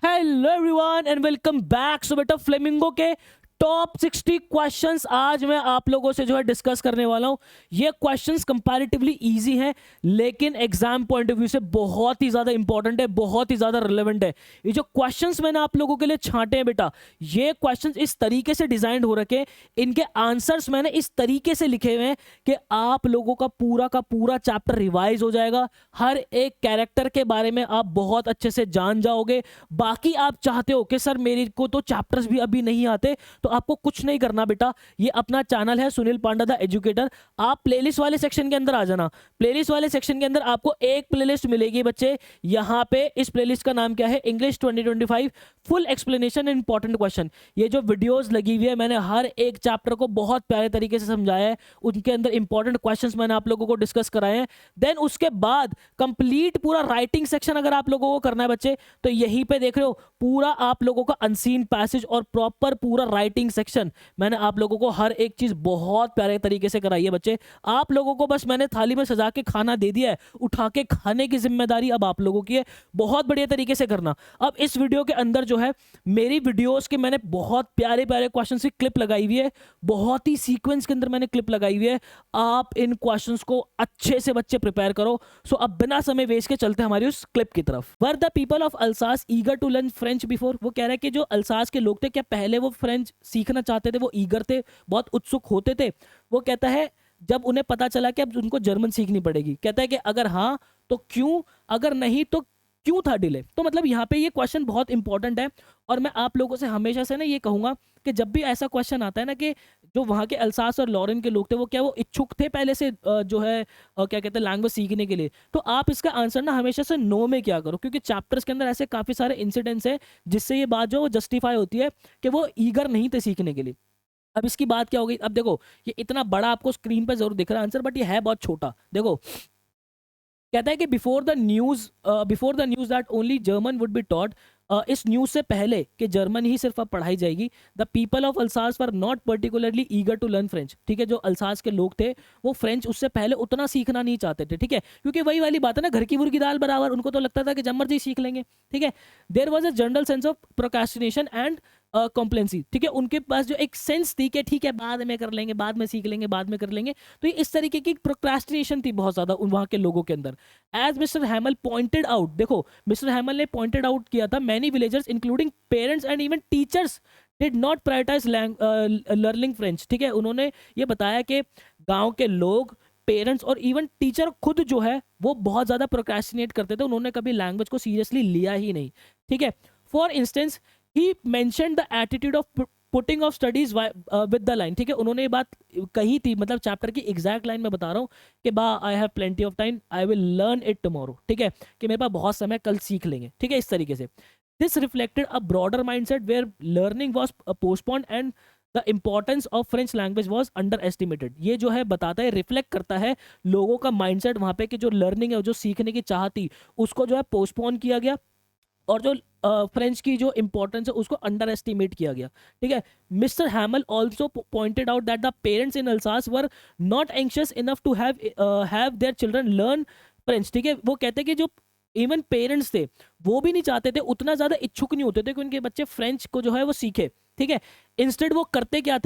Hello everyone and welcome back. So बेटा flamingo के top 60 questions आज मैं आप लोगों से जो है डिस्कस करने वाला हूं। ये क्वेश्चंस कंपैरेटिवली इजी हैं लेकिन एग्जाम पॉइंट ऑफ व्यू से बहुत ही ज्यादा इंपॉर्टेंट है, बहुत ही ज्यादा रिलेवेंट है। ये जो क्वेश्चंस मैंने आप लोगों के लिए छांटे हैं बेटा, ये क्वेश्चंस इस तरीके से डिजाइन हो रखे हैं, इनके आंसर्स मैंने इस तरीके से लिखे हुए हैं कि आप लोगों का पूरा चैप्टर रिवाइज हो जाएगा। हर एक कैरेक्टर के बारे में आप बहुत अच्छे से जान जाओगे। बाकी आप चाहते हो कि सर मेरे को तो चैप्टर्स भी अभी नहीं आते, तो आपको कुछ नहीं करना बेटा। ये अपना चैनल है सुनील पांडा द एजुकेटर, आप प्लेलिस्ट वाले सेक्शन के अंदर आ जाना। प्लेलिस्ट वाले सेक्शन के अंदर आपको एक प्लेलिस्ट मिलेगी बच्चे। यहाँ पे इस प्लेलिस्ट का नाम क्या है, English 2025 full explanation important question. ये जो वीडियोस लगी हुई है मैंने हर एक चैप्टर को बहुत प्यारे तरीके से समझाया है, उनके अंदर इंपॉर्टेंट क्वेश्चंस मैंने आप लोगों को डिस्कस कराए हैं। देन उसके बाद कंप्लीट पूरा राइटिंग सेक्शन अगर आप लोगों को करना है बच्चे, तो यहीं पे देख रहे हो पूरा आप लोगों का अनसीन पैसेज और प्रॉपर पूरा राइटिंग सेक्शन मैंने आप लोगों को हर एक चीज बहुत प्यारे तरीके से कराई है बच्चे। आप लोगों को बस मैंने थाली में सजा के खाना दे दिया है, उठा के खाने की जिम्मेदारी अब आप लोगों की है। बहुत बढ़िया तरीके से करना। अब इस वीडियो के अंदर जो है मेरी वीडियोस के मैंने बहुत प्यारे प्यारे क्वेश्चन की क्लिप लगाई हुई है, बहुत ही सीक्वेंस के अंदर मैंने क्लिप लगाई हुई है। आप इन क्वेश्चंस को अच्छे से बच्चे प्रिपेयर करो। सो अब बिना समय वेस्ट के चलते हैं हमारी उस क्लिप की तरफ। Were the people of Alsace eager to learn French before? वो कह रहा है कि जो अल्सास के लोग थे क्या पहले वो फ्रेंच सीखना चाहते थे, वो ईगर थे, बहुत उत्सुक होते थे। वो कहता है जब उन्हें पता चला कि अब उनको जर्मन सीखनी पड़ेगी। कहता है कि अगर हाँ तो क्यों, अगर नहीं तो क्यों था डिले। तो मतलब यहाँ पे ये क्वेश्चन बहुत इंपॉर्टेंट है और मैं आप लोगों से हमेशा से ना ये कहूंगा कि जब भी ऐसा क्वेश्चन आता है ना कि जो वहाँ के अल्सास और लॉरेन के लोग थे वो क्या वो इच्छुक थे पहले से जो है क्या कहते हैं लैंग्वेज सीखने के लिए, तो आप इसका आंसर ना हमेशा से नो में क्या करो, क्योंकि चैप्टर्स के अंदर ऐसे काफी सारे इंसिडेंट्स हैं जिससे ये बात जो जस्टिफाई होती है कि वो ईगर नहीं थे सीखने के लिए। अब इसकी बात क्या होगी, अब देखो ये इतना बड़ा आपको स्क्रीन पर जरूर दिख रहा है आंसर, बट ये है बहुत छोटा। देखो कहता है कि before the news that only German would be taught, इस न्यूज से पहले कि जर्मन ही सिर्फ अब पढ़ाई जाएगी, the people of Alsace were not particularly eager to learn French. ठीक है, जो अल्सास के लोग थे वो फ्रेंच उससे पहले उतना सीखना नहीं चाहते थे। ठीक है, क्योंकि वही वाली बात है ना, घर की मुर्गी दाल बराबर, उनको तो लगता था कि जब मर्जी सीख लेंगे। ठीक है, there was a general sense of procrastination and complacency. ठीक है, उनके पास जो एक सेंस थी कि ठीक है बाद में कर लेंगे, बाद में सीख लेंगे, बाद में कर लेंगे। तो ये इस तरीके की प्रोक्रेस्टिनेशन थी बहुत ज्यादा वहां के लोगों के अंदर। As Mister Hamel pointed out, देखो मिस्टर हैमल ने पॉइंटेड आउट किया था, many villagers including parents and even teachers did not prioritise learning French. ठीक है, उन्होंने ये बताया कि गांव के लोग, पेरेंट्स और इवन टीचर खुद जो है वो बहुत ज्यादा प्रोक्रेस्टिनेट करते थे, उन्होंने कभी लैंग्वेज को सीरियसली लिया ही नहीं। ठीक है, for instance he mentioned the attitude of putting of studies with the line. ठीक है, उन्होंने ये बात कही थी, मतलब चैप्टर की एग्जैक्ट लाइन में बता रहा हूँ कि बा I have plenty of time, I will learn it tomorrow. ठीक है, कि मेरे पास बहुत समय, कल सीख लेंगे। ठीक है, इस तरीके से this reflected a broader mindset where learning was postponed and the importance of French language was underestimated. ये जो है बताता है, रिफ्लेक्ट करता है लोगों का माइंडसेट वहां पे कि जो लर्निंग है, जो सीखने की चाह थी, उसको जो है पोस्टपोन किया गया और जो फ्रेंच की जो इंपॉर्टेंस है उसको अंडर एस्टिमेट किया गया। ठीक है, mister Hamel also pointed out that the parents in Alsace were not anxious enough to have their children learn French. ठीक है, वो कहते हैं कि जो इवन पेरेंट्स थे वो भी नहीं चाहते थे, उतना ज्यादा इच्छुक नहीं होते थे कि उनके बच्चे फ्रेंच को जो है वो सीखे। ठीक है, इंस्टेड वो करते क्या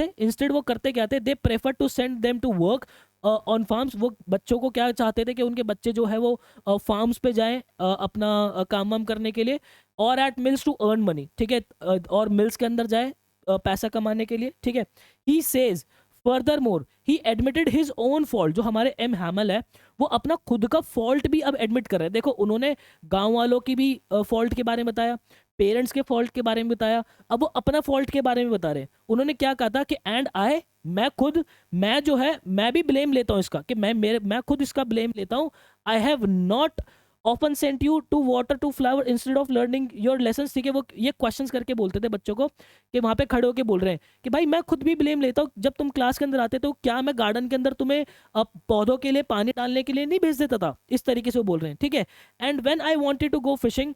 थे, they prefer to send them to work on farms. वो बच्चों को क्या चाहते थे कि उनके बच्चे जो है वो फार्म्स पे जाएं अपना काम वाम करने के लिए, और at mills to earn money. ठीक है, और मिल्स के अंदर जाए पैसा कमाने के लिए। ठीक है, he says further more he admitted his own fault. जो हमारे एम हैमल है वो अपना खुद का फॉल्ट भी अब एडमिट कर रहे हैं। देखो उन्होंने गांव वालों की भी फॉल्ट के बारे में बताया, पेरेंट्स के फॉल्ट के बारे में बताया, अब वो अपना फॉल्ट के बारे में बता रहे हैं। उन्होंने क्या कहा था कि एंड आई, मैं जो है मैं भी ब्लेम लेता हूं इसका, कि मैं खुद इसका ब्लेम लेता हूं। I have not often sent you to water to flower instead of learning your lessons. ठीक है, वो ये क्वेश्चंस करके बोलते थे बच्चों को, कि वहां पे खड़े होके बोल रहे हैं कि भाई मैं खुद भी ब्लेम लेता हूँ, जब तुम क्लास के अंदर आते तो क्या मैं गार्डन के अंदर तुम्हें पौधों के लिए पानी डालने के लिए नहीं भेज देता था। इस तरीके से वो बोल रहे हैं। ठीक है, and when I wanted to go fishing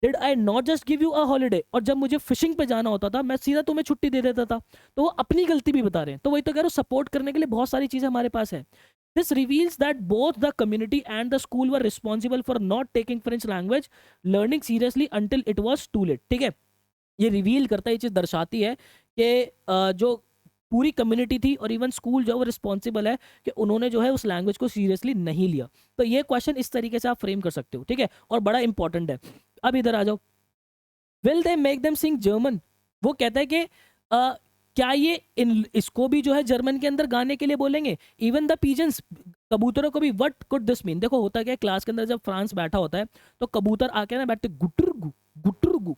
did I not just give you a holiday, और जब मुझे फिशिंग पे जाना होता था मैं सीधा तुम्हें छुट्टी दे देता था। तो वो अपनी गलती भी बता रहे हैं, तो वही तो कह रहा हूँ, सपोर्ट करने के लिए बहुत सारी चीजें हमारे पास है। This reveals that both the community and the school were responsible for not taking French language learning seriously until it was too late. ठीक है, ये रिवील करता है, ये चीज दर्शाती है कि जो पूरी कम्युनिटी थी और इवन स्कूल जो है वो रिस्पॉन्सिबल है कि उन्होंने जो है उस लैंग्वेज को सीरियसली नहीं लिया। तो ये क्वेश्चन इस तरीके से आप फ्रेम कर सकते हो, ठीक है, और बड़ा इंपॉर्टेंट है। अब इधर आ जाओ, will they make them sing German. वो कहता है कि क्या ये इसको भी जो है जर्मन के अंदर गाने के लिए बोलेंगे, इवन द पीजन्स, कबूतरों को भी। What could this mean? देखो होता क्या है, क्लास के अंदर जब फ्रांस बैठा होता है तो कबूतर आके ना बैठते गुटर गु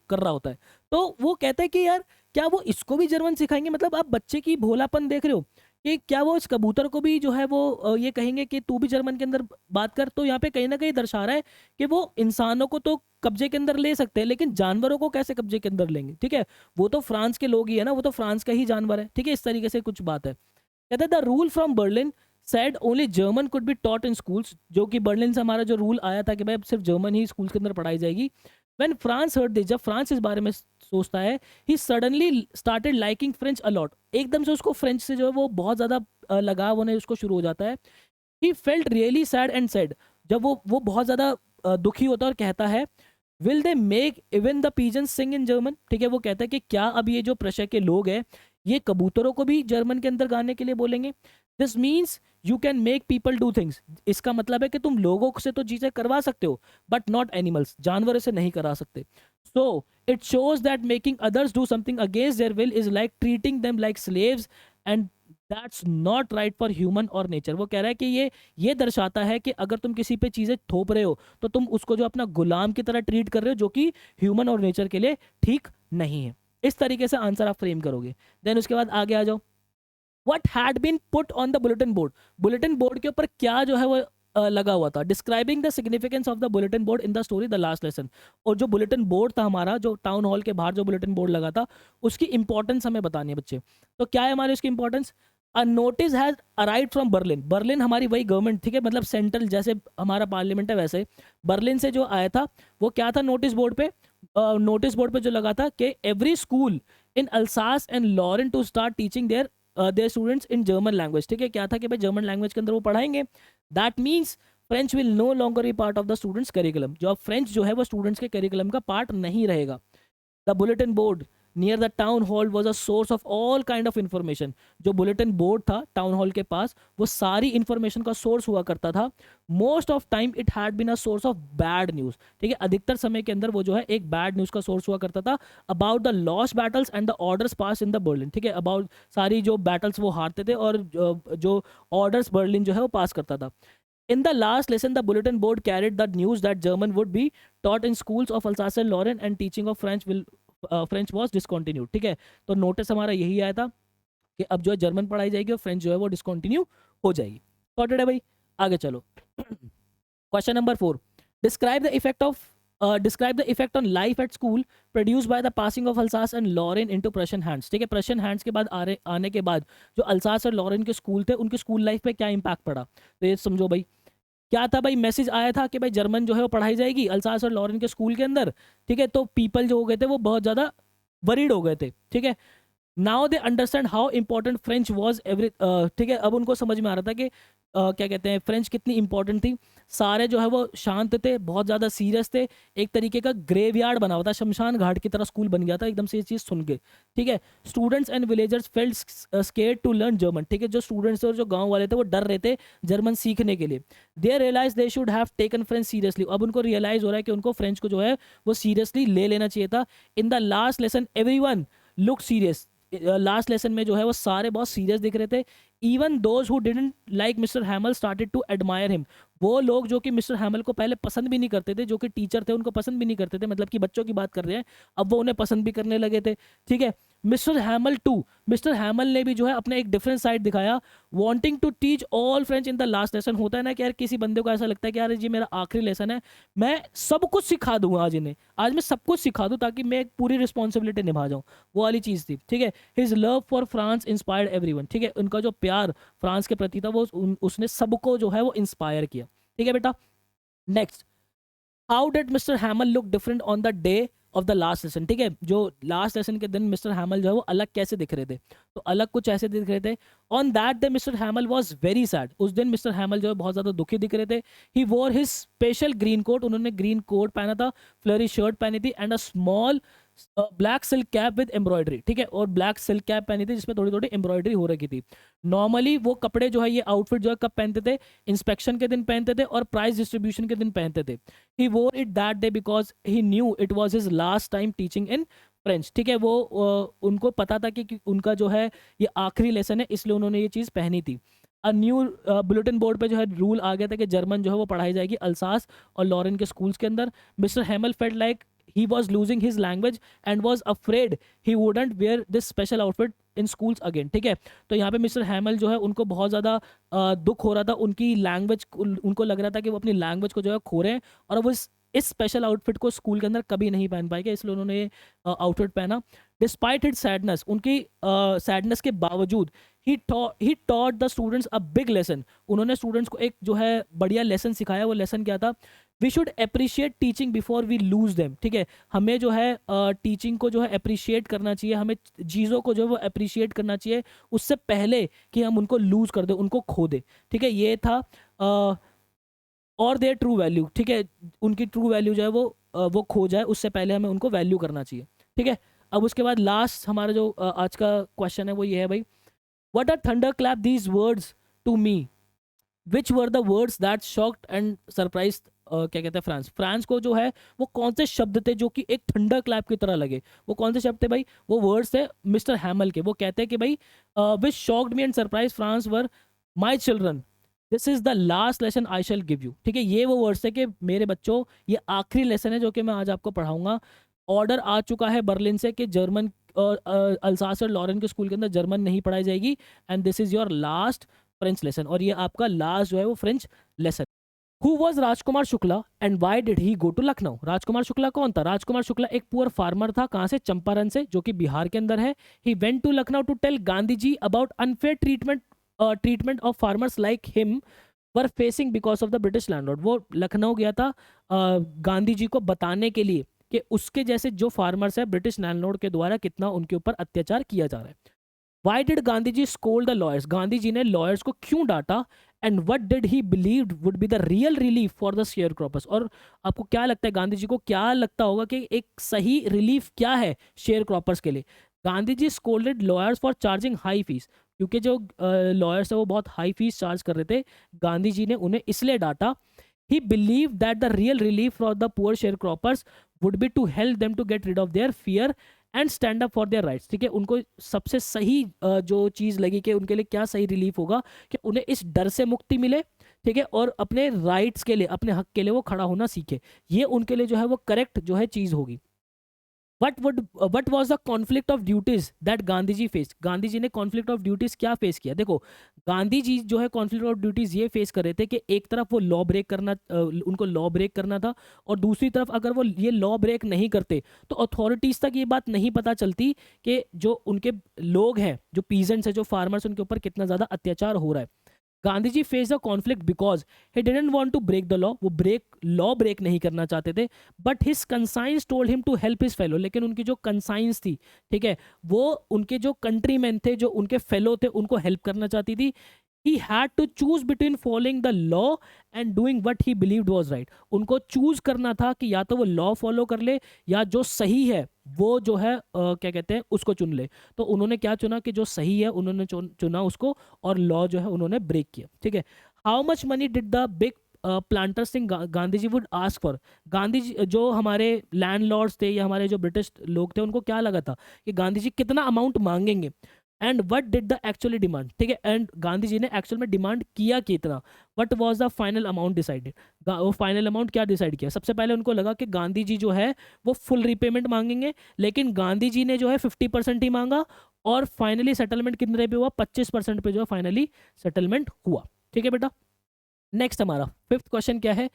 कर रहा होता है। तो वो कहता है कि यार क्या वो इसको भी जर्मन सिखाएंगे? मतलब आप बच्चे की भोलापन देख रहे हो कि क्या वो इस कबूतर को भी जो है वो ये कहेंगे कि तू भी जर्मन के अंदर बात कर। तो यहाँ पे कहीं ना कहीं दर्शा रहा है कि वो इंसानों को तो कब्जे के अंदर ले सकते हैं, लेकिन जानवरों को कैसे कब्जे के अंदर लेंगे? ठीक है, वो तो फ्रांस के लोग ही है ना, वो तो फ्रांस का ही जानवर है। ठीक है, इस तरीके से कुछ बात है। कहते हैं the rule from Berlin said only German could be taught in schools, जो कि बर्लिन से हमारा जो रूल आया था कि भाई अब सिर्फ जर्मन ही स्कूल्स के अंदर पढ़ाई जाएगी। व्हेन फ्रांस हर्ड दिस, जब फ्रांस इस बारे में सोचता है, he suddenly started liking French a lot. एकदम से उसको फ्रेंच से जो है वो बहुत ज्यादा लगाव होने उसको शुरू हो जाता है। He felt really sad and sad, जब वो बहुत ज्यादा दुखी होता है और कहता है, will they make even the pigeon sing in German. ठीक है, वो कहता है कि क्या अब ये जो प्रशा के लोग हैं ये कबूतरों को भी जर्मन के अंदर गाने के लिए बोलेंगे? This means you can make people do things. इसका मतलब है कि तुम लोगों से तो चीजें करवा सकते हो बट नॉट एनिमल्स, जानवरों से नहीं करा सकते। So it shows that making others do something against their will is like treating them like slaves and that's not right for human और नेचर। वो कह रहा है कि ये दर्शाता है कि अगर तुम किसी पे चीजें थोप रहे हो तो तुम उसको जो अपना गुलाम की तरह ट्रीट कर रहे हो, जो कि ह्यूमन और नेचर के लिए ठीक नहीं है। इस तरीके से आंसर आप फ्रेम करोगे। देन उसके बाद आगे आ जाओ, what had been put on the bulletin board. Bulletin board के ऊपर क्या जो है वो लगा हुआ था? Describing the significance of the bulletin board in the story the last lesson. और जो बुलेटिन बोर्ड था हमारा, जो टाउन हॉल के बाहर जो बुलेटिन बोर्ड लगा था, उसकी इंपॉर्टेंस हमें बतानी है बच्चे। तो क्या है हमारी उसकी importance? A notice has arrived from Berlin. Berlin हमारी वही गवर्नमेंट, ठीक है, मतलब सेंट्रल, जैसे हमारा पार्लियामेंट है वैसे बर्लिन से जो आया था वो क्या था नोटिस बोर्ड पे? नोटिस बोर्ड पे जो लगा था कि every school in Alsace and Lorraine to start teaching their students in German language. ठीक है, क्या था कि भाई जर्मन लैंग्वेज के अंदर वो पढ़ाएंगे। That means French will no longer be part of the students curriculum. जो अब फ्रेंच जो है वो स्टूडेंट्स के करिकुलम का पार्ट नहीं रहेगा। The bulletin board near the town hall was a source of all kind of information. जो बुलेटिन बोर्ड था टाउन हॉल के पास, वो सारी इंफॉर्मेशन का सोर्स हुआ करता था। Most of time it had been a source of bad news. ठीक है, अधिकतर समय के अंदर वो जो है एक बैड न्यूज का सोर्स हुआ करता था about the lost battles and the orders pass in the Berlin. ठीक है, अबाउट सारी जो बैटल्स वो हारते थे और जो ऑर्डर्स बर्लिन जो है वो पास करता था। In the last lesson, the bulletin board carried the news that German would be taught in schools of Alsace-Lorraine and teaching of French was discontinued। ठीक है, तो नोटिस हमारा यही आया था कि अब जो है जर्मन पढ़ाई जाएगी और फ्रेंच जो है वो डिसकंटिन्यू हो जाएगी। सॉर्टेड है भाई, आगे चलो। Question number 4, describe the effect of describe the effect on life at school produced by the passing of Alsace and Lorraine into Prussian hands। ठीक है, Prussian hands के बाद आने के बाद जो अल्सास और लॉरेन के स्कूल थे उनके स्कूल लाइफ पे क्या इंपैक्ट पड़ा। तो ये समझो भाई, क्या था भाई, मैसेज आया था कि भाई जर्मन जो है वो पढ़ाई जाएगी अल्सास और लॉरेन के स्कूल के अंदर। ठीक है, तो पीपल जो हो गए थे वो बहुत ज़्यादा वरीड हो गए थे। ठीक है, now they understand how important French was every. ठीक है, अब उनको समझ में आ रहा था कि क्या कहते हैं फ्रेंच कितनी इंपॉर्टेंट थी। सारे जो है वो शांत थे, बहुत ज़्यादा सीरियस थे, एक तरीके का ग्रेवयार्ड बना हुआ था, शमशान घाट की तरह स्कूल बन गया था एकदम से ये चीज़ सुन के। ठीक है, students and villagers felt scared to learn German. ठीक है, जो स्टूडेंट्स थे और जो गाँव वाले थे वो डर रहे थे जर्मन सीखने के लिए। They realize they should have taken French seriously. अब उनको रियलाइज हो रहा है कि उनको फ्रेंच को जो है वो सीरियसली ले लेना चाहिए था। इन the last lesson everyone look serious. Last lesson में जो है वो सारे बहुत सीरियस दिख रहे थे। Even those who didn't like mister Hamel started to admire him. वो लोग जो कि मिस्टर हैमल को पहले पसंद भी नहीं करते थे, जो कि टीचर थे उनको पसंद भी नहीं करते थे, मतलब कि बच्चों की बात कर रहे हैं, अब वो उन्हें पसंद भी करने लगे थे। ठीक है, mister Hamel too, mister Hamel ने भी जो है अपने एक डिफरेंट साइड दिखाया, wanting to teach all French in the last lesson. होता है ना कि यार किसी बंदे को ऐसा लगता है कि यार ये मेरा आखिरी लेसन है, मैं सब कुछ सिखा दूंगा आज इन्हें, आज मैं सब कुछ सिखा दूं ताकि मैं एक पूरी रिस्पॉन्सिबिलिटी निभा जाऊं। वो वाली चीज़ थी। ठीक है, his love for France inspired everyone. ठीक है, उनका जो प्यार फ्रांस के प्रति था वो उसने सबको जो है वो इंस्पायर किया। ठीक है बेटा, next, how did mister हैमल look different on the day of the last lesson? ठीक है, जो लास्ट लेसन के दिन मिस्टर हैमल जो है वो अलग कैसे दिख रहे थे? तो अलग कुछ ऐसे दिख रहे थे। On that day mister हैमल was very sad. उस दिन मिस्टर हैमल जो है बहुत ज्यादा दुखी दिख रहे थे। ही वोर हिज स्पेशल ग्रीन कोट, उन्होंने ग्रीन कोट पहना था, फ्लरी शर्ट पहनी थी, and a small black silk cap with embroidery. ठीक है, और ब्लैक सिल्क कैप पहनी थी जिसमें थोड़ी थोड़ी एम्ब्रॉयडरी हो रखी थी। नॉर्मली वो कपड़े जो है, ये आउटफिट जो है कब पहनते थे? इंस्पेक्शन के दिन पहनते थे और प्राइज डिस्ट्रीब्यूशन के दिन पहनते थे। He wore it that day because he knew it was his last time teaching in French. ठीक है, वो उनको पता था कि उनका जो है ये आखिरी लेसन है, इसलिए उन्होंने ये चीज़ पहनी थी। न्यू बुलेटिन बोर्ड पे जो है रूल आ गया था कि जर्मन जो है वो पढ़ाई जाएगी अल्सास और लॉरेन के स्कूल्स के अंदर। Mister Hamel felt like he was losing his language and was afraid he wouldn't wear this special outfit in schools again। ठीक है, तो यहाँ पे मिस्टर हैमल जो है उनको बहुत ज़्यादा दुख हो रहा था, उनकी लैंग्वेज, उनको लग रहा था कि वो अपनी लैंग्वेज को जो है खो रहे हैं और वो इस स्पेशल आउटफिट को स्कूल के अंदर कभी नहीं पहन पाएंगे, इसलिए उन्होंने ये आउटफिट पहना। डिस्पाइट हिट सैडनेस, उनकी सैडनेस के बावजूद he taught the students a big lesson. उन्होंने स्टूडेंट्स को एक जो है बढ़िया लेसन सिखाया। वो लेसन क्या था? We should appreciate teaching before we lose them. ठीक है, हमें जो है टीचिंग को जो है अप्रिशिएट करना चाहिए, हमें चीज़ों को जो है वो अप्रिशिएट करना चाहिए उससे पहले कि हम उनको लूज कर दें, उनको खो दें। ठीक है, ये था और देयर ट्रू वैल्यू। ठीक है, उनकी ट्रू वैल्यू जो है वो खो जाए उससे पहले हमें उनको वैल्यू करना चाहिए। ठीक है, अब उसके बाद लास्ट हमारा जो आज का क्वेश्चन है वो ये है भाई, what are thunder clap these words to me, which were the words that shocked and surprise, क्या कहते हैं, फ्रांस को जो है वो कौन से शब्द थे जो कि एक थंडर क्लैप की तरह लगे? वो कौन से शब्द थे भाई? वो वर्ड्स थे मिस्टर हैमल के। वो कहते हैं कि भाई which shocked me and surprised France were, my children this is the last lesson I shall give you. ठीक है, ये वो वर्ड्स है कि मेरे बच्चों ये आखिरी लेसन है जो कि मैं आज आपको पढ़ाऊंगा। ऑर्डर आ चुका है बर्लिन से कि जर्मन अल्सास और लॉरेन के स्कूल के अंदर जर्मन नहीं पढ़ाई जाएगी, and this is your last French lesson, और ये आपका लास्ट जो है वो French lesson. Who was Rajkumar Shukla and why did he go to Lucknow? Rajkumar Shukla कौन था? राजकुमार शुक्ला एक पुअर फार्मर था। कहाँ से? चंपारण से, जो कि बिहार के अंदर है। He went to Lucknow to tell Gandhi ji about unfair treatment of farmers like him were facing because of the British landlord. वो लखनऊ गया था गांधी जी को बताने के लिए कि उसके जैसे जो फार्मर्स है ब्रिटिश लैंडलॉर्ड के द्वारा कितना उनके ऊपर अत्याचार किया जा रहा है। Why did Gandhi ji scold the lawyers? Gandhi ji ने लॉयर्स को क्यों डांटा? And what did he believed would be the real relief for the sharecroppers? और आपको क्या लगता है, गांधी जी को क्या लगता होगा कि एक सही रिलीफ क्या है शेयर क्रॉपर्स के लिए? Gandhi ji scolded lawyers for charging high fees, क्योंकि जो लॉयर्स है वो बहुत हाई फीस चार्ज कर रहे थे। गांधी जी ने उन्हें इसलिए डांटा। He believe that the real relief for the poor sharecroppers would be to help them to get rid of their fear and stand up for their rights. ठीक है, उनको सबसे सही जो चीज़ लगी कि उनके लिए क्या सही रिलीफ होगा कि उन्हें इस डर से मुक्ति मिले, ठीक है, और अपने राइट्स के लिए, अपने हक के लिए वो खड़ा होना सीखे। ये उनके लिए जो है वो करेक्ट जो है चीज़ होगी। What was the conflict of duties that Gandhi ji face? Gandhi ji ने कॉन्फ्लिक्ट ऑफ ड्यूटीज क्या फेस किया? देखो, गांधी जी जो है कॉन्फ्लिक्ट ऑफ ड्यूटीज ये फेस कर रहे थे कि एक तरफ वो लॉ ब्रेक करना, उनको लॉ ब्रेक करना था, और दूसरी तरफ अगर वो ये लॉ ब्रेक नहीं करते तो अथॉरिटीज तक ये बात नहीं पता चलती कि जो उनके लोग हैं, जो पीजेंट्स हैं, जो फार्मर्स, उनके ऊपर कितना ज़्यादा अत्याचार हो रहा है। Gandhi ji face the conflict because he didn't want to break the law. वो लॉ ब्रेक नहीं करना चाहते थे, but his conscience told him to help his fellow. लेकिन उनकी जो कंसाइंस थी, ठीक है, वो उनके जो कंट्रीमैन थे, जो उनके फेलो थे, उनको हेल्प करना चाहती थी। He had to choose between following the law and doing what he believed was right। उनको चूज करना था कि या तो वो लॉ फॉलो कर ले या जो सही है वो जो है क्या कहते हैं उसको चुन ले। तो उन्होंने क्या चुना कि जो सही है उन्होंने चुना उसको, और लॉ जो है उन्होंने ब्रेक किया। ठीक है, how much money did the big planters think Gandhi ji would ask for? Gandhi ji, जो हमारे लैंडलॉर्ड्स थे या हमारे जो ब्रिटिश लोग थे, उनको क्या लगा था कि गांधी जी कितना अमाउंट मांगेंगे? And what did the actually demand? ठीक है, एंड गांधी जी ने एक्चुअल में डिमांड किया कितना? What was the final amount decided? वो फाइनल अमाउंट क्या डिसाइड किया? सबसे पहले उनको लगा कि गांधी जी जो है वो फुल रिपेमेंट मांगेंगे, लेकिन गांधी जी ने जो है 50% ही मांगा, और फाइनली सेटलमेंट कितने पे हुआ? 25% पे जो है फाइनली सेटलमेंट हुआ। ठीक है बेटा, नेक्स्ट हमारा फिफ्थ क्वेश्चन क्या है?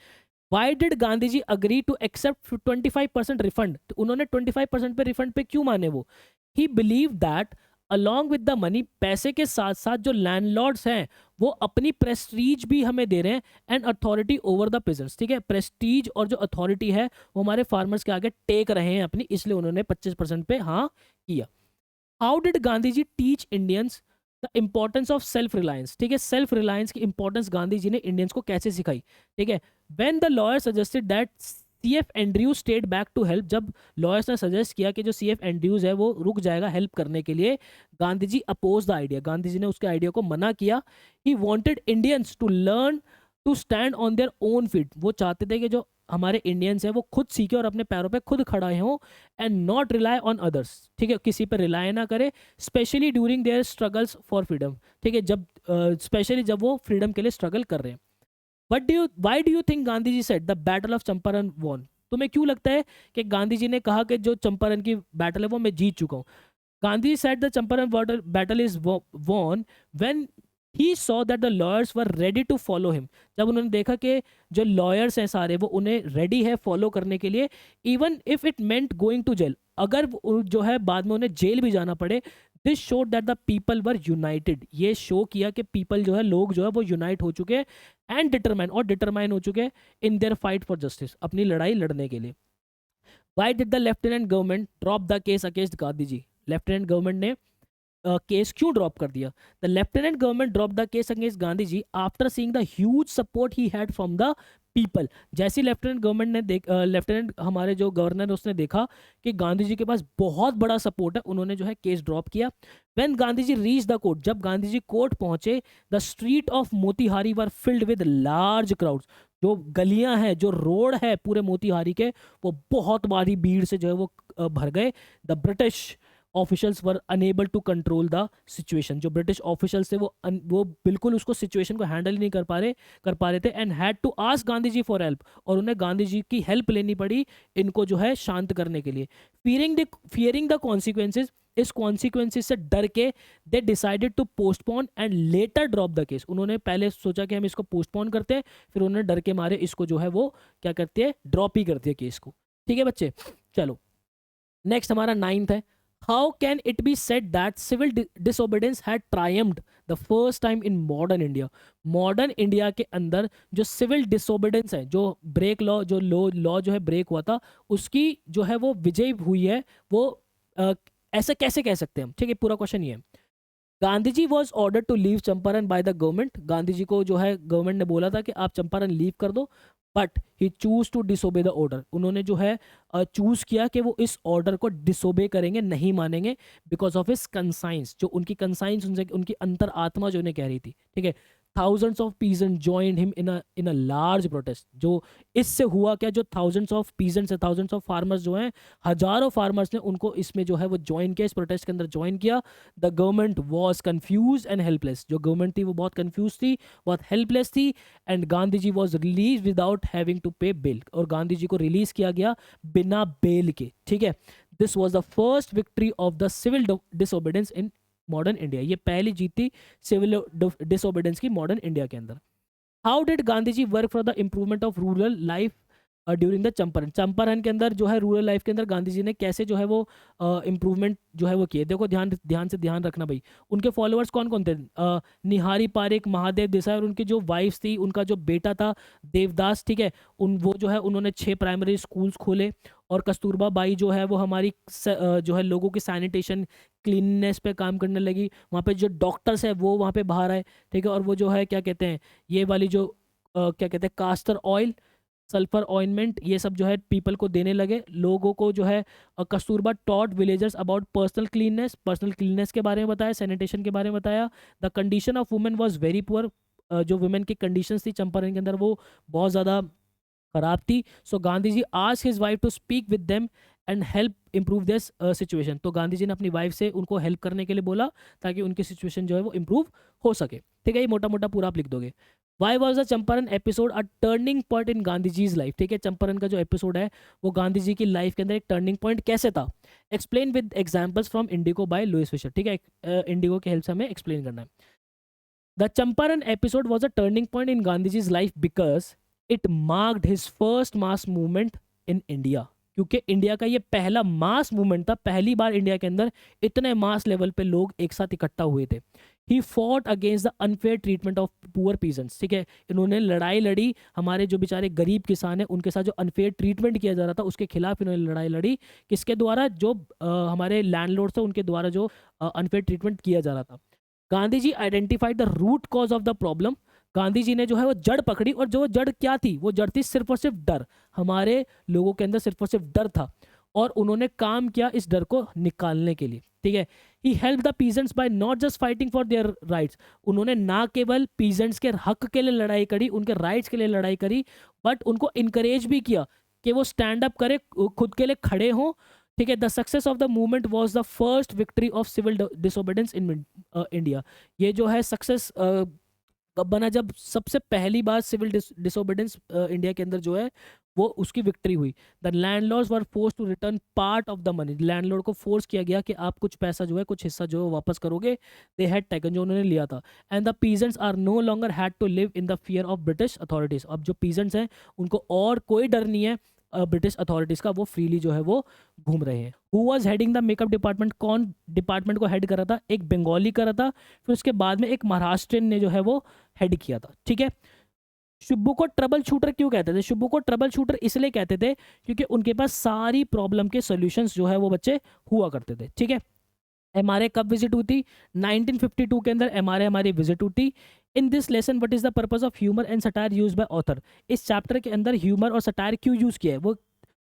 Why did Gandhi ji agree to accept 25% refund? तो उन्होंने 25% पे रिफंड पे क्यों माने? वो he believe that along with the money, पैसे के साथ साथ जो लैंडलॉर्ड्स हैं वो अपनी प्रेस्टीज भी हमें दे रहे हैं and authority over the pageants, ठीक है, प्रेस्टीज और जो अथॉरिटी है वो हमारे फार्मर्स के आगे टेक रहे हैं अपनी, इसलिए उन्होंने 25% पे हाँ किया। How did Gandhi ji teach Indians the importance of self reliance, ठीक है, सेल्फ रिलायंस की इंपॉर्टेंस गांधी जी ने इंडियंस को कैसे सिखाई, ठीक है। When the lawyer suggested that CF Andrews stayed back to help, जब लॉयर्स ने सजेस्ट किया कि जो सीएफ एंड्रयूज है वो रुक जाएगा हेल्प करने के लिए, Gandhi ji oppose the idea, Gandhi ji ने उसके आइडिया को मना किया। He wanted Indians to learn to stand on their own feet, वो चाहते थे कि जो हमारे इंडियंस हैं वो खुद सीखे और अपने पैरों पे खुद खड़ा हों and not rely on others, ठीक है, किसी पर रिलाई ना करे, specially during their struggles for freedom, ठीक है, जब स्पेशली जब वो फ्रीडम के लिए स्ट्रगल कर रहे हैं। Why do you think Gandhi ji said the battle of Champaran won, तुम्हें क्यों लगता है कि गांधी जी ने कहा कि जो चंपारण की बैटल है वो मैं जीत चुका हूँ? Gandhi said the Champaran battle is won when he saw that the lawyers were ready to follow him, जब उन्होंने देखा कि जो लॉयर्स हैं सारे वो उन्हें रेडी है फॉलो करने के लिए, even if it meant going to jail, अगर जो है बाद में उन्हें जेल भी जाना पड़े। This showed that the people were United, ये शो किया कि पीपल जो है, लोग जो है वो यूनाइट हो चुके हैं एंड डिटरमाइन हो चुके हैं in their fight for justice, अपनी लड़ाई लड़ने के लिए। Why did the lieutenant government drop the case against Gandhi ji, lieutenant government ने केस क्यों ड्रॉप कर दिया? The lieutenant government drop the case against Gandhi ji after seeing the huge support he had from the people, जैसी लेफ्टिनेंट गवर्नमेंट ने lieutenant हमारे जो governor उसने देखा कि गांधी जी के पास बहुत बड़ा सपोर्ट है, उन्होंने जो है केस ड्रॉप किया। When Gandhi ji reach the court, जब गांधी जी कोर्ट पहुंचे, the street of Motihari were filled with large crowds, जो गलियां हैं, जो रोड है पूरे मोतिहारी के, वो बहुत बड़ी भीड़ से जो है वो भर गए। The British officials were unable to control the situation, जो ब्रिटिश ऑफिशियल्स थे वो बिल्कुल उसको सिचुएशन को हैंडल नहीं कर पा रहे थे and had to ask Gandhi ji for help, और उन्हें गांधी जी की हेल्प लेनी पड़ी इनको जो है शांत करने के लिए। फियरिंग द कॉन्सिक्वेंसेज, इस कॉन्सिक्वेंसेज से डर के they decided to postpone and later drop the case, उन्होंने पहले सोचा कि हम इसको पोस्टपोन करते हैं, फिर उन्होंने डर के मारे इसको जो है वो क्या करते हैं, ड्रॉप ही करते हैं केस को। ठीक है बच्चे, चलो नेक्स्ट हमारा 9th है। How can it be said that civil disobedience had triumphed the first time in modern India? Modern India के अंदर जो सिविल डिसोबीडेंस है, जो ब्रेक लॉ, जो लॉ जो है ब्रेक हुआ था, उसकी जो है वो विजय हुई है, वो ऐसे कैसे कह सकते हैं हम? ठीक है, पूरा क्वेश्चन ये है। Gandhi ji was order to leave Champaran by the government, Gandhi ji को जो है गवर्नमेंट ने बोला था कि आप चंपारण लीव कर दो, but he choose to disobey the order, उन्होंने जो है चूज किया कि वो इस ऑर्डर को डिसोबे करेंगे, नहीं मानेंगे, बिकॉज ऑफ हिज कंसाइंस, जो उनकी कंसाइंस उनसे उनकी अंतर आत्मा जो उन्हें कह रही थी। ठीक है, thousands of peasants joined him in a large protest, जो इससे हुआ क्या, जो thousands of peasants है, thousands of farmers जो हैं, हजारों farmers ने उनको इसमें जो है वो ज्वाइन किया, इस प्रोटेस्ट के अंदर ज्वाइन किया। The government was confuse and helpless, जो गवर्नमेंट थी वो बहुत कन्फ्यूज थी, बहुत हेल्पलेस थी, and Gandhi ji was release without having to pay bail, और गांधी जी को रिलीज किया गया बिना बेल के। ठीक है, this was the first victory of the civil disobedience in modern India, ये पहली जीत थी सिविल डिसोबीडेंस की मॉडर्न इंडिया के अंदर। How did Gandhi ji work for the improvement of rural life during the Champaran के अंदर जो है रूरल लाइफ के अंदर गांधी जी ने कैसे जो है वो इंप्रूवमेंट जो है वो किए? देखो ध्यान रखना भाई, उनके फॉलोअर्स कौन कौन थे? निहारी पारेख, महादेव देसाई, और उनकी जो वाइफ्स थी, उनका जो बेटा था देवदास, ठीक है, वो जो है उन्होंने 6 प्राइमरी स्कूल्स खोले, और कस्तूरबा बाई जो है वो हमारी जो है लोगों की सैनिटेशन क्लीननेस पे काम करने लगी, वहाँ पे जो डॉक्टर्स है वो वहाँ पे बाहर आए। ठीक है, और वो जो है क्या कहते हैं, ये वाली जो क्या कहते हैं कास्टर ऑयल, सल्फर ऑइंटमेंट, ये सब जो है पीपल को देने लगे, लोगों को जो है Kasturba taught villagers about personal cleanness के बारे में बताया, सैनिटेशन के बारे में बताया। The condition of women was very poor, जो वुमेन की कंडीशंस थी चंपारण के अंदर वो बहुत ज़्यादा खराब थी। So Gandhi ji asked his wife to speak with them and help improve this situation, तो गांधी जी ने अपनी वाइफ से उनको हेल्प करने के लिए बोला ताकि उनकी सिचुएशन जो है वो इम्प्रूव हो सके। ठीक है, ये मोटा मोटा पूरा आप लिख दोगे। Why was the Champaran episode a turning point in Gandhi ji's life? ठीक है, चंपारण का जो एपिसोड है वो गांधी जी की लाइफ के अंदर एक टर्निंग पॉइंट कैसे था? Explain with examples from Indigo by Louis Fischer. ठीक है, इंडिगो की हेल्प से हमें एक्सप्लेन करना है। The Champaran episode was a turning point in Gandhi ji's life because it marked his first mass movement in India. क्योंकि इंडिया का ये पहला मास मूवमेंट था, पहली बार इंडिया के अंदर इतने मास लेवल पे लोग एक साथ इकट्ठा हुए थे। He fought against the unfair treatment of poor peasants, ठीक है, इन्होंने लड़ाई लड़ी हमारे जो बेचारे गरीब किसान हैं उनके साथ जो अनफेयर ट्रीटमेंट किया जा रहा था उसके खिलाफ इन्होंने लड़ाई लड़ी। किसके द्वारा? जो हमारे लैंडलॉर्ड थे उनके द्वारा जो अनफेयर ट्रीटमेंट किया जा रहा था। Gandhi ji identified the root cause of the problem, Gandhi ji ने जो है वो जड़ पकड़ी, और जो जड़ क्या थी? वो जड़ थी सिर्फ और सिर्फ डर, हमारे लोगों के अंदर सिर्फ और सिर्फ डर था, और उन्होंने काम किया इस डर को निकालने के लिए, ठीक है। He help the peasants by not just fighting for their rights, उन्होंने ना केवल पीजेंट्स के हक के लिए लड़ाई करी, उनके राइट्स के लिए लड़ाई करी, बट उनको इनकरेज भी किया कि वो स्टैंड अप करे, खुद के लिए खड़े हों, ठीक है। The success of the movement was the first victory of civil disobedience in India, ये जो है सक्सेस कब बना? जब सबसे पहली बार सिविल डिसोबीडियंस इंडिया के अंदर जो है वो उसकी विक्ट्री हुई। The landlords were force to return part of the money, landlord को फोर्स किया गया कि आप कुछ पैसा जो है, कुछ हिस्सा जो है वापस करोगे, दे हैड टेकन, जो उन्होंने लिया था। And the peasants are no longer had to live in the fear of British authorities, अब जो पीजेंट्स हैं उनको और कोई डर नहीं है ब्रिटिश अथॉरिटीज का, वो फ्रीली जो है वो घूम रहे हैं। Who was heading the makeup department, कौन डिपार्टमेंट को हेड कर रहा था? एक बंगाली कर रहा था, फिर उसके बाद में एक महाराष्ट्रियन ने जो है वो हेड किया था, ठीक है। शुब्बू को ट्रबल शूटर क्यों कहते थे? शुब्बू को ट्रबल शूटर इसलिए कहते थे क्योंकि उनके पास सारी प्रॉब्लम के सॉल्यूशंस जो है वो बच्चे हुआ करते थे, ठीक है। एमआरए कब विजिट हुई थी? 1952 के अंदर एमआरए हमारी विजिट हुई थी। In this lesson what is the purpose of humour and satire used by author, इस चैप्टर के अंदर ह्यूमर और सटायर क्यों यूज किया है? वो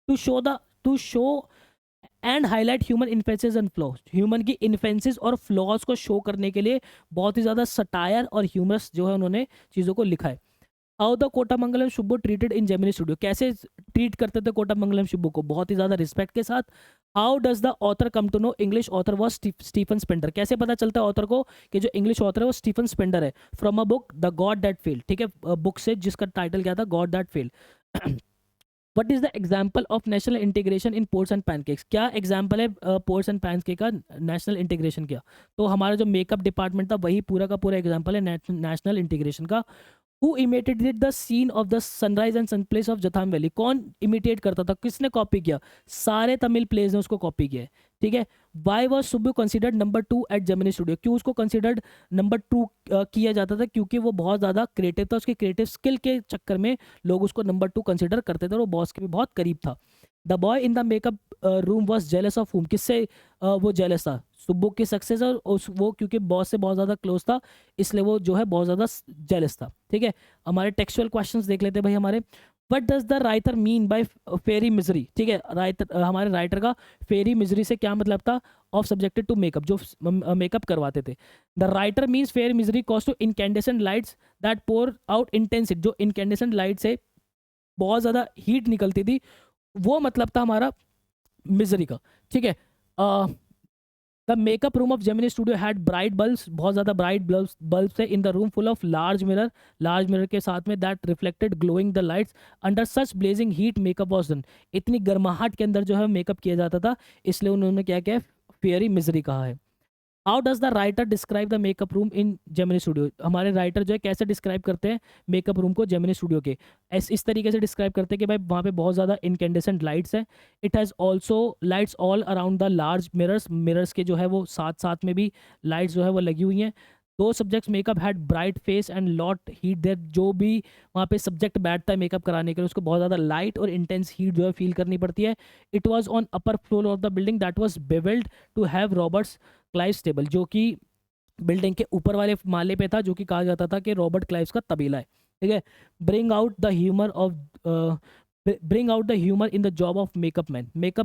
to show and highlight human inferences and flaws, human की इन्फेंसेस और फ्लॉज को शो करने के लिए बहुत ही ज़्यादा सटायर और ह्यूमरस जो है उन्होंने चीज़ों को लिखा है। How the Kothamangalam Subbu treated in Gemini Studio, कैसे ट्रीट करते थे कोटामंगलम शुब्बू को? बहुत ही ज़्यादा रिस्पेक्ट के साथ। How does the author come to know English author was Stephen Spender, कैसे पता चलता है ऑथर को कि जो इंग्लिश ऑथर है वो स्टीफन स्पेंडर है? From a book the God that failed, ठीक है, बुक से जिसका टाइटल क्या था? God that failed. What is the example of national integration in ports and pancakes, क्या एग्जाम्पल है पोर्ट्स एंड पैनकेक का नेशनल इंटीग्रेशन किया? तो हमारा जो मेकअप डिपार्टमेंट था वही पूरा का पूरा एग्जाम्पल है नेशनल इंटीग्रेशन का। Who imitated the scene of the sunrise and sun place of जथाम वैली, कौन इमिटेट करता था? किसने कॉपी किया? सारे तमिल प्लेज ने उसको कॉपी किया है, ठीक है। Why was Subbu considered number 2 at Gemini studio, क्यों उसको कंसिडर्ड नंबर 2 किया जाता था? क्योंकि वो बहुत ज़्यादा क्रिएटिव था, उसके क्रिएटिव स्किल के चक्कर में लोग उसको नंबर 2 कंसिडर करते थे और वो बॉस के भी बहुत करीब था। The boy in the makeup room was jealous of हुम, किससे वो जेलस था? सुब्बू की सक्सेस और वो क्योंकि बॉस से बहुत ज़्यादा क्लोज था इसलिए वो जो है बहुत ज़्यादा जेलस था, ठीक है। हमारे टेक्सचुअल क्वेश्चंस देख लेते हैं भाई हमारे। What does the writer mean by fiery misery, ठीक है, राइटर हमारे राइटर का फेरी मिजरी से क्या मतलब था? ऑफ सब्जेक्टेड टू मेकअप, जो मेकअप करवाते थे। The writer means fair misery cause to incandescent lights that pour out intense, जो इनकैंडेसेंट लाइट से बहुत ज़्यादा हीट निकलती थी, वो मतलब था हमारा मिजरी का, ठीक है। The makeup room of Gemini studio had bright bulbs, बहुत ज़्यादा ब्राइट बल्ब है in the room full of large mirror के साथ में that reflected glowing the lights under such blazing heat makeup was done, इतनी गर्माहट के अंदर जो है मेकअप किया जाता था, इसलिए उन्होंने क्या किया? फेयरी मिजरी कहा है। How does the writer describe the makeup room in Gemini studio, हमारे राइटर जो है कैसे डिस्क्राइब करते हैं मेकअप रूम को जेमिनी स्टूडियो के? इस तरीके से डिस्क्राइब करते हैं कि भाई वहाँ पे बहुत ज़्यादा इनकेंडेसेंट लाइट्स हैं। It has also lights all around the large mirrors के जो है वो साथ साथ में भी लाइट्स जो है वो लगी हुई हैं। दो subjects makeup had bright face and lot heat there, जो भी वहाँ पे सब्जेक्ट बैठता है मेकअप कराने के लिए उसको बहुत ज़्यादा लाइट और इंटेंस हीट जो है फील करनी पड़ती है। It was on upper floor of the building that was believed to have Roberts Clive's table, जो कि बिल्डिंग के ऊपर वाले माले पे था, जो कि कहा जाता था कि रॉबर्ट क्लाइव्स का तबीला है, ठीक है। Bring out the humour in the job of makeup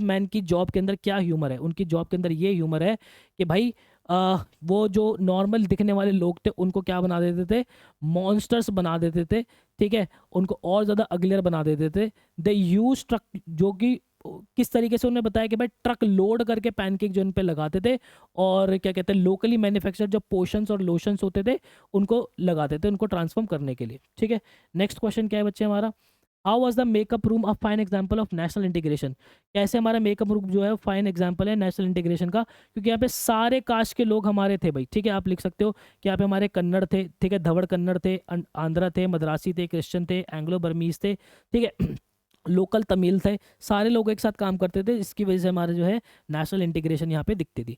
man की जॉब के अंदर क्या ह्यूमर है? उनकी जॉब के अंदर ये ह्यूमर है कि भाई वो जो नॉर्मल दिखने वाले लोग थे उनको क्या बना देते थे? मॉन्स्टर्स बना देते थे, ठीक है, उनको और ज़्यादा अगलियर बना देते थे। दे यूज ट्रक, जो कि किस तरीके से उन्होंने बताया कि भाई ट्रक लोड करके पैनकेक जो इन पे लगाते थे और क्या कहते हैं लोकली मैन्युफैक्चर जो पोशंस और लोशंस होते थे उनको लगाते थे उनको ट्रांसफॉर्म करने के लिए, ठीक है। नेक्स्ट क्वेश्चन क्या है बच्चे हमारा? How was the makeup room a fine example of national integration, कैसे हमारा मेकअप रूम जो है फाइन एग्जाम्पल है नेशनल इंटीग्रेशन का? क्योंकि यहाँ पे सारे कास्ट के लोग हमारे थे भाई, ठीक है। आप लिख सकते हो कि यहाँ पे हमारे कन्नड़ थे, ठीक है, धवड़ कन्नड़ थे, आंध्रा थे, मद्रासी थे, क्रिश्चियन थे, एंग्लो बर्मीज थे, ठीक है। लोकल तमिल थे, सारे लोग एक साथ काम करते थे, इसकी वजह से हमारा जो है नेशनल इंटीग्रेशन यहाँ पे दिखती थी।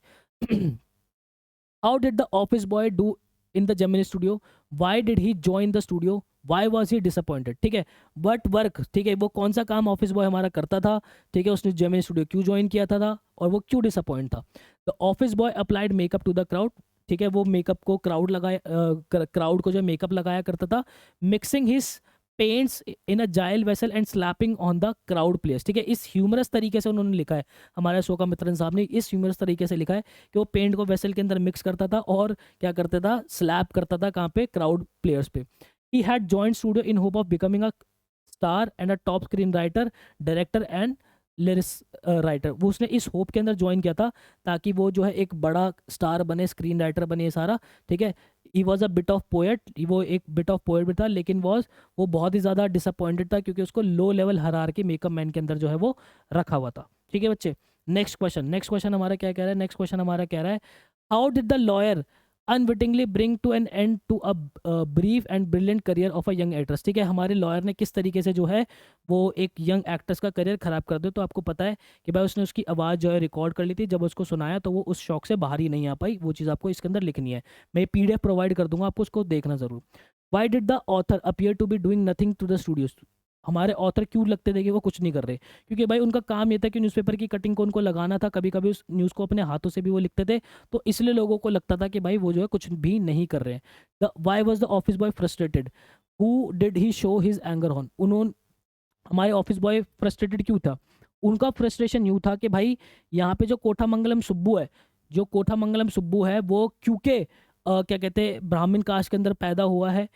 How did the office boy do in the Gemini studio, Y did he join the studio, why was he disappointed, ठीक है। बट वर्क, ठीक है, वो कौन सा काम ऑफिस बॉय हमारा करता था, ठीक है, उसने जेमिनी स्टूडियो क्यों ज्वाइन किया था और वो क्यों डिसअपॉइंट था। The office boy applied makeup to the crowd, ठीक है, वो मेकअप को क्राउड को जो मेकअप लगाया करता था। मिक्सिंग हिज पेंट्स इन अ जाइल vessel and slapping on the crowd place, ठीक है, इस ह्यूमरस तरीके से उन्होंने लिखा है, हमारे शोका मित्रन साहब ने इस ह्यूमरस तरीके से लिखा है कि वो पेंट को वेसल के अंदर मिक्स करता था और क्या करता था, स्लैप करता था कहाँ पे, क्राउड प्लेयर्स पे। He had joined studio in hope of becoming a star and a top screen writer, director and lyrics writer, वो उसने इस होप के अंदर ज्वाइन किया था ताकि वो जो है एक बड़ा स्टार बने, स्क्रीन राइटर बने, ये सारा, ठीक है। He was a bit of poet, वो एक बिट ऑफ पोएट भी था, लेकिन वो बहुत ही ज़्यादा डिसअपॉइंटेड था क्योंकि उसको low level hierarchy makeup man के अंदर जो है वो रखा हुआ था, ठीक है बच्चे। नेक्स्ट क्वेश्चन हमारा क्या कह रहा है, नेक्स्ट क्वेश्चन हमारा कह रहा है, how did the lawyer unwittingly bring to an end to a brief and brilliant career of a young actress, ठीक है, हमारे लॉयर ने किस तरीके से जो है वो एक यंग एक्ट्रेस का करियर खराब कर दिया। तो आपको पता है कि भाई उसने उसकी आवाज़ जो है रिकॉर्ड कर ली थी, जब उसको सुनाया तो वो उस शौक से बाहर ही नहीं आ पाई, वो चीज़ आपको इसके अंदर लिखनी है, मैं PDF प्रोवाइड कर दूंगा आपको, उसको देखना ज़रूर। Why did the author appear to be doing nothing to the studios, हमारे ऑथर क्यों लगते थे कि वो कुछ नहीं कर रहे, क्योंकि भाई उनका काम ये था कि न्यूज़पेपर की कटिंग को उनको लगाना था, कभी कभी उस न्यूज़ को अपने हाथों से भी वो लिखते थे, तो इसलिए लोगों को लगता था कि भाई वो जो है कुछ भी नहीं कर रहे हैं। The Y was the office boy frustrated, who did he show his anger on, उन्होंने, हमारे ऑफिस बॉय फ्रस्ट्रेटेड क्यों था, उनका फ्रस्ट्रेशन यूँ था कि भाई यहाँ पे जो कोठामंगलम सुब्बू है, जो कोठामंगलम सुब्बू है वो क्योंकि क्या कहते हैं ब्राह्मण कास्ट के अंदर पैदा हुआ है,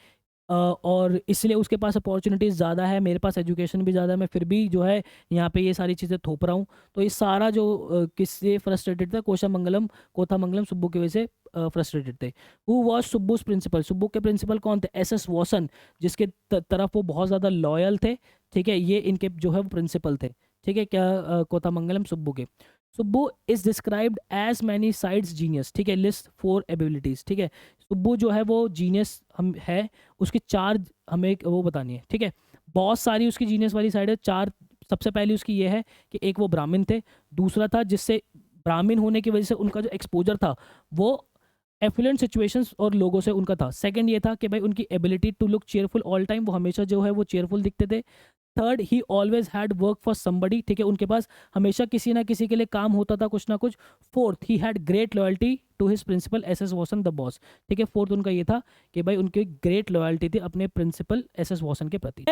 और इसलिए उसके पास अपॉर्चुनिटीज़ ज़्यादा है, मेरे पास एजुकेशन भी ज़्यादा है, मैं फिर भी जो है यहाँ पे ये सारी चीज़ें थोप रहा हूँ। तो ये सारा जो किससे फ्रस्ट्रेटेड था, कोथामंगलम सुब्बू की वजह से फ्रस्ट्रेटेड थे। हु वॉज सुब्बूस प्रिंसिपल, सुब्बू के प्रिंसिपल कौन थे, SS वॉसन, जिसके तरफ वो बहुत ज़्यादा लॉयल थे, ठीक है, ये इनके जो है वो प्रिंसिपल थे, ठीक है, क्या कोथामंगलम सुब्बू के। Subbu is described as many sides genius, ठीक है, लिस्ट 4 एबिलिटीज, ठीक है, सुब्बू जो है वो जीनियस हम है, उसकी 4 हमें वो बतानी है, ठीक है, बहुत सारी उसकी जीनियस वाली साइड है, 4। सबसे पहली उसकी ये है कि एक वो ब्राह्मण थे, दूसरा था जिससे ब्राह्मण होने की वजह से उनका जो एक्सपोजर था वो एफिलेंट सिचुएशंस और लोगों से उनका था। सेकंड ये था कि भाई उनकी ability to look cheerful all time, वो हमेशा जो है वो चेयरफुल दिखते थे। Third, he always had work for somebody, ठीक है, उनके पास हमेशा किसी ना किसी के लिए काम होता था, कुछ ना कुछ। Fourth, he had great loyalty to his principle SS Vasan the boss, ठीक है, फोर्थ उनका ये था कि भाई उनकी ग्रेट लॉयल्टी थी अपने प्रिंसिपल SS वॉसन के प्रति।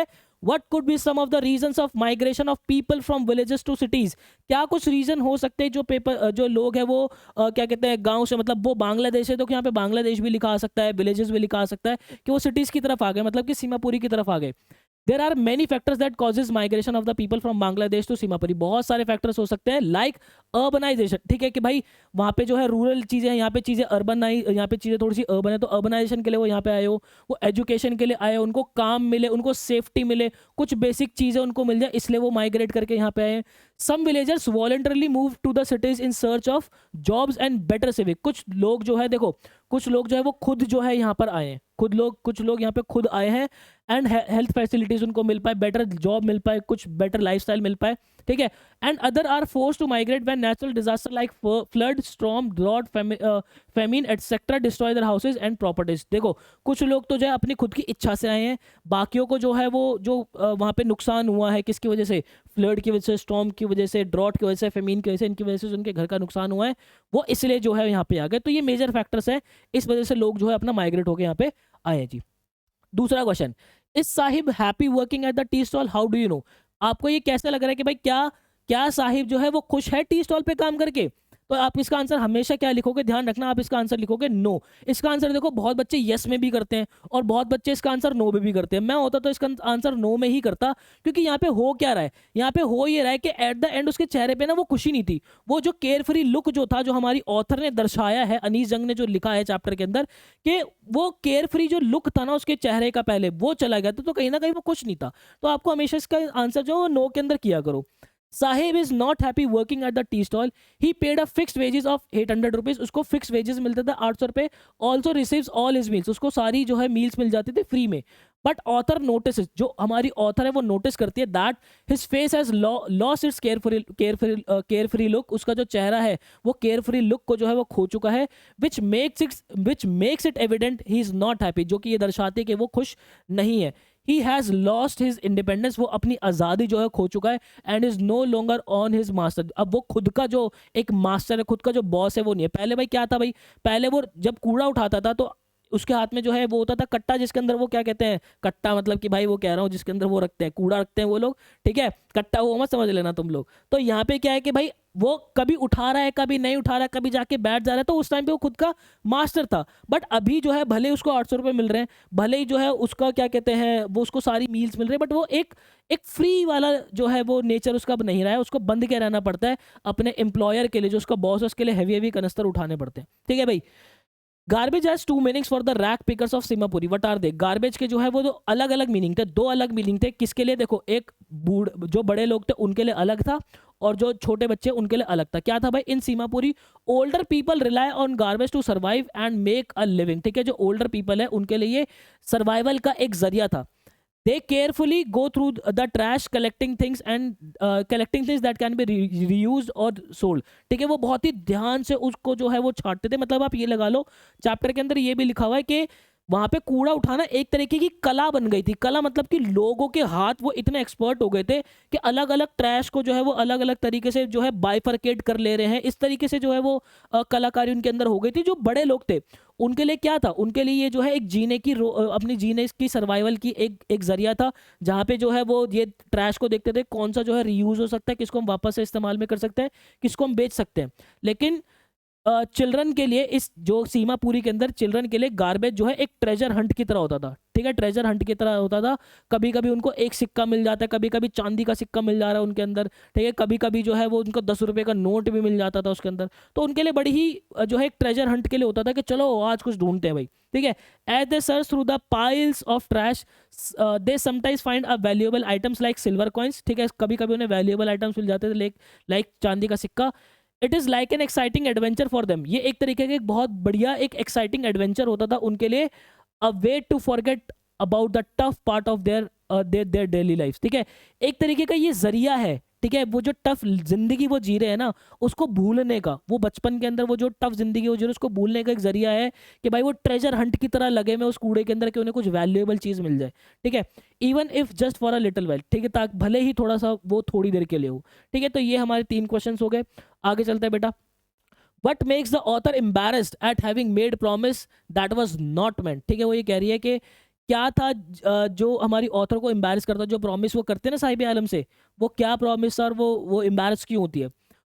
What could be some of the reasons of migration of people from villages to cities, क्या कुछ रीजन हो सकते हैं जो लोग हैं वो क्या कहते हैं गांव से, मतलब वो बांग्लादेश है तो यहाँ पे बांग्लादेश भी लिखा आ सकता है, विलेजेस भी लिखा आ सकता है, कि वो सिटीज की तरफ आ गए, मतलब कि सीमापुरी की तरफ आ गए। There are many factors that causes migration of the people from Bangladesh to Seemapuri, बहुत सारे फैक्टर्स हो सकते हैं, लाइक अर्बनाइजेशन, ठीक है, कि भाई वहाँ पे जो है रूरल चीज़ें हैं, यहाँ पे चीज़ें अर्बन आई, यहाँ पे चीज़ें थोड़ी सी अर्बन है, तो अर्बनाइजेशन के लिए वो यहाँ पे आए हो, वो एजुकेशन के लिए आए हो, उनको काम मिले, उनको सेफ्टी मिले, कुछ बेसिक चीज़ें उनको मिल जाए, इसलिए वो माइग्रेट करके यहाँ पे आए। Some villagers voluntarily move to the cities in search of jobs and better civic, कुछ लोग जो है देखो, कुछ लोग जो है वो खुद जो है यहाँ पर आए हैं, कुछ लोग यहाँ पे खुद आए हैं, एंड हेल्थ फैसिलिटीज उनको मिल पाए, बेटर जॉब मिल पाए, कुछ बेटर लाइफस्टाइल मिल पाए, ठीक है। And other are force to migrate when natural disaster like flood, storm, drought, famine etcetera destroy their houses and properties. देखो कुछ लोग तो जो है अपनी खुद की इच्छा से आए हैं, बाकियों को जो है वो जो वहाँ पे नुकसान हुआ है किसकी वजह से, फ्लड की वजह से, स्टॉर्म की वजह से, ड्रॉट की वजह से, फेमिन की वजह से, इनकी वजह से उनके घर का नुकसान हुआ है, वो इसलिए जो है यहाँ पे आ गए। तो ये मेजर फैक्टर्स है, इस वजह से लोग जो है अपना माइग्रेट होकर यहाँ पे आए हैं जी। दूसरा question, is Sahib happy working at the tea stall, how do you know, आपको ये कैसे लग रहा है कि भाई क्या क्या साहिब जो है वो खुश है टी स्टॉल पे काम करके। तो आप इसका आंसर हमेशा क्या लिखोगे, ध्यान रखना, आप इसका आंसर लिखोगे नो। इसका आंसर देखो बहुत बच्चे यस में भी करते हैं और बहुत बच्चे इसका आंसर नो में भी करते हैं। मैं होता तो इसका आंसर नो में ही करता, क्योंकि यहाँ पे हो क्या रहा है, यहाँ पे हो ये रहा है कि एट द एंड उसके चेहरे पे ना वो खुशी नहीं थी, वो जो केयर फ्री लुक जो था, जो हमारी ऑथर ने दर्शाया है, अनीस जंग ने जो लिखा है चैप्टर के अंदर, कि वो केयर फ्री जो लुक था ना उसके चेहरे का पहले, वो चला गया था, तो कहीं ना कहीं वो खुश नहीं था। तो आपको हमेशा इसका आंसर जो नो के अंदर किया करो। Sahib is not happy working at the tea stall, he paid a fixed wages of 800 rupees, उसको फिक्स वेजेस मिलता था 800 रुपए। Also receives all his meals, उसको सारी जो है मील्स मिल जाती थी फ्री में। बट ऑथर नोटिस, जो हमारी ऑथर है वो नोटिस करती है that his face has lost its carefree look, उसका जो चेहरा है वो केयरफ्री लुक को जो है वो खो चुका है, विच makes it evident he is not happy, जो कि ये दर्शाती है कि वो खुश नहीं है। He has lost his independence, वो अपनी आज़ादी जो है खो चुका है, and is no longer on his master, अब वो खुद का जो एक मास्टर है, खुद का जो बॉस है वो नहीं है। पहले भाई क्या था भाई, पहले वो जब कूड़ा उठाता था तो उसके हाथ में जो है वो होता था कट्टा, जिसके अंदर वो क्या कहते हैं, कट्टा मतलब कि भाई वो कह रहा हूँ जिसके अंदर वो रखते हैं, कूड़ा रखते हैं वो लोग, ठीक है, कट्टा वो मत समझ लेना तुम लोग। तो यहाँ पे क्या है कि भाई वो कभी उठा रहा है, कभी नहीं उठा रहा है, कभी जाके बैठ जा रहा है, तो उस टाइम पे वो खुद का मास्टर था। बट अभी जो है भले उसको 800 रुपये मिल रहे हैं, भले ही जो है उसका क्या कहते हैं वो उसको सारी मील्स मिल रहे हैं, बट वो एक एक फ्री वाला जो है वो नेचर उसका अब नहीं रहा है, उसको बंद के रहना पड़ता है अपने एम्प्लॉयर के लिए, जो उसका बॉस है उसके लिए हैवी हैवी कनस्तर उठाने पड़ते हैं, ठीक है भाई। Garbage has two meanings for the rag pickers of Seemapuri, what are they? Garbage के जो है वो जो अलग अलग मीनिंग थे, दो अलग मीनिंग थे, किसके लिए? देखो, एक बूढ़ जो बड़े लोग थे उनके लिए अलग था, और जो छोटे बच्चे उनके लिए अलग था। क्या था भाई? In Seemapuri older people rely on garbage to survive and make a living, ठीक है, जो ओल्डर पीपल है उनके लिए ये सर्वाइवल का एक जरिया था। they carefully go through the trash collecting things and collecting things that can be reused or sold, ठीक है, वो बहुत ही ध्यान से उसको जो है वो छांटते थे। मतलब आप ये लगा लो, चैप्टर के अंदर ये भी लिखा हुआ है कि वहां पे कूड़ा उठाना एक तरीके की कला बन गई थी। कला मतलब कि लोगों के हाथ वो इतने एक्सपर्ट हो गए थे कि अलग अलग ट्रैश को जो है वो अलग अलग तरीके से जो है बाइफरकेट कर ले रहे हैं, इस तरीके से जो है वो कलाकारी उनके अंदर हो गई थी। जो बड़े लोग थे उनके लिए क्या था? उनके लिए ये जो है एक जीने की अपनी जीने की सर्वाइवल की एक जरिया था, जहाँ पे जो है वो ये ट्रैश को देखते थे कौन सा जो है रीयूज हो सकता है, किसको हम वापस से इस्तेमाल में कर सकते हैं, किसको हम बेच सकते हैं। लेकिन चिल्ड्रन के लिए, इस जो सीमा पूरी के अंदर चिल्ड्रन के लिए गार्बेज जो है एक ट्रेजर हंट की तरह होता था, ठीक है, ट्रेजर हंट की तरह होता था। कभी कभी उनको एक सिक्का मिल जाता है, कभी कभी चांदी का सिक्का मिल जा रहा है उनके अंदर, ठीक है, कभी कभी जो है वो उनको 10 रुपए का नोट भी मिल जाता था उसके अंदर। तो उनके लिए बड़ी ही जो है एक ट्रेजर हंट के लिए होता था कि चलो आज कुछ ढूंढते हैं भाई, ठीक है। As they search through the piles of trash they sometimes find a valuable items like silver coins, ठीक है, कभी कभी उन्हें वैल्यूएबल आइटम्स मिल जाते थे लाइक चांदी का सिक्का। It is like an exciting adventure for them, ये एक तरीके का एक बहुत बढ़िया एक एक्साइटिंग एडवेंचर होता था उनके लिए। A way to forget about the tough part of their daily life, ठीक है, एक तरीके का ये जरिया है, ठीक है, वो जो टफ जिंदगी वो जी रहे हैं ना, उसको भूलने का, वो बचपन के अंदर वो जो टफ जिंदगी वो जी रहे हैं उसको भूलने का एक जरिया है कि भाई वो ट्रेजर हंट की तरह लगे में उस कूड़े के अंदर कि उन्हें कुछ वैल्यूएबल चीज मिल जाए, ठीक है, even if just for a little well, ठीक है, ताकि भले ही थोड़ा सा वो थोड़ी देर के लिए हो, ठीक है। तो ये हमारे 3 क्वेश्चन हो गए। आगे चलते हैं बेटा। What makes the author embarrassed eight having made promise that was not meant, ठीक है, वो ये कह रही है कि क्या था जो हमारी ऑथर को एम्बेरस करता, जो प्रॉमिस वो करते हैं ना साहिब आलम से, वो क्या प्रॉमिस और वो एम्बेरस क्यों होती है?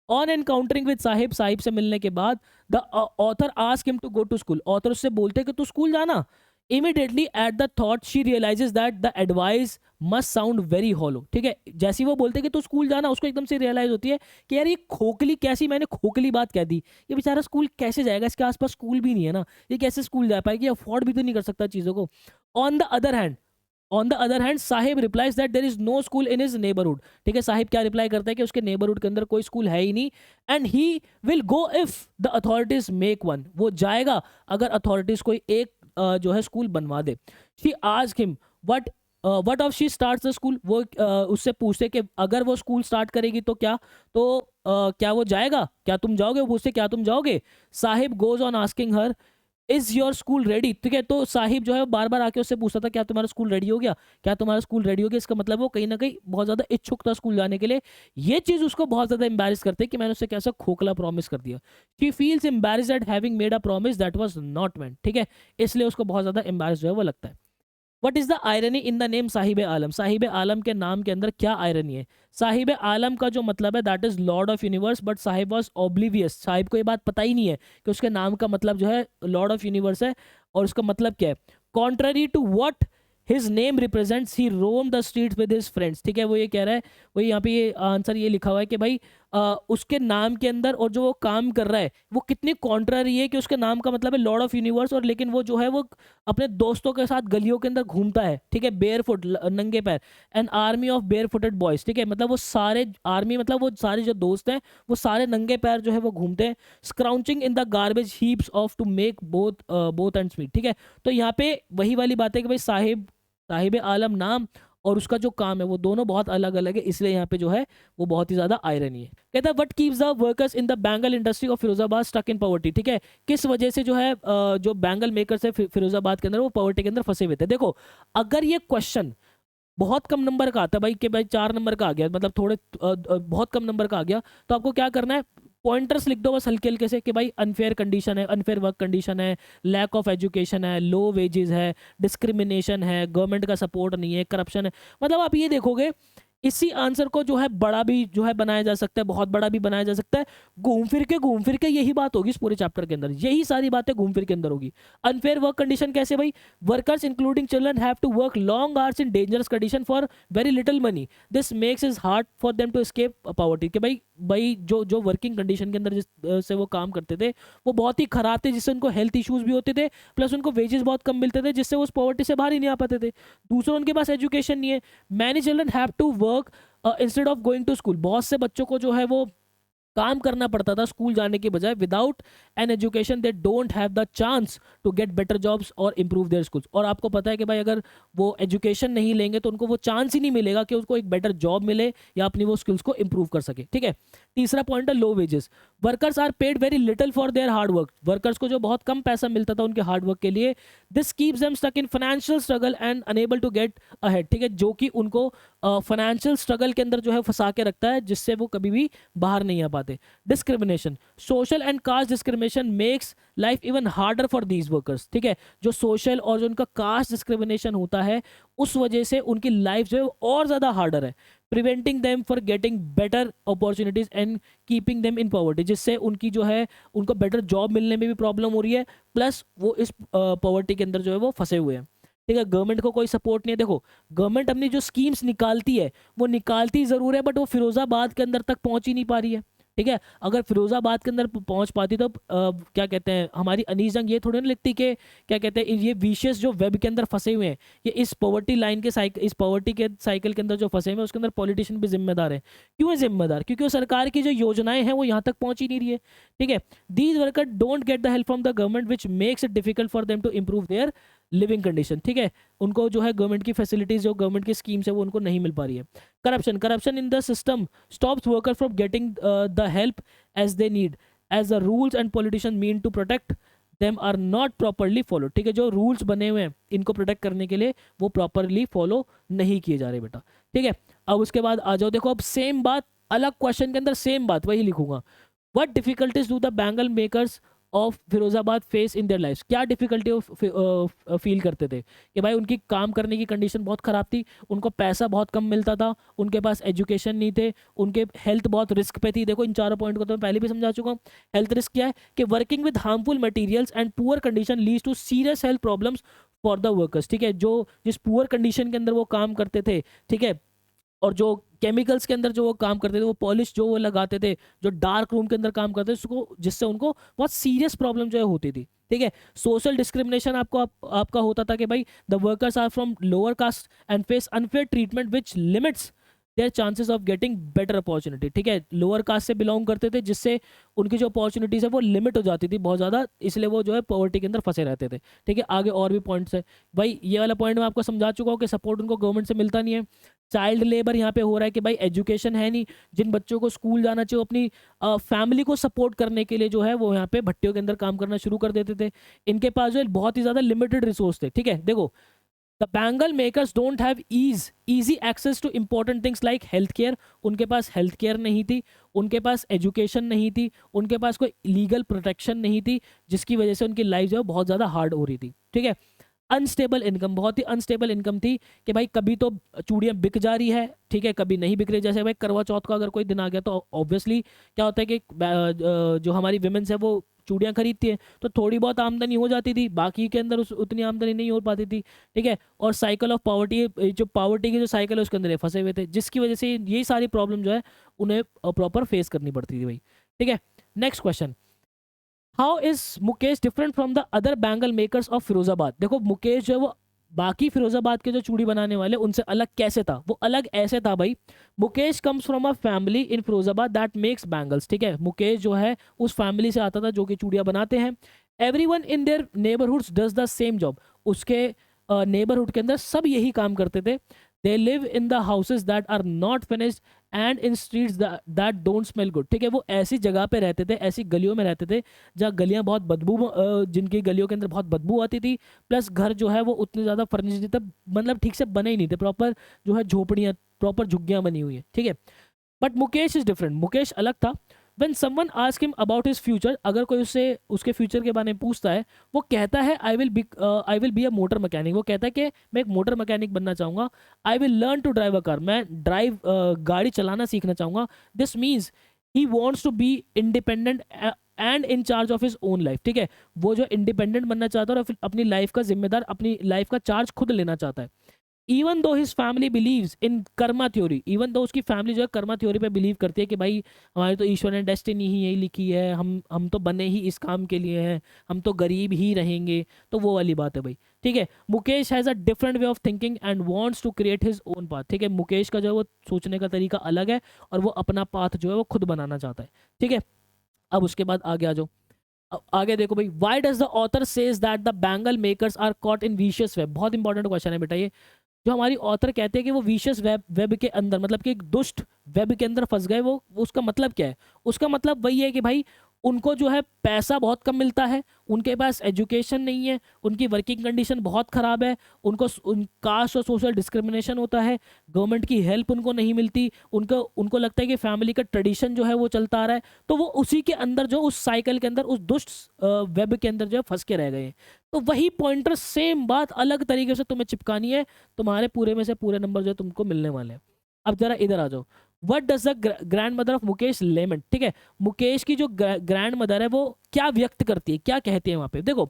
ऑन एनकाउंटरिंग विद साहिब से मिलने के बाद the author ask him to go to school, author उससे बोलते हैं कि तू स्कूल जाना। Immediately at the thought she realizes that the advice must sound very hollow, ठीक है, जैसे ही वो बोलते हैं कि तू स्कूल जाना, उसको एकदम से रियलाइज होती है कि यार ये खोखली कैसी मैंने खोखली बात कह दी, ये बेचारा स्कूल कैसे जाएगा, इसके आसपास स्कूल भी नहीं है ना, ये कैसे स्कूल जा पाएगी, अफोर्ड भी तो नहीं कर सकता चीज़ों को। On the other hand Saheb replies that there is no school in his neighbourhood, ठीक है, साहिब क्या रिप्लाई करता है कि उसके नेबरहुड के अंदर कोई स्कूल है ही नहीं, and he will go if the authorities make one, वो जाएगा अगर अथॉरिटीज कोई एक जो है स्कूल बनवा दे। She ask him what of she start the school, वो उससे पूछते कि अगर वो स्कूल स्टार्ट करेगी तो क्या, तो क्या वो जाएगा, क्या तुम जाओगे, वो पूछते क्या तुम जाओगे। Sahib goes on asking her is your school ready, ठीक है, तो साहिब जो है बार बार आके उससे पूछता था क्या तुम्हारा स्कूल रेडी हो गया, क्या तुम्हारा स्कूल रेडी हो गया, इसका मतलब वो कहीं ना कहीं बहुत ज्यादा इच्छुक था स्कूल जाने के लिए। ये चीज उसको बहुत ज्यादा एम्बेरस करते है कि मैंने उससे कैसा खोखला प्रॉमिस कर दिया। She feels embarrassed eight having made a promise that was not meant, ठीक है, इसलिए उसको बहुत ज्यादा एम्बेरस जो है वो लगता है। What is the irony in the name Sahib Alam, Sahib Alam के नाम के अंदर क्या आयरनी है? साहिब आलम का जो मतलब है that is Lord of universe, but Sahib was oblivious, Sahib को ये बात पता ही नहीं है कि उसके नाम का मतलब जो है लॉर्ड ऑफ यूनिवर्स है, और उसका मतलब क्या है? Contrary to what his name represents he roam the streets with his friends, ठीक है, वो ये कह रहा है, वो यहाँ पे ये आंसर ये लिखा हुआ है कि भाई उसके नाम के अंदर और जो वो काम कर रहा है वो कितनी कॉन्ट्ररी है कि उसके नाम का मतलब है लॉर्ड ऑफ यूनिवर्स, और लेकिन वो जो है वो अपने दोस्तों के साथ गलियों के अंदर घूमता है, ठीक है, बेयर फुट, नंगे पैर, an army of bare footed boys, ठीक है, मतलब वो सारे आर्मी मतलब वो सारे जो दोस्त हैं वो सारे नंगे पैर जो है वो घूमते हैं। Scrounging in the garbage heaps of to make both ends meet, ठीक है, तो यहाँ पे वही वाली बात है कि भाई साहिब साहिब आलम नाम और उसका जो काम है वो दोनों बहुत अलग अलग है, इसलिए यहाँ पे जो है वो बहुत ही ज्यादा आयरनी है। कहता है what keeps the workers in the bangle industry of Firozabad stuck in poverty. ठीक है, किस वजह से जो है जो बैंगल मेकर्स है फिरोजाबाद के अंदर वो पॉवर्टी के अंदर फंसे हुए थे। देखो अगर ये क्वेश्चन बहुत कम नंबर का आता है भाई कि भाई 4 नंबर का आ गया, मतलब थोड़े बहुत कम नंबर का आ गया, तो आपको क्या करना है, पॉइंटर्स लिख दो बस हल्के हल्के से कि भाई अनफेयर कंडीशन है, अनफेयर वर्क कंडीशन है, लैक ऑफ एजुकेशन है, लो वेजेस है, डिस्क्रिमिनेशन है, गवर्नमेंट का सपोर्ट नहीं है, करप्शन है। मतलब आप ये देखोगे इसी आंसर को जो है बड़ा भी जो है बनाया जा सकता है, बहुत बड़ा भी बनाया जा सकता है। घूम फिर के यही बात होगी इस पूरे चैप्टर के अंदर, यही सारी बातें घूम फिर के अंदर होगी। अनफेयर वर्क कंडीशन कैसे भाई, workers including children have to work long hours in dangerous condition for very little money, this makes is hard for them to escape poverty. कि भाई भाई जो जो वर्किंग कंडीशन के अंदर जिस से वो काम करते थे वो बहुत ही खराब थे, जिससे उनको हेल्थ इश्यूज भी होते थे, प्लस उनको वेजेस बहुत कम मिलते थे, जिससे वो उस पॉवर्टी से बाहर ही नहीं आ पाते थे। दूसरा उनके पास एजुकेशन नहीं है, many children have to work instead of going to school, बहुत से बच्चों को जो है वो काम करना पड़ता था स्कूल जाने के बजाय। Without an education they don't have the chance to get better jobs और इंप्रूव देयर स्कूल्स। और आपको पता है कि भाई अगर वो एजुकेशन नहीं लेंगे तो उनको वो चांस ही नहीं मिलेगा कि उसको एक बेटर जॉब मिले या अपनी वो स्किल्स को इंप्रूव कर सके। ठीक है, तीसरा पॉइंट है low wages, workers are paid very little for their hard work, workers को जो बहुत कम पैसा मिलता था उनके हार्ड वर्क के लिए। This keeps them stuck in financial struggle and unable to get ahead. ठीक है, जो कि उनको फाइनेंशियल स्ट्रगल के अंदर जो है फंसा के रखता है, जिससे वो कभी भी बाहर नहीं आ पाते। Discrimination, social and caste discrimination makes life even harder for these workers. ठीक है, जो सोशल और जो उनका कास्ट डिस्क्रिमिनेशन होता है उस वजह से उनकी लाइफ जो है और ज्यादा हार्डर है। Preventing them for getting better opportunities and keeping them in poverty, जिससे उनकी जो है उनको बेटर जॉब मिलने में भी प्रॉब्लम हो रही है, प्लस वो इस पॉवर्टी के अंदर जो है वो फंसे हुए हैं। ठीक है, गवर्नमेंट को कोई सपोर्ट नहीं है। देखो गवर्नमेंट अपनी जो स्कीम्स निकालती है वो निकालती जरूर है, बट वो फिरोजाबाद के अंदर तक पहुंच ही नहीं पा रही है। ठीक है, अगर फिरोजाबाद के अंदर पहुंच पाती तो क्या कहते हैं हमारी अनीस जंग ये थोड़ी ना लिखती कि क्या कहते हैं ये विशेष जो वेब के अंदर फंसे हुए हैं, ये इस पॉवर्टी लाइन के साइकिल, इस पॉवर्टी के साइकिल के अंदर जो फंसे हुए हैं उसके अंदर पॉलिटिशियन भी जिम्मेदार है। क्यों है जिम्मेदार, क्योंकि वो सरकार की जो योजनाएं हैं वो यहाँ तक पहुंच ही नहीं रही है। ठीक है, these worker don't get the help from the government which makes it difficult for them to improve their living condition. ठीक है, उनको जो है गवर्नमेंट की फैसिलिटीज जो गवर्नमेंट की स्कीम्स है वो उनको नहीं मिल पा रही है। Corruption, corruption in the system stops worker from getting the help as they need as the rules and politician mean to protect them are not properly follow. ठीक है, जो रूल्स बने हुए हैं इनको प्रोटेक्ट करने के लिए वो प्रॉपरली फॉलो नहीं किए जा रहे बेटा। ठीक है, अब उसके बाद आ जाओ, देखो अब सेम बात अलग क्वेश्चन के अंदर सेम बात वही लिखूंगा। What difficulties do the bangle makers of Firozabad face in their life, क्या डिफिकल्टी फील करते थे कि भाई उनकी काम करने की कंडीशन बहुत ख़राब थी, उनको पैसा बहुत कम मिलता था, उनके पास एजुकेशन नहीं थे, उनके हेल्थ बहुत रिस्क पे थी। देखो इन चारों पॉइंट को तो मैं पहले भी समझा चुका हूँ। हेल्थ रिस्क क्या है कि working with harmful materials and poor condition leads to serious health problems for the workers. ठीक है, जो जिस पुअर कंडीशन के अंदर वो काम करते थे, ठीक है, और जो केमिकल्स के अंदर जो वो काम करते थे, वो पॉलिश जो वो लगाते थे, जो डार्क रूम के अंदर काम करते थे उसको, जिससे उनको बहुत सीरियस प्रॉब्लम जो है होती थी। ठीक है, सोशल डिस्क्रिमिनेशन आपका होता था कि भाई the workers are from lower caste and face unfair treatment which limits their chances of getting better opportunity. ठीक है, लोअर कास्ट से बिलोंग करते थे, जिससे उनकी जो अपॉर्चुनिटीज है वो लिमिट हो जाती थी बहुत ज़्यादा, इसलिए वो जो है पॉवर्टी के अंदर फंसे रहते थे। ठीक है, आगे और भी पॉइंट्स है भाई, ये वाला पॉइंट मैं आपको समझा चुका हूँ कि सपोर्ट उनको गवर्नमेंट से मिलता नहीं है। चाइल्ड लेबर यहाँ पे हो रहा है कि भाई एजुकेशन है नहीं, जिन बच्चों को स्कूल जाना चाहिए अपनी फैमिली को सपोर्ट करने के लिए जो है वो यहाँ पे भट्टियों के अंदर काम करना शुरू कर देते थे। इनके पास जो है बहुत ही ज़्यादा लिमिटेड रिसोर्स थे। ठीक है, देखो the bangle makers don't have easy access to important things like health care, उनके पास हेल्थ केयर नहीं थी, उनके पास एजुकेशन नहीं थी, उनके पास कोई लीगल प्रोटेक्शन नहीं थी, जिसकी वजह से उनकी लाइफ जो है बहुत ज़्यादा हार्ड हो रही थी। ठीक है, अनस्टेबल इनकम, बहुत ही अनस्टेबल इनकम थी कि भाई कभी तो चूड़ियाँ बिक जा रही है, ठीक है, कभी नहीं बिक रही। जैसे भाई करवा चौथ का अगर कोई दिन आ गया तो ऑब्वियसली क्या होता है कि जो हमारी विमेंस है वो चूड़ियाँ खरीदती है, तो थोड़ी बहुत आमदनी हो जाती थी, बाकी के अंदर उतनी आमदनी नहीं हो पाती थी। ठीक है, और साइकिल ऑफ पॉवर्टी, जो पॉवर्टी की जो साइकिल है उसके अंदर ये फंसे हुए थे, जिसकी वजह से यही सारी प्रॉब्लम जो है उन्हें प्रॉपर फेस करनी पड़ती थी भाई। ठीक है, next question, how is Mukesh different from the other bangle makers of Firozabad. देखो मुकेश जो है वो बाकी फिरोजाबाद के जो चूड़ी बनाने वाले उनसे अलग कैसे था, वो अलग ऐसे था भाई, Mukesh comes from a family in Firozabad that makes bangles. ठीक है, मुकेश जो है उस फैमिली से आता था जो कि चूड़ियाँ बनाते हैं। Everyone in their neighbourhoods does the same job, उसके नेबरहुड के अंदर सब यही काम करते थे। They live in the houses that are not finished and in streets that don't smell good. ठीक है, वो ऐसी जगह पे रहते थे, ऐसी गलियों में रहते थे जहाँ गलियाँ बहुत जिनकी गलियों के अंदर बहुत बदबू आती थी, प्लस घर जो है वो उतने ज़्यादा फर्निश्ड नहीं थे, मतलब ठीक से बने ही नहीं थे, प्रॉपर जो है झोपड़ियाँ, प्रॉपर झुग्गियाँ बनी हुई है। ठीक है, but Mukesh is different, Mukesh अलग था। When someone ask him about his future, अगर कोई उससे उसके फ्यूचर के बारे में पूछता है, वो कहता है आई will be a motor mechanic. वो कहता है कि मैं एक मोटर मैकेनिक बनना चाहूँगा। I will learn to drive a car, मैं गाड़ी चलाना सीखना चाहूँगा। This means he wants to be independent and in charge of his own life. ठीक है, वो जो इंडिपेंडेंट बनना चाहता है और फिर अपनी लाइफ का जिम्मेदार, अपनी लाइफ का चार्ज खुद लेना चाहता है। Even though his family believes in Karma theory, even though उसकी फैमिली जो है कर्मा थ्योरी पे बिलीव करती है कि भाई हमारी तो ईश्वर ने डेस्टिनी ही यही लिखी है, हम तो बने ही इस काम के लिए हैं, हम तो गरीब ही रहेंगे, तो वो वाली बात है भाई। ठीक है, Mukesh has a different way of thinking and wants to create his own path. ठीक है, मुकेश का जो है वो सोचने का तरीका अलग है और वो अपना पाथ जो है वो खुद बनाना चाहता है। ठीक है, अब उसके बाद आगे आ जाओ। आगे देखो भाई, why does the author says that the bangle makers are caught in vicious web. बहुत इंपॉर्टेंट क्वेश्चन है बेटा ये। जो हमारी ऑथर कहते हैं कि वो विशियस वेब के अंदर, मतलब कि एक दुष्ट वेब के अंदर फंस गए, वो उसका मतलब क्या है? उसका मतलब वही है कि भाई उनको जो है पैसा बहुत कम मिलता है, उनके पास एजुकेशन नहीं है, उनकी वर्किंग कंडीशन बहुत ख़राब है, उनको कास्ट और सोशल डिस्क्रिमिनेशन होता है, गवर्नमेंट की हेल्प उनको नहीं मिलती, उनको लगता है कि फैमिली का ट्रेडिशन जो है वो चलता आ रहा है, तो वो उसी के अंदर जो उस साइकिल के अंदर, उस दुष्ट वेब के अंदर जो है फंस के रह गए हैं। तो वही पॉइंटर, सेम बात अलग तरीके से तुम्हें चिपकानी है, तुम्हारे पूरे में से पूरे नंबर जो है तुमको मिलने वाले हैं। अब जरा इधर आ जाओ। What does the grandmother of Mukesh lament. ठीक है, मुकेश की जो ग्रैंड मदर है वो क्या व्यक्त करती है, क्या कहती है वहां पे? देखो,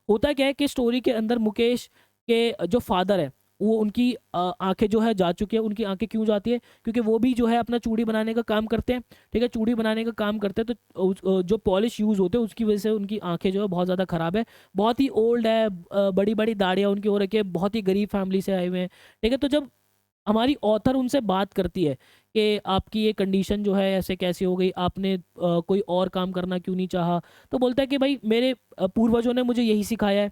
होता क्या है कि स्टोरी के अंदर मुकेश के जो फादर है वो, उनकी आंखें जो है जा चुकी है। उनकी आंखें क्यों जाती है? क्योंकि वो भी जो है अपना चूड़ी बनाने का काम करते हैं। ठीक है, चूड़ी बनाने का काम करते हैं, तो जो पॉलिश यूज़ होते हैं उसकी वजह से उनकी आंखें जो है बहुत ज़्यादा ख़राब है, बहुत ही ओल्ड है, बड़ी बड़ी दाढ़ियाँ उनकी हो रखी है, बहुत ही गरीब फैमिली से आए हुए हैं। ठीक है, तो जब हमारी ऑथर उनसे बात करती है कि आपकी ये कंडीशन जो है ऐसे कैसे हो गई, आपने कोई और काम करना क्यों नहीं चाहा, तो बोलता है कि भाई मेरे पूर्वजों ने मुझे यही सिखाया है,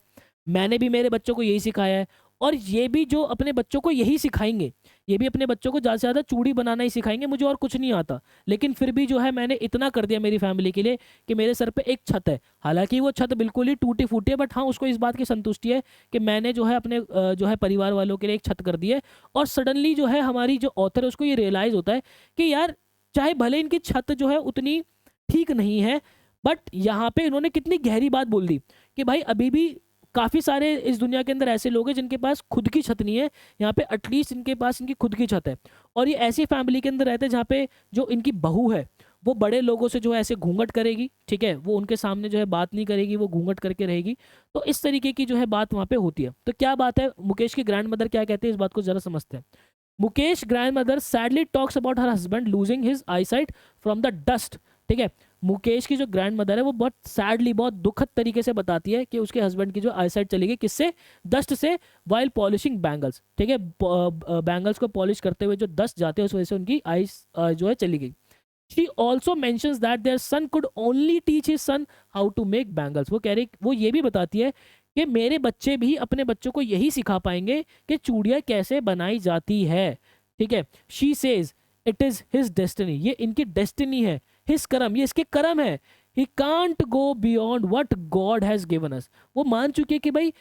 मैंने भी मेरे बच्चों को यही सिखाया है, और ये भी जो अपने बच्चों को यही सिखाएंगे, ये भी अपने बच्चों को ज़्यादा से ज़्यादा चूड़ी बनाना ही सिखाएंगे, मुझे और कुछ नहीं आता। लेकिन फिर भी जो है मैंने इतना कर दिया मेरी फैमिली के लिए कि मेरे सर पे एक छत है। हालांकि वो छत बिल्कुल ही टूटी फूटी है, बट हाँ उसको इस बात की संतुष्टि है कि मैंने जो है अपने जो है परिवार वालों के लिए एक छत कर दी है। और सडनली जो है हमारी जो ऑथर है उसको ये रियलाइज़ होता है कि यार चाहे भले इनकी छत जो है उतनी ठीक नहीं है, बट यहाँ पे इन्होंने कितनी गहरी बात बोल दी कि भाई अभी भी काफ़ी सारे इस दुनिया के अंदर ऐसे लोग हैं जिनके पास खुद की छत नहीं है, यहाँ पे एटलीस्ट इनके पास इनकी खुद की छत है। और ये ऐसी फैमिली के अंदर रहते हैं जहाँ पे जो इनकी बहू है वो बड़े लोगों से जो है ऐसे घूंघट करेगी। ठीक है, वो उनके सामने जो है बात नहीं करेगी, वो घूंघट करके रहेगी। तो इस तरीके की जो है बात वहाँ पे होती है। तो क्या बात है, मुकेश की ग्रैंड मदर क्या कहते हैं, इस बात को जरा समझते हैं। Mukesh grand mother sadly talks about her husband losing his eyesight from the dust. ठीक है, मुकेश की जो ग्रैंड मदर है वो बहुत सैडली, बहुत दुखद तरीके से बताती है कि उसके हस्बैंड की जो आईसाइट चली गई, किससे? डस्ट से, वाइल पॉलिशिंग बैंगल्स। ठीक है, बैंगल्स को पॉलिश करते हुए जो डस्ट जाते हैं उस वजह से उनकी आईज जो है चली गई। She also mentions that their son could only teach his son how to make bangles. वो कह रही, वो ये भी बताती है कि मेरे बच्चे भी अपने बच्चों को यही सिखा पाएंगे कि चूड़ियाँ कैसे बनाई जाती है। ठीक है, she says it is his destiny, ये इनकी डेस्टिनी है, हिज कर्म, ये इसके कर्म है। He can't go beyond what God has given us. वो मान चुके हैं कि भाई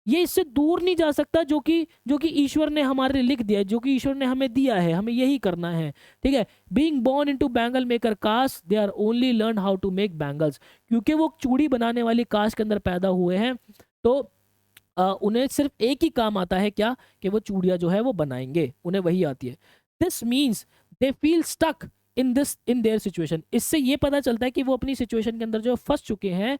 ये इससे दूर नहीं जा सकता जो कि ईश्वर ने हमारे लिए लिख दिया है, जो कि ईश्वर ने हमें दिया है, हमें यही करना है। ठीक है, being born into bangle maker caste they are only learn how to make bangles. क्योंकि वो चूड़ी बनाने वाली कास्ट के अंदर पैदा हुए हैं, तो उन्हें सिर्फ एक ही काम आता है, क्या? कि वो चूड़ियाँ जो है वो बनाएंगे, उन्हें वही आती है। This means they feel stuck in their situation. इससे ये पता चलता है कि वो अपनी सिचुएशन के अंदर जो फंस चुके हैं।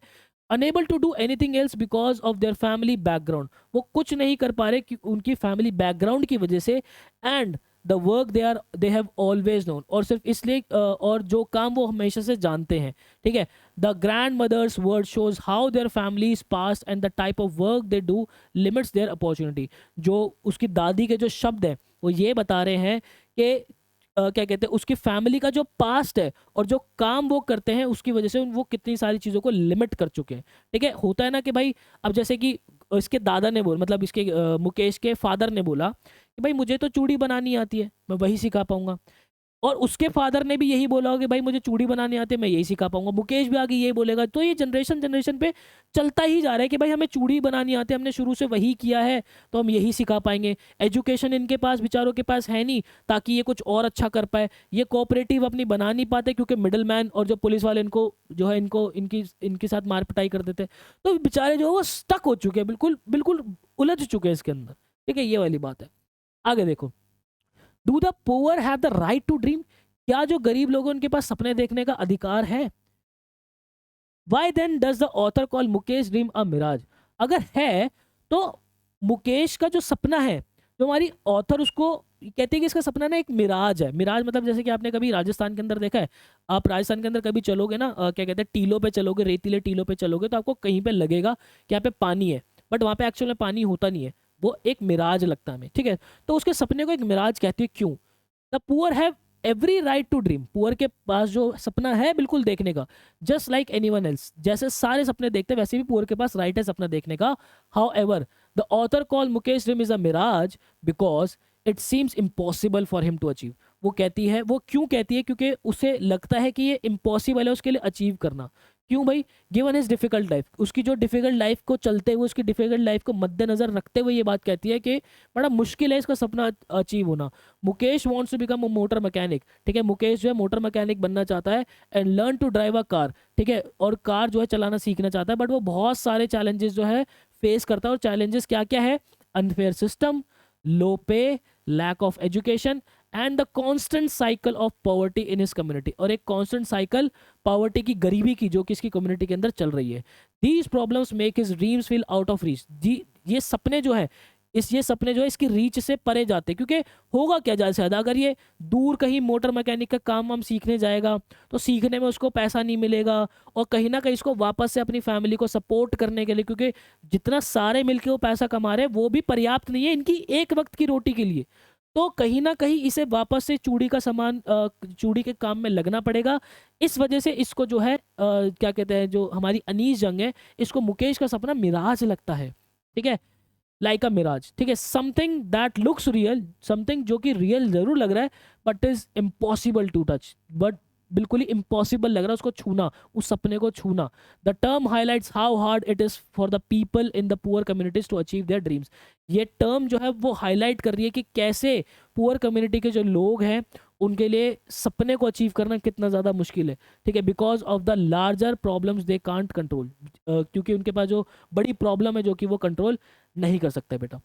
Unable to do anything else because of their family background, वो कुछ नहीं कर पा रहे कि उनकी फैमिली बैकग्राउंड की वजह से। And the work they have always known, और सिर्फ इसलिए और जो काम वो हमेशा से जानते हैं। ठीक है, the grandmother's word shows how their families past and the type of work they do limits their opportunity. जो उसकी दादी के जो शब्द हैं वो ये बता रहे हैं कि क्या कहते हैं उसकी फैमिली का जो पास्ट है और जो काम वो करते हैं उसकी वजह से वो कितनी सारी चीज़ों को लिमिट कर चुके हैं। ठीक है, होता है ना कि भाई अब जैसे कि इसके दादा ने बोला, मतलब इसके मुकेश के फादर ने बोला कि भाई मुझे तो चूड़ी बनानी आती है, मैं वही सिखा पाऊंगा। और उसके फादर ने भी यही बोला कि भाई मुझे चूड़ी बनानी आती है, मैं यही सिखा पाऊंगा। मुकेश भी आगे यही बोलेगा। तो ये जनरेशन जनरेशन पे चलता ही जा रहा है कि भाई हमें चूड़ी बनानी आती है, हमने शुरू से वही किया है तो हम यही सिखा पाएंगे। एजुकेशन इनके पास बेचारों के पास है नहीं ताकि ये कुछ और अच्छा कर पाए। ये कोऑपरेटिव अपनी बना नहीं पाते क्योंकि मिडिल मैन और जो पुलिस वाले इनको जो है इनको इनकी इनके साथ मार पिटाई कर देते। तो बेचारे जो है वो स्टक हो चुके हैं, बिल्कुल बिल्कुल उलझ चुके हैं इसके अंदर। ठीक है, ये वाली बात है। आगे देखो, do the poor have the right to dream? क्या जो गरीब लोगों उनके पास सपने देखने का अधिकार है? Why then does the author call Mukesh dream a mirage? अगर है तो मुकेश का जो सपना है, जो हमारी ऑथर उसको कहती है कि इसका सपना ना एक मिराज है। मिराज मतलब जैसे कि आपने कभी राजस्थान के अंदर देखा है, आप राजस्थान के अंदर कभी चलोगे ना, क्या कहते हैं टीलों पे चलोगे, रेतीले टीलों पे चलोगे तो आपको कहीं पे लगेगा कि यहाँ पे पानी है, बट वहाँ पे एक्चुअल में पानी होता नहीं है, वो एक मिराज लगता है हमें। ठीक है, तो उसके सपने को एक मिराज कहती है। क्यों? The poor have every right to dream. Poor के पास जो सपना है बिल्कुल देखने का, जस्ट लाइक एनीवन एल्स, जैसे सारे सपने देखते हैं वैसे भी पुअर के पास राइट है सपना देखने का। However the author call Mukesh dream is a mirage because it seems impossible for him to achieve. वो कहती है, वो क्यों कहती है? क्योंकि उसे लगता है कि ये इम्पॉसिबल है उसके लिए अचीव करना। क्यों भाई? गिवन इज डिफिकल्ट लाइफ, उसकी जो डिफिकल्ट लाइफ को चलते हुए, उसकी डिफिकल्ट लाइफ को मद्देनजर रखते हुए ये बात कहती है कि बड़ा मुश्किल है इसका सपना अचीव होना। Mukesh wants to become a motor mechanic. ठीक है, मुकेश जो है मोटर मैकेनिक बनना चाहता है and learn to drive a car. ठीक है, और कार जो है चलाना सीखना चाहता है, बट वो बहुत सारे चैलेंजेस जो है फेस करता है। और चैलेंजेस क्या क्या है? Unfair system, low pay, lack of education and the constant cycle of poverty in his community. और एक कॉन्स्टेंट साइकिल पॉवर्टी की, गरीबी की, जो कि इसकी कम्युनिटी के अंदर चल रही है। These problems make his dreams feel out of reach. ये सपने जो है ये सपने जो है इसकी रीच से परे जाते हैं। क्योंकि होगा क्या ज़्यादा से ज़्यादा, अगर ये दूर कहीं मोटर मैकेनिक का काम हम सीखने जाएगा तो सीखने में उसको पैसा नहीं मिलेगा, और कहीं ना कहीं इसको वापस से अपनी फैमिली को सपोर्ट करने के लिए, क्योंकि जितना सारे मिलके वो पैसा कमा रहे हैं वो भी पर्याप्त नहीं है इनकी एक वक्त की रोटी के लिए। तो कहीं ना कहीं इसे वापस से चूड़ी का सामान, चूड़ी के काम में लगना पड़ेगा। इस वजह से इसको जो है क्या कहते हैं, जो हमारी अनीस जंग है, इसको मुकेश का सपना मिराज लगता है। ठीक है, लाइक अ मिराज। ठीक है, something that looks real, something जो कि रियल जरूर लग रहा है but is impossible to touch, but बिल्कुल ही इम्पॉसिबल लग रहा है उसको छूना, उस सपने को छूना। The term highlights how hard it is for the people in the poor communities to achieve their dreams. ये टर्म जो है वो हाईलाइट कर रही है कि कैसे पुअर कम्युनिटी के जो लोग हैं उनके लिए सपने को अचीव करना कितना ज़्यादा मुश्किल है। ठीक है, because of the larger problems they can't control, क्योंकि उनके पास जो बड़ी प्रॉब्लम है जो कि वो कंट्रोल नहीं कर सकते बेटा।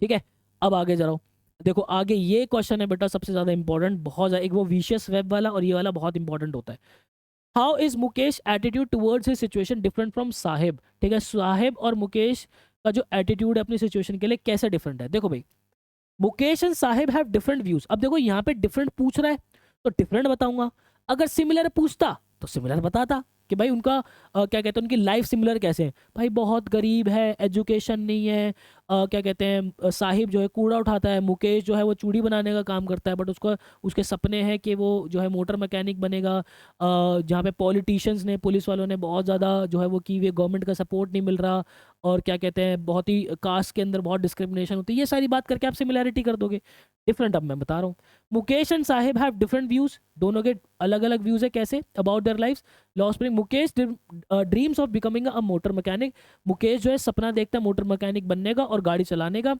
ठीक है, अब आगे जा रहा हूँ। देखो आगे ये क्वेश्चन है बेटा सबसे ज्यादा इंपॉर्टेंट, बहुत ज्यादा, एक वो विशियस वेब वाला और ये वाला बहुत इंपॉर्टेंट होता है। How is Mukesh attitude towards his situation different from Sahib? ठीक है, साहिब और मुकेश का जो एटीट्यूड है अपनी सिचुएशन के लिए कैसे डिफरेंट है? देखो भाई, Mukesh and Sahib have different views. अब देखो यहाँ पे डिफरेंट पूछ रहा है तो डिफरेंट बताऊंगा, अगर सिमिलर पूछता तो सिमिलर बताता कि भाई उनका क्या कहते हैं उनकी लाइफ सिमिलर कैसे है। भाई बहुत गरीब है, एजुकेशन नहीं है, क्या कहते हैं साहिब जो है कूड़ा उठाता है, मुकेश जो है वो चूड़ी बनाने का काम करता है, बट उसको उसके सपने हैं कि वो जो है मोटर मैकेनिक बनेगा। जहाँ पे पॉलिटिशियंस ने, पुलिस वालों ने बहुत ज़्यादा जो है वो की हुई, गवर्नमेंट का सपोर्ट नहीं मिल रहा, और क्या कहते हैं बहुत ही कास्ट के अंदर बहुत डिस्क्रिमिनेशन होती है। ये सारी बात करके आप सिमिलैरिटी कर दोगे। डिफरेंट अब मैं बता रहा हूँ, Mukesh and Sahib have different views, दोनों के अलग अलग व्यूज है कैसे about their life. Law spring, Mukesh dreams of becoming a motor mechanic. Mukesh जो है सपना देखता है मोटर मैकेनिक बनने का और गाड़ी चलाने का।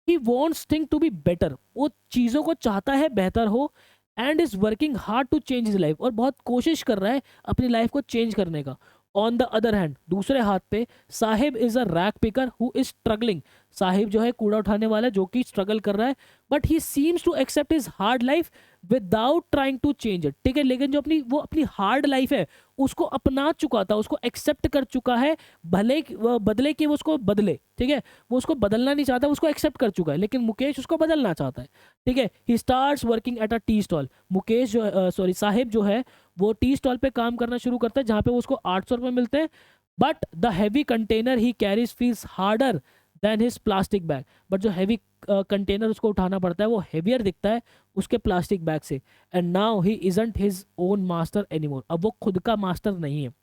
He wants thing to be better, वो चीज़ों को चाहता है बेहतर हो, and is working hard to change his life, और बहुत कोशिश कर रहा है अपनी लाइफ को चेंज करने का। ऑन द अदर हैंड, दूसरे हाथ पे, Sahib is a rack picker who is struggling. Sahib जो है कूड़ा उठाने वाला है जो कि स्ट्रगल कर रहा है, but he seems to accept his hard life without trying to change it. ठीक है, लेकिन जो अपनी हार्ड लाइफ है उसको अपना चुका था, उसको एक्सेप्ट कर चुका है, भले बदले कि वो उसको बदले। ठीक है, वो उसको बदलना नहीं चाहता, उसको एक्सेप्ट कर चुका है, लेकिन मुकेश उसको बदलना चाहता है। ठीक है, he starts working at a tea stall. Mukesh जो सॉरी साहिब जो है वो टी स्टॉल पे काम करना शुरू करता है जहाँ पे उसको 800 रुपये मिलते हैं, but the heavy container he carries feels harder than his plastic bag, but जो हैवी कंटेनर उसको उठाना पड़ता है वो हैवियर दिखता है उसके प्लास्टिक बैग से। And now he isn't his own master anymore, अब वो खुद का मास्टर नहीं है।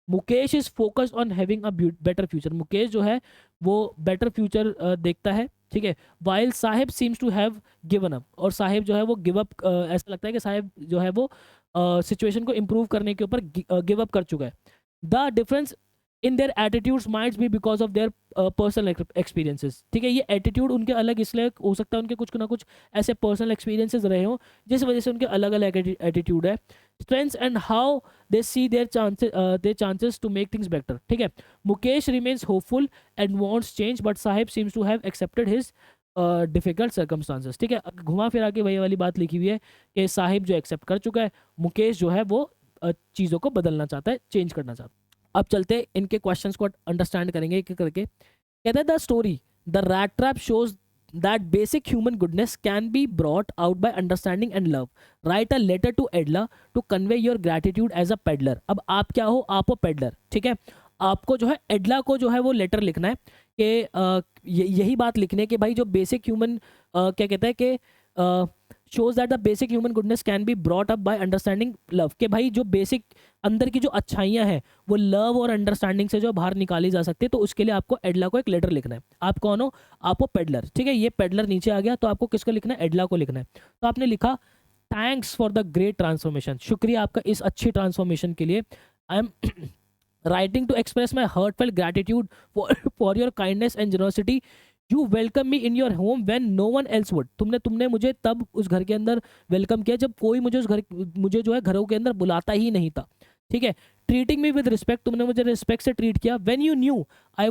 Mukesh is focused on having a better future, Mukesh जो है वो बेटर फ्यूचर देखता है, ठीक है। While Saheb seems to have given up, और साहिब जो है वो गिव अप, ऐसा लगता है कि साहिब जो है वो सिचुएशन को इम्प्रूव करने के ऊपर गिव अप कर चुका है। The difference in their attitudes mights be because of their personal experiences, ठीक है। ये एटीट्यूड उनके अलग इसलिए हो सकता है, उनके कुछ ना कुछ ऐसे पर्सनल एक्सपीरियंसेस रहे हों जिस वजह से उनके अलग अलग एटीट्यूड है। Strengths and how they see their chances to make things better, ठीक है। Mukesh remains hopeful and wants change, but Saheb seems to have accepted his difficult circumstances, ठीक है। घुमा फिरा के वही वाली बात लिखी हुई है कि साहिब जो एक्सेप्ट कर चुका है, मुकेश जो है वो चीज़ों को बदलना चाहता है, चेंज करना चाहता है। अब चलते इनके क्वेश्चंस को अंडरस्टैंड करेंगे एक एक करके। कहते हैं the story the rat trap shows that basic human goodness can be brought out by understanding and love. Write a letter to Edla to convey your gratitude as a peddler. अब आप क्या हो, आप हो पेडलर, ठीक है। आपको जो है एडला को जो है वो लेटर लिखना है कि यही बात लिखने के भाई जो बेसिक ह्यूमन क्या कहता है कि shows that the basic human goodness can be brought up by understanding love, के भाई जो बेसिक अंदर की जो अच्छाइयाँ हैं वो लव और अंडरस्टैंडिंग से जो बाहर निकाली जा सकती है। तो उसके लिए आपको एडला को एक लेटर लिखना है। आप कौन हो, आप हो पेडलर, ठीक है। ये पेडलर नीचे आ गया, तो आपको किसको लिखना है, एडला को लिखना है। तो आपने लिखा thanks for the great transformation, शुक्रिया आपका इस अच्छी ट्रांसफॉर्मेशन के लिए। I am writing to express my heartfelt gratitude for your kindness and generosity. You welcome me in your home when no one else would. तुमने मुझे तब उस घर के अंदर वेलकम किया जब कोई मुझे जो है घरों के अंदर बुलाता ही नहीं था, ठीक है। ट्रीटिंग मी विद रिस्पेक्ट, तुमने मुझे रिस्पेक्ट से ट्रीट किया। When you knew I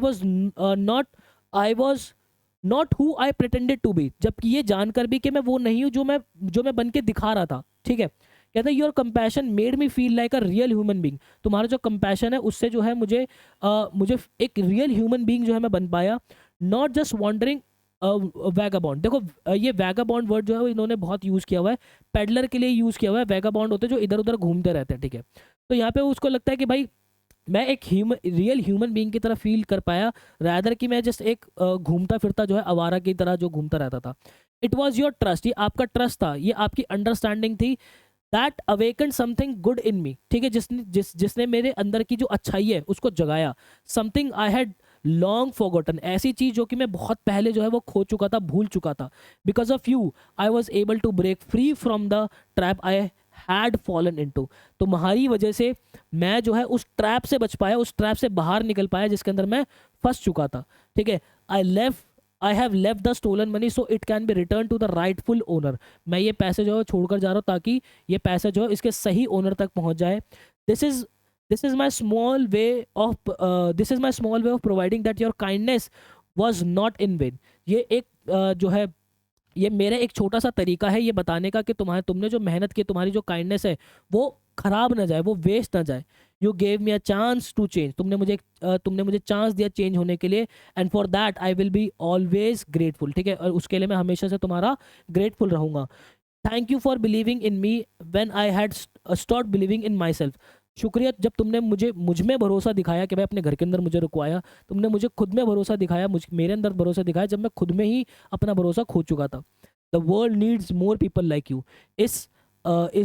was not who I pretended to be, जबकि ये जानकर भी कि मैं वो नहीं हूँ जो मैं बन के दिखा रहा था, ठीक है। कहते हैं your compassion made me feel like a real human being, तुम्हारा जो कंपैशन है उससे जो है मुझे एक रियल ह्यूमन बींग जो है मैं बन पाया। नॉट जस्ट वॉन्डरिंग वैगाबॉन्ड, देखो ये वैगाबॉन्ड वर्ड जो है वो इन्होंने बहुत यूज़ किया हुआ है, पेडलर के लिए यूज़ किया हुआ है। वैगाबॉन्ड होते हैं जो इधर उधर घूमते रहते हैं, ठीक है। तो यहाँ पे उसको लगता है कि भाई मैं एक रियल ह्यूमन बीइंग की तरह फील कर पाया, रैदर कि मैं जस्ट एक घूमता फिरता जो है आवारा की तरह जो घूमता रहता था। इट वॉज योर ट्रस्ट, ये आपका ट्रस्ट था, ये आपकी अंडरस्टैंडिंग थी। That awaken something good in me, ठीक है, जिसने मेरे अंदर की जो अच्छाई है उसको जगाया। Something I had long forgotten, ऐसी चीज जो कि मैं बहुत पहले जो है वो खो चुका था, भूल चुका था। Because of you I was able to break free from the trap I had fallen into, तुम्हारी वजह से मैं जो है उस ट्रैप से बच पाया, उस ट्रैप से बाहर निकल पाया जिसके अंदर मैं फंस चुका था, ठीक है। I have left the stolen money so it can be return to the rightful owner, मैं ये पैसे जो है छोड़कर जा रहा हूँ ताकि ये पैसा जो है इसके सही ओनर तक पहुँच जाए। This is my small way of providing that your kindness was not in when, ये एक जो है ये मेरा एक छोटा सा तरीका है ये बताने का कि तुमने जो मेहनत की, तुम्हारी जो काइंडनेस है वो खराब ना जाए, वो वेस्ट ना जाए। You gave me a chance to change, तुमने मुझे चांस दिया चेंज होने के लिए। And for that I will be always grateful, ठीक है, और उसके लिए मैं हमेशा से तुम्हारा ग्रेटफुल रहूंगा। Thank you for believing in me when I had stopped believing in my self, शुक्रिया जब तुमने मुझ में भरोसा दिखाया कि भाई अपने घर के अंदर मुझे रुकवाया, तुमने मुझे खुद में भरोसा दिखाया, मेरे अंदर भरोसा दिखाया जब मैं खुद में ही अपना भरोसा खो चुका था। The world needs more people like you, इस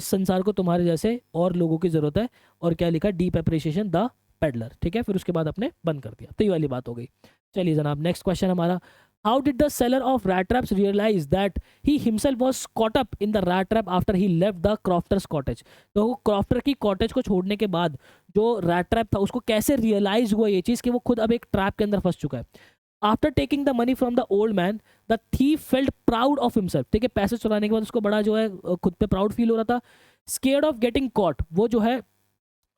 संसार को तुम्हारे जैसे और लोगों की जरूरत है। और क्या लिखा, डीप एप्रिसिएशन द पेडलर, ठीक है। फिर उसके बाद अपने बंद कर दिया, तो ये वाली बात हो गई। चलिए जनाब, नेक्स्ट क्वेश्चन हमारा, how did the seller of rat traps realize that he himself was caught up in the rat trap after he left the crofter's cottage, तो क्रॉफ्टर की कॉटेज को छोड़ने के बाद जो रैट ट्रैप था उसको कैसे रियलाइज हुआ ये चीज़ कि वो खुद अब एक ट्रैप के अंदर फंस चुका है। After taking the money from the old man the thief felt proud of himself, ठीक है, पैसे चुराने के बाद उसको बड़ा जो है खुद पे प्राउड फील हो रहा था। स्केर्ड ऑफ गेटिंग कॉट, वो जो है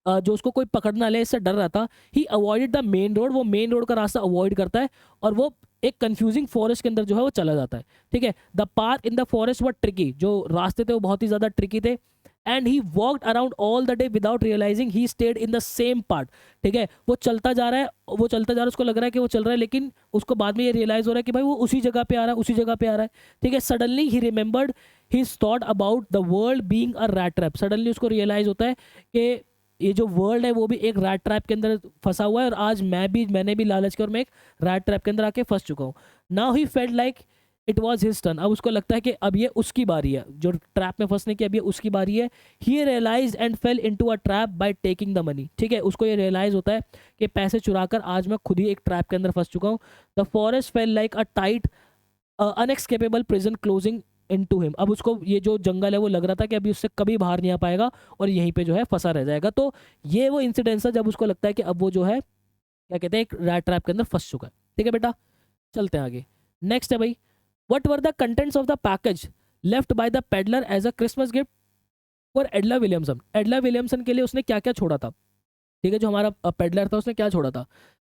जो उसको कोई पकड़ ना ले इससे डर रहा था। ही अवॉइडेड द मेन रोड, वो मेन रोड का रास्ता अवॉइड करता है और वो एक कंफ्यूजिंग फॉरेस्ट के अंदर जो है वो चला जाता है, ठीक है। The path in the forest were tricky, जो रास्ते थे वो बहुत ही ज़्यादा ट्रिकी थे। And he walked around all the day without realizing he stayed in the same part, ठीक है। वो चलता जा रहा है, उसको लग रहा है कि वो चल रहा है, लेकिन उसको बाद में ये रियलाइज हो रहा है कि भाई वो उसी जगह पे आ रहा है, ठीक है। Suddenly he remembered his thought about the world being a rat trap, suddenly उसको रियलाइज होता है कि ये जो वर्ल्ड है वो भी एक रैट ट्रैप के अंदर फंसा हुआ है, और आज मैंने भी लालच किया और मैं एक रैट ट्रैप के अंदर आके फंस चुका हूँ. Now he felt like it was his turn. अब उसको लगता है कि अब ये उसकी बारी है, जो ट्रैप में फंसने की अब ये उसकी बारी है. He realize and fell into a trap by taking the money. ठीक है, उसको ये रियलाइज होता है कि पैसे चुराकर आज मैं खुद ही एक ट्रैप के अंदर फंस चुका हूँ. The forest fell like a tight unescapable prison closing into him. अब उसको ये जो जंगल है वो लग रहा था कि अभी उससे कभी बाहर नहीं आ पाएगा और यहीं पे जो है फंसा रह जाएगा. तो ये वो इंसिडेंस है जब उसको लगता है कि अब वो जो है क्या कहते हैं एक रैट ट्रैप के अंदर फंस चुका है. ठीक है बेटा, चलते हैं आगे. नेक्स्ट है भाई, what were the contents of the package left by the peddler as a Christmas gift for Edla Williamson. Edla Williamson के लिए उसने क्या क्या छोड़ा था. ठीक है, जो हमारा पेडलर था उसने क्या छोड़ा था.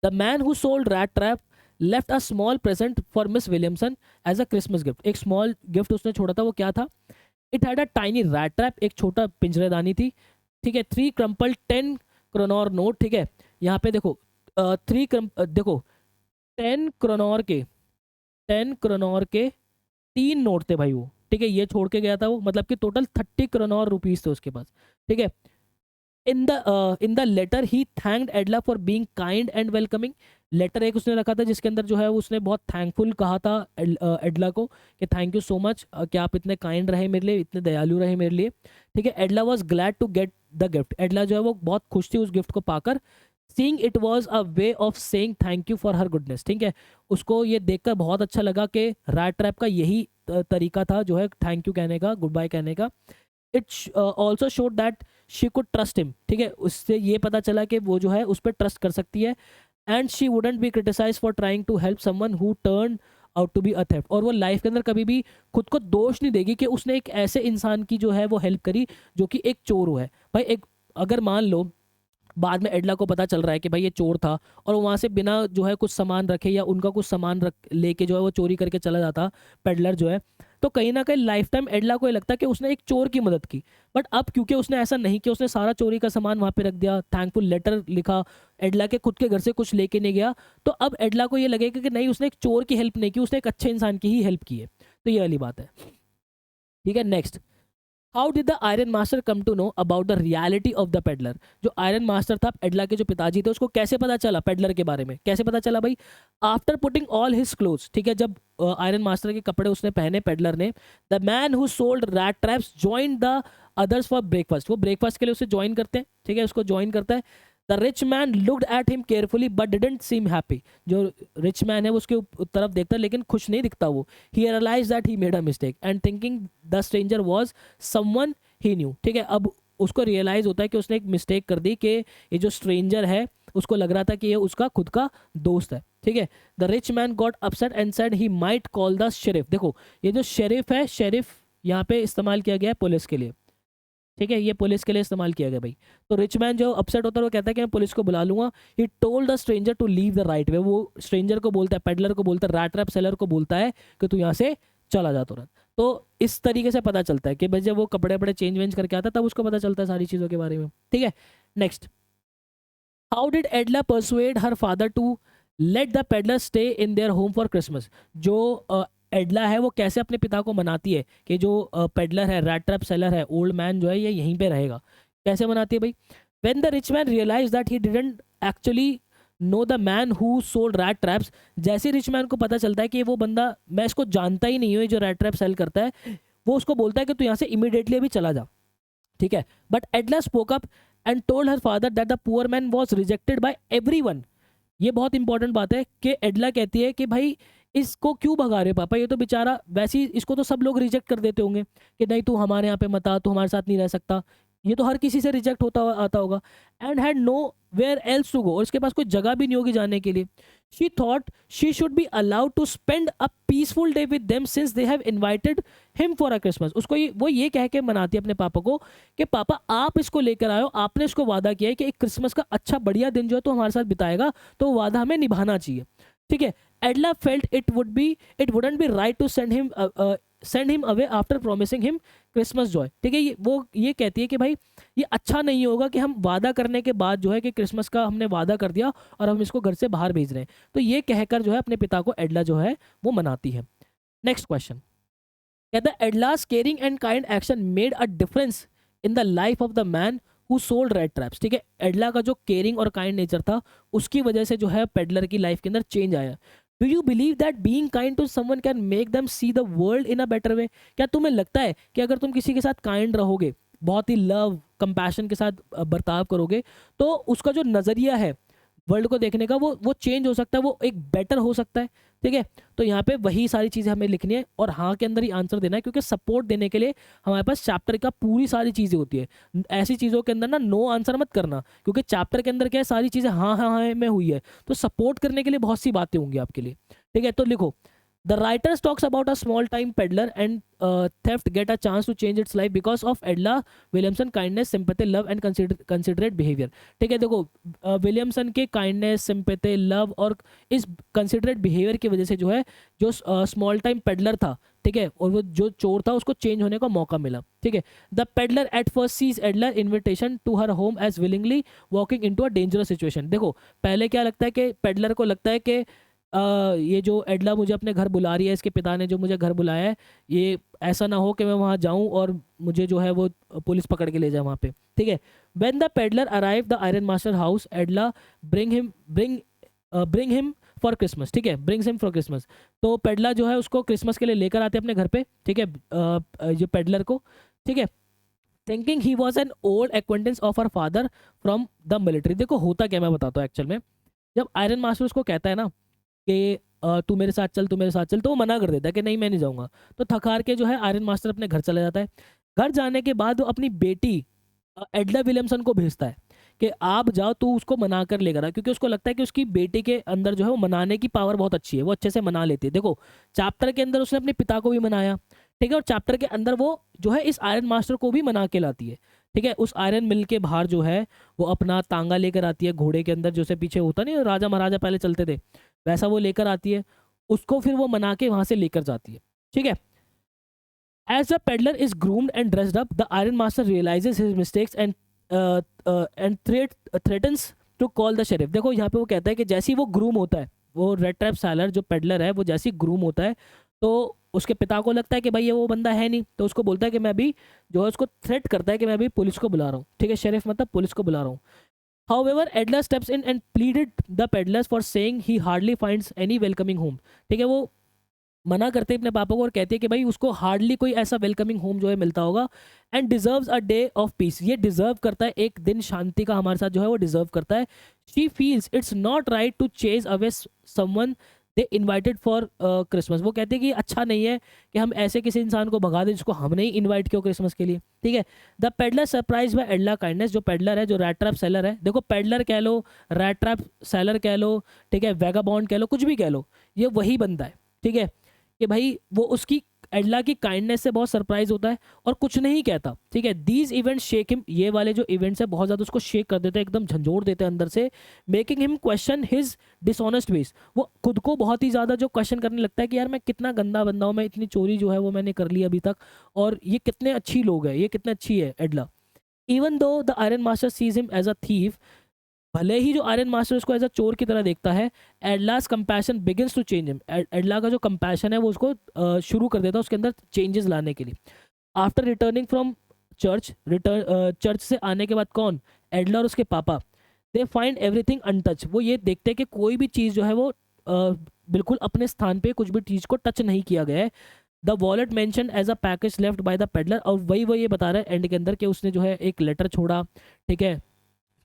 The man who sold rat trap left a small present for Miss Williamson as a Christmas gift. एक स्मॉल गिफ्ट उसने छोड़ा था, वो क्या था. It had a tiny rat trap, एक छोटा पिंजरेदानी थी. ठीक है, 3 क्रम्पल 10 क्रोनॉर नोट. ठीक है, यहाँ पे देखो देखो 10 क्रोनॉर के 3 नोट थे भाई वो. ठीक है, ये छोड़ के गया था वो, मतलब कि टोटल 30 क्रोनॉर रुपीज थे उसके पास. ठीक है, in the letter he thanked Edla for being kind and welcoming. Letter एक उसने रखा था जिसके अंदर जो है उसने बहुत थैंकफुल कहा था एडला को कि थैंक यू सो मच कि आप इतने काइंड रहे मेरे लिए, इतने दयालु रहे मेरे लिए. ठीक है, Edla was glad to get the gift. Edla जो है वो बहुत खुश थी उस गिफ्ट को पाकर. Seeing it was a way of saying thank you for her goodness. ठीक है, उसको ये देखकर बहुत अच्छा लगा कि रैट ट्रैप का यही तरीका था जो है थैंक यू कहने का, गुड बाय कहने का. It also showed that she could trust him. ठीक है, उससे ये पता चला कि वो जो है उस पर ट्रस्ट कर सकती है. And she wouldn't be criticise for trying to help someone who turn out to be a theft. और वो लाइफ के अंदर कभी भी खुद को दोष नहीं देगी कि उसने एक ऐसे इंसान की जो है वो हेल्प करी जो कि एक चोर हुआ है. भाई एक अगर मान लो बाद में एडला को पता चल रहा है कि भाई ये चोर था और वहाँ से बिना जो है कुछ सामान रखे या उनका कुछ सामान रख लेके जो है वो चोरी करके चला जाता पेडलर जो है, तो कहीं ना कहीं लाइफ टाइम एडला को ये लगता है कि उसने एक चोर की मदद की. बट अब क्योंकि उसने ऐसा नहीं किया, उसने सारा चोरी का सामान वहाँ पे रख दिया, थैंकफुल लेटर लिखा, एडला के खुद के घर से कुछ लेके नहीं गया, तो अब एडला को ये लगेगा कि नहीं उसने एक चोर की हेल्प नहीं की, उसने एक अच्छे इंसान की ही हेल्प की है. तो ये वाली बात है. ठीक है, next. How did the iron master come to know about the reality of the peddler. जो आयरन मास्टर था एडला के जो पिताजी थे, उसको कैसे पता चला पेडलर के बारे में, कैसे पता चला भाई. After putting all his clothes. ठीक है, जब आयरन मास्टर के कपड़े उसने पहने पेडलर ने, the man who sold rat traps joined the others for breakfast. वो ब्रेकफास्ट के लिए उसे ज्वाइन करते हैं. ठीक है, उसको ज्वाइन करता है. The rich man looked at him carefully but didn't seam happy. जो रिच मैन है वो उसके तरफ देखता है लेकिन खुश नहीं दिखता वो. He realize that he made a mistake and thinking the stranger was someone he knew. ठीक है, अब उसको रियलाइज होता है कि उसने एक मिस्टेक कर दी कि ये जो स्ट्रेंजर है उसको लग रहा था कि ये उसका खुद का दोस्त है. ठीक है, the rich man got upset and said he might call the sheriff. देखो ये जो शेरिफ है, शेरिफ यहाँ पे इस्तेमाल किया गया है पुलिस के लिए. ठीक है, ये पुलिस के लिए इस्तेमाल किया गया भाई. तो रिच मैन जो अपसेट होता है वो कहता है कि मैं पुलिस को बुला लूंगा. He told the stranger to leave the right way. वो स्ट्रेंजर को बोलता है, पेडलर को बोलता है, रैट ट्रैप सेलर को बोलता है कि तू यहाँ से चला जा तुरंत. तो इस तरीके से पता चलता है कि भाई जब वो कपड़े वपड़े चेंज वेंज करके आता है तब उसको पता चलता है सारी चीज़ों के बारे में. ठीक है, next. How did Edla persuade her father to let the peddler stay in their home for Christmas. जो एडला है वो कैसे अपने पिता को मनाती है कि जो पेडलर है, रैट ट्रैप सेलर है, ओल्ड मैन जो है ये यहीं पे रहेगा. कैसे मनाती है भाई. When the rich man realise that he didn't actually know the man who sold rat traps. जैसे रिच मैन को पता चलता है कि वो बंदा, मैं इसको जानता ही नहीं हूँ, ये जो रैट ट्रैप सेल करता है, वो उसको बोलता है कि तू यहाँ से इमीडिएटली अभी चला जा. ठीक है, but एडला spoke up and told her father that the poor man was rejected by everyone. ये बहुत इंपॉर्टेंट बात है कि एडला कहती है कि भाई इसको क्यों भगा रहे हो पापा, ये तो बेचारा वैसे ही, इसको तो सब लोग रिजेक्ट कर देते होंगे कि नहीं तू हमारे यहाँ पे मत आ, तू हमारे साथ नहीं रह सकता. ये तो हर किसी से रिजेक्ट होता आता होगा. And had nowhere else to go. और इसके पास कोई जगह भी नहीं होगी जाने के लिए. She thought she should be allowed to spend a peaceful day with them since they have invited him for a Christmas. उसको वो ये कह के मनाती है अपने पापा को कि पापा आप इसको लेकर आयो, आपने इसको वादा किया है कि एक क्रिसमस का अच्छा बढ़िया दिन जो है तो हमारे साथ बिताएगा, तो वो वादा हमें निभाना चाहिए. ठीक है, Edla felt it wouldn't be right to send him away after promising him Christmas joy. ठीक है, ये कहती है कि भाई ये अच्छा नहीं होगा कि हम वादा करने के बाद जो है कि क्रिसमस का हमने वादा कर दिया और हम इसको घर से बाहर भेज रहे हैं. तो ये कहकर जो है अपने पिता को एडला जो है वो मनाती है. Next question. कहता है Edla's caring and kind action made a difference in the life of the man who sold rat traps. ठीक है, एडला का जो केयरिंग और काइंड नेचर था उसकी वजह से जो है पेडलर की लाइफ के अंदर चेंज आया। Do you believe that being kind to someone can make them see the world in a better way? क्या तुम्हें लगता है कि अगर तुम किसी के साथ काइंड रहोगे, बहुत ही लव कंपैशन के साथ बर्ताव करोगे, तो उसका जो नज़रिया है वर्ल्ड को देखने का वो चेंज हो सकता है, वो एक बेटर हो सकता है। ठीक है, तो यहाँ पे वही सारी चीज़ें हमें लिखनी है और हाँ के अंदर ही आंसर देना है, क्योंकि सपोर्ट देने के लिए हमारे पास चैप्टर का पूरी सारी चीज़ें होती है। ऐसी चीज़ों के अंदर ना नो आंसर मत करना, क्योंकि चैप्टर के अंदर क्या है, सारी चीज़ें हाँ हाँ हाँ में हुई है, तो सपोर्ट करने के लिए बहुत सी बातें होंगी आपके लिए। ठीक है, तो लिखो, the writers talks about a small time peddler and theft get a chance to change its life because of Edla Williamson kindness, sympathy, love and considerate behaviour. ठीक है, देखो विलियमसन के काइंडनेस, सिंपैथी, लव और इस considerate behaviour की वजह से जो है, जो स्मॉल टाइम पेडलर था, ठीक है, और वो जो चोर था उसको चेंज होने का मौका मिला। ठीक है, the peddler at first sees Edla's invitation to her home as willingly walking into a dangerous situation. देखो पहले क्या लगता है कि पेडलर को लगता है कि ये जो एडला मुझे अपने घर बुला रही है, इसके पिता ने जो मुझे घर बुलाया है, ये ऐसा ना हो कि मैं वहाँ जाऊँ और मुझे जो है वो पुलिस पकड़ के ले जाए वहाँ पे। ठीक है, when the peddler arrive the iron master house एडला bring him for Christmas. ठीक है, ब्रिंग्स हिम फॉर क्रिसमस, तो पेडला जो है उसको क्रिसमस के लिए लेकर आते हैं अपने घर पे। ठीक है, जो पेडलर को, ठीक है, thinking he was an old acquaintance of our father from the military. देखो होता क्या, मैं बताता हूँ एक्चुअल में, जब आयरन मास्टर उसको कहता है ना कि तू मेरे साथ चल, तू मेरे साथ चल, तो वो मना कर देता है कि नहीं मैं नहीं जाऊँगा। तो थकार के जो है आयरन मास्टर अपने घर चला जाता है। घर जाने के बाद वो अपनी बेटी एडला विलियमसन को भेजता है कि आप जाओ, तू उसको मना कर लेकर आ, क्योंकि उसको लगता है कि उसकी बेटी के अंदर जो है वो मनाने की पावर बहुत अच्छी है, वो अच्छे से मना लेती है। देखो चैप्टर के अंदर उसने अपने पिता को भी मनाया, ठीक है, और चैप्टर के अंदर वो जो है इस आयरन मास्टर को भी मना के लाती है। ठीक है, उस आयरन मिल के बाहर जो है वो अपना तांगा लेकर आती है, घोड़े के अंदर जैसे पीछे होता नहीं, राजा महाराजा पहले चलते थे, वैसा वो लेकर आती है उसको, फिर वो मना के वहां से लेकर जाती है। ठीक है, as the peddler is groomed and dressed up, the iron master realises his mistakes and threatens to call the sheriff. देखो यहाँ पे वो कहता है कि जैसे ही वो ग्रूम होता है, वो रेड ट्रैप सेलर जो पेडलर है, वो जैसे ही ग्रूम होता है, तो उसके पिता को लगता है कि भाई ये वो बंदा है नहीं, तो उसको बोलता है कि मैं अभी जो है, उसको थ्रेट करता है कि मैं अभी पुलिस को बुला रहा हूँ। ठीक है, शेरिफ मतलब पुलिस को बुला रहा हूँ। However, Adler steps in and pleaded the peddlers for saying he hardly finds any welcoming home. ठीक है, वो मना करते हैं अपने पापा को और कहते हैं कि भाई उसको हार्डली कोई ऐसा वेलकमिंग होम जो है मिलता होगा, and deserves a day of peace, ये डिजर्व करता है एक दिन शांति का हमारे साथ जो है वो डिजर्व करता है। She feels it's not right to chase away someone they invited for Christmas. वो कहते हैं कि अच्छा नहीं है कि हम ऐसे किसी इंसान को भगा दें जिसको हमने ही इन्वाइट किया क्रिसमस के लिए। ठीक है, the peddler surprise by एडला kindness, जो पेडलर है, जो रैट ट्रैप सेलर है, देखो पेडलर कह लो, रैट ट्रैप सेलर कह लो, ठीक है, वैगाबॉन्ड कह लो, कुछ भी कह लो, ये वही बंदा है। ठीक है, कि भाई वो उसकी एडला की काइंडनेस से बहुत सरप्राइज होता है और कुछ नहीं कहता। ठीक है, दीज इवेंट्स शेक हिम, ये वाले जो इवेंट्स है बहुत ज़्यादा उसको शेक कर देते हैं, एकदम झंझोड़ देते हैं अंदर से, making him question his dishonest ways. वो खुद को बहुत ही ज़्यादा जो क्वेश्चन करने लगता है कि यार मैं कितना गंदा बंदा हूँ, मैं इतनी चोरी जो है वो मैंने कर ली अभी तक, और ये कितने अच्छी लोग हैं, ये कितने अच्छी है Edla. Even though the iron master sees him as a thief, भले ही जो आयरन मास्टर उसको एज अ चोर की तरह देखता है, Edla's compassion begins to change him, Edla का जो कंपैशन है वो उसको शुरू कर देता है उसके अंदर चेंजेस लाने के लिए। आफ्टर रिटर्निंग फ्रॉम चर्च से आने के बाद कौन, एडला और उसके पापा, दे फाइंड एवरीथिंग अनटच, वो ये देखते हैं कि कोई भी चीज़ जो है वो बिल्कुल अपने स्थान पे, कुछ भी चीज़ को टच नहीं किया गया है। The wallet mention as a package left by the peddler, और वही वो ये बता रहा है एंड के अंदर कि उसने जो है एक लेटर छोड़ा, ठीक है,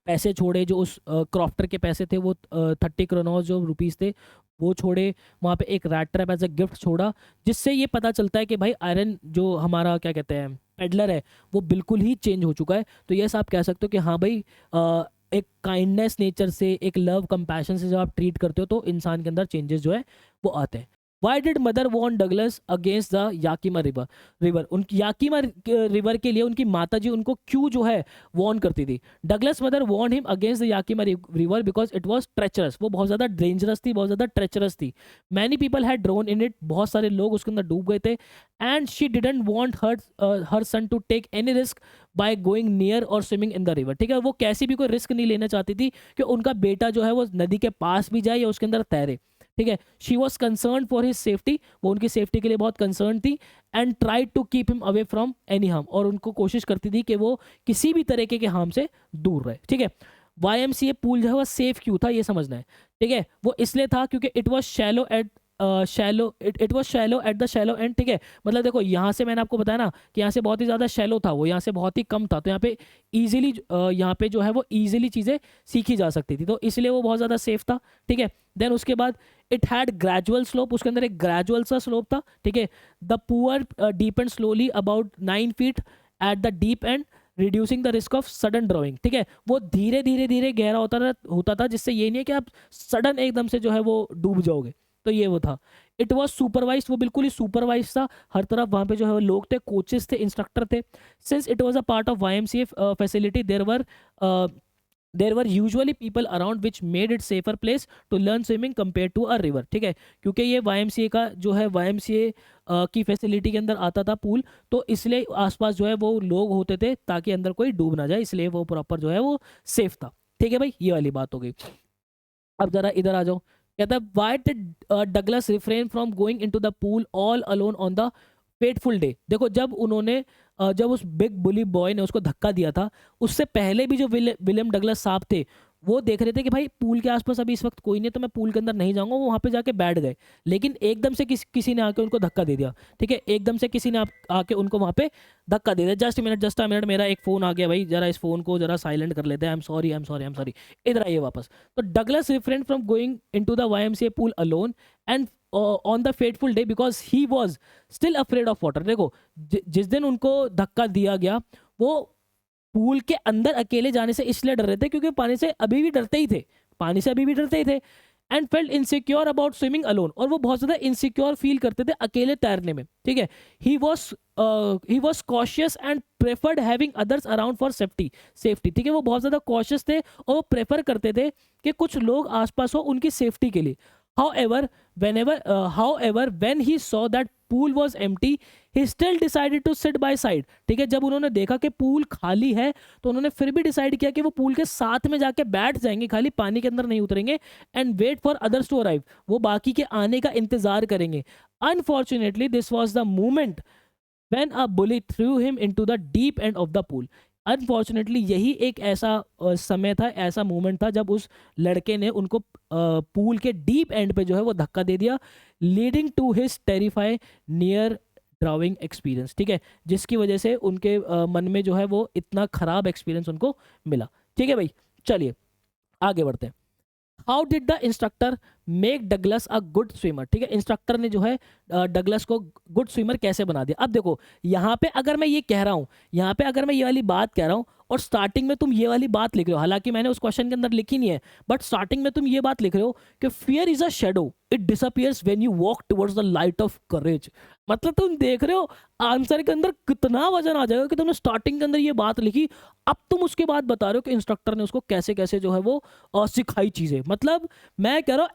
पैसे छोड़े, जो उस क्रॉफ्टर के पैसे थे वो 30 क्रोनॉस जो रुपीज़ थे वो छोड़े, वहाँ पे एक rat trap as a gift छोड़ा, जिससे ये पता चलता है कि भाई आयरन जो हमारा क्या कहते हैं पेडलर है वो बिल्कुल ही चेंज हो चुका है। तो ये आप कह सकते हो कि हाँ भाई एक काइंडनेस नेचर से, एक लव कंपैशन से जब आप ट्रीट करते हो तो इंसान के अंदर चेंजेस जो है वो आते हैं। Why did mother warn Douglas against the Yakima river उनकी याकीमा रिवर के लिए उनकी माता जी उनको क्यों जो है वॉर्न करती थी। Douglas mother warn him against the Yakima river because it was treacherous, वो बहुत ज़्यादा डेंजरस थी, बहुत ज़्यादा ट्रेचरस थी। Many people had drown in it, बहुत सारे लोग उसके अंदर डूब गए थे। And she didn't want her son to take any risk by going near और स्विमिंग इन द रिवर। ठीक है, वो कैसी भी कोई रिस्क नहीं लेना चाहती थी कि उनका बेटा जो है वो नदी के पास भी जाए या उसके अंदर तैरे। ठीक है। She was concern for his safety, वो उनकी सेफ्टी के लिए बहुत कंसर्न थी, and try to keep him away from any harm, और उनको कोशिश करती थी कि वो किसी भी तरीके के हार्म से दूर रहे। ठीक है। YMCA पूल जो है वो सेफ क्यों था ये समझना है। ठीक है। वो इसलिए था क्योंकि it was shallow at it was shallow at the shallow and. ठीक है। मतलब देखो यहाँ से मैंने आपको बताया ना कि यहाँ से बहुत ही ज़्यादा शैलो था, वो यहाँ से बहुत ही कम था, तो यहाँ पे ईजिली यहाँ पे जो है वो ईजिली चीज़ें सीखी जा सकती थी, तो इसलिए वो बहुत ज़्यादा सेफ था। ठीक है। देन उसके बाद इट हैड ग्रेजुअल स्लोप, उसके अंदर एक ग्रेजुअल सा स्लोप था। ठीक है। The poor depend slowly about 9 feet at the deep and, reducing the risk of sudden drawing. ठीक है। वो धीरे धीरे धीरे गहरा होता था, जिससे ये नहीं है कि आप सडन एकदम से जो है वो डूब जाओगे, तो ये वो था। इट वॉज सुपरवाइज, वो बिल्कुल ही सुपरवाइज था, हर तरफ वहाँ पे जो है वो लोग थे, कोचेस थे, इंस्ट्रक्टर थे। Since it was a part of YMCA facility, there were usually people around which made it safer place to learn swimming compare to a river. ठीक है। क्योंकि ये YMCA का जो है YMCA की फैसिलिटी के अंदर आता था पूल, तो इसलिए आसपास जो है वो लोग होते थे ताकि अंदर कोई डूब ना जाए, इसलिए वो प्रॉपर जो है वो सेफ था। ठीक है भाई, ये वाली बात हो गई। अब जरा इधर आ जाओ। कहता है why did Douglas refrain from going into the pool all alone on the fateful day. देखो जब उन्होंने जब उस बिग बुली बॉय ने उसको धक्का दिया था, उससे पहले भी जो विलियम डगलस साहब थे वो देख रहे थे कि भाई पूल के आसपास अभी इस वक्त कोई नहीं, तो मैं पूल के अंदर नहीं जाऊंगा, वो वहां पे जाके बैठ गए। लेकिन एकदम से किसी ने आके उनको धक्का दे दिया। ठीक है। एकदम से किसी ने आके उनको वहां पे धक्का दे दिया। जस्ट अ मिनट, मेरा एक फोन आ गया भाई, जरा इस फोन को जरा साइलेंट कर लेते हैं। I am sorry. इधर आइए वापस। तो Douglas refrain from going into the YMCA pool alone and on the fateful day because he was still afraid of water. देखो जिस दिन उनको धक्का दिया गया, वो पूल के अंदर अकेले जाने से इसलिए डर रहे थे क्योंकि पानी से अभी भी डरते ही थे, and felt insecure about swimming alone, और वो बहुत ज्यादा इनसिक्योर फील करते थे अकेले तैरने में। ठीक है। He was cautious and preferred having others around for safety. ठीक है। वो बहुत ज्यादा कॉशियस थे और वो प्रेफर करते थे कि कुछ लोग आसपास हो उनकी सेफ्टी के लिए। However, when he saw that pool was empty, he still decided to sit by side. ठीक है। जब उन्होंने देखा कि पूल खाली है, तो उन्होंने फिर भी डिसाइड किया कि वो पूल के साथ में जाके बैठ जाएंगे, खाली पानी के अंदर नहीं उतरेंगे, and wait for others to arrive, वो बाकी के आने का इंतजार करेंगे। Unfortunately this was the moment when a bully threw him into the deep end of the pool. Unfortunately यही एक ऐसा समय था, ऐसा मोमेंट था जब उस लड़के ने उनको पूल के डीप एंड पे जो है वो धक्का दे दिया, leading to his terrify near drowning experience. ठीक है। जिसकी वजह से उनके मन में जो है वो इतना खराब एक्सपीरियंस उनको मिला। ठीक है भाई, चलिए आगे बढ़ते हैं। How did the instructor make Douglas a good swimmer. ठीक है। इंस्ट्रक्टर ने जो है डगलस को गुड स्विमर कैसे बना दिया। अब देखो यहाँ पे अगर मैं ये कह रहा हूँ, यहाँ पे अगर मैं ये वाली बात कह रहा हूँ और स्टार्टिंग में तुम ये वाली बात लिख रहे हो, हालांकि मैंने उस क्वेश्चन के अंदर लिखी नहीं है, बट स्टार्टिंग में तुम ये बात लिख रहे हो कि fear is a shadow, it disappears when you walk towards the light of courage. मतलब तुम देख रहे हो आंसर के अंदर कितना वजन आ जाएगा कि तुमने स्टार्टिंग के अंदर ये बात लिखी, अब तुम उसके बाद बता रहे हो कि इंस्ट्रक्टर ने उसको कैसे कैसे जो है वो सिखाई चीजें। मतलब मैं कह रहा हूँ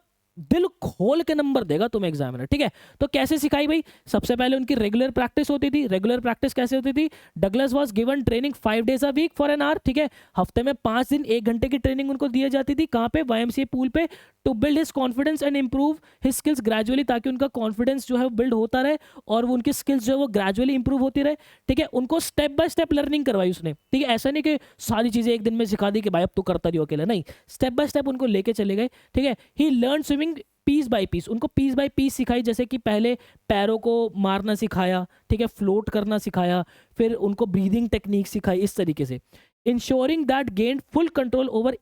दिल खोल के नंबर देगा तुम्हें एग्जामिनर। ठीक है। तो कैसे सिखाई भाई, सबसे पहले उनकी रेगुलर प्रैक्टिस होती थी। रेगुलर प्रैक्टिस कैसे होती थी, Douglas was given training 5 days a week for an hour. ठीक है। हफ्ते में 5 दिन 1 घंटे की ट्रेनिंग उनको दी जाती थी। कहाँ पे, YMCA पूल पे, to build his confidence and improve his skills gradually, ताकि उनका कॉन्फिडेंस जो है बिल्ड होता रहे और वो उनकी स्किल्स जो है वो ग्रेजुअली इंप्रूव होती रहे। ठीक है। उनको स्टेप बाय स्टेप लर्निंग करवाई उसने। ठीक है। ऐसा नहीं कि सारी चीजें एक दिन में सिखा दी कि भाई अब तो करता रही अकेला, नहीं, स्टेप बाय स्टेप उनको लेके चले गए। ठीक है। He learn swimming piece by piece, उनको पीस बाय पीस सिखाई, जैसे कि पहले पैरों को मारना सिखाया, ठीक है, फ्लोट करना सिखाया, फिर उनको ब्रीदिंग टेक्निक सिखाई, इस तरीके से। Ensuring that gain full control over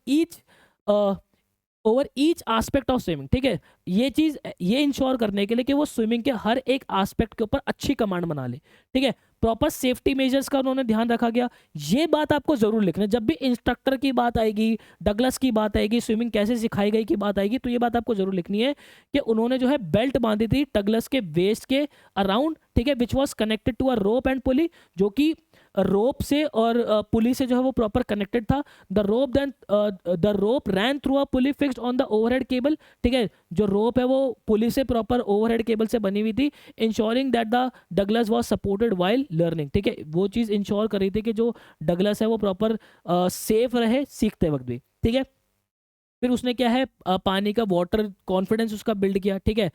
each aspect of swimming. ठीक है। ये इंश्योर करने के लिए कि वो स्विमिंग के हर एक एस्पेक्ट के ऊपर अच्छी कमांड बना ले। ठीक है। प्रॉपर सेफ्टी मेजर्स का उन्होंने ध्यान रखा गया। ये बात आपको जरूर लिखना है, जब भी इंस्ट्रक्टर की बात आएगी, डगलस की बात आएगी, स्विमिंग कैसे सिखाई गई की बात आएगी, तो ये बात आपको जरूर लिखनी है कि उन्होंने जो है बेल्ट बांधी थी डगलस के वेस्ट के अराउंड। ठीक है। Which was connected to a rope and pulley, जो कि रोप से और पुली से जो है वो प्रॉपर कनेक्टेड था। The rope ran through a pulley fixed on the overhead cable. ठीक है। जो रोप है वो पुली से प्रॉपर ओवरहेड केबल से बनी हुई थी। Ensuring that the Douglas was supported while learning. ठीक है। वो चीज़ इंश्योर कर रही थी कि जो डगलस है वो प्रॉपर सेफ रहे सीखते वक्त भी। ठीक है। फिर उसने क्या है पानी का वाटर कॉन्फिडेंस उसका बिल्ड किया, ठीक है।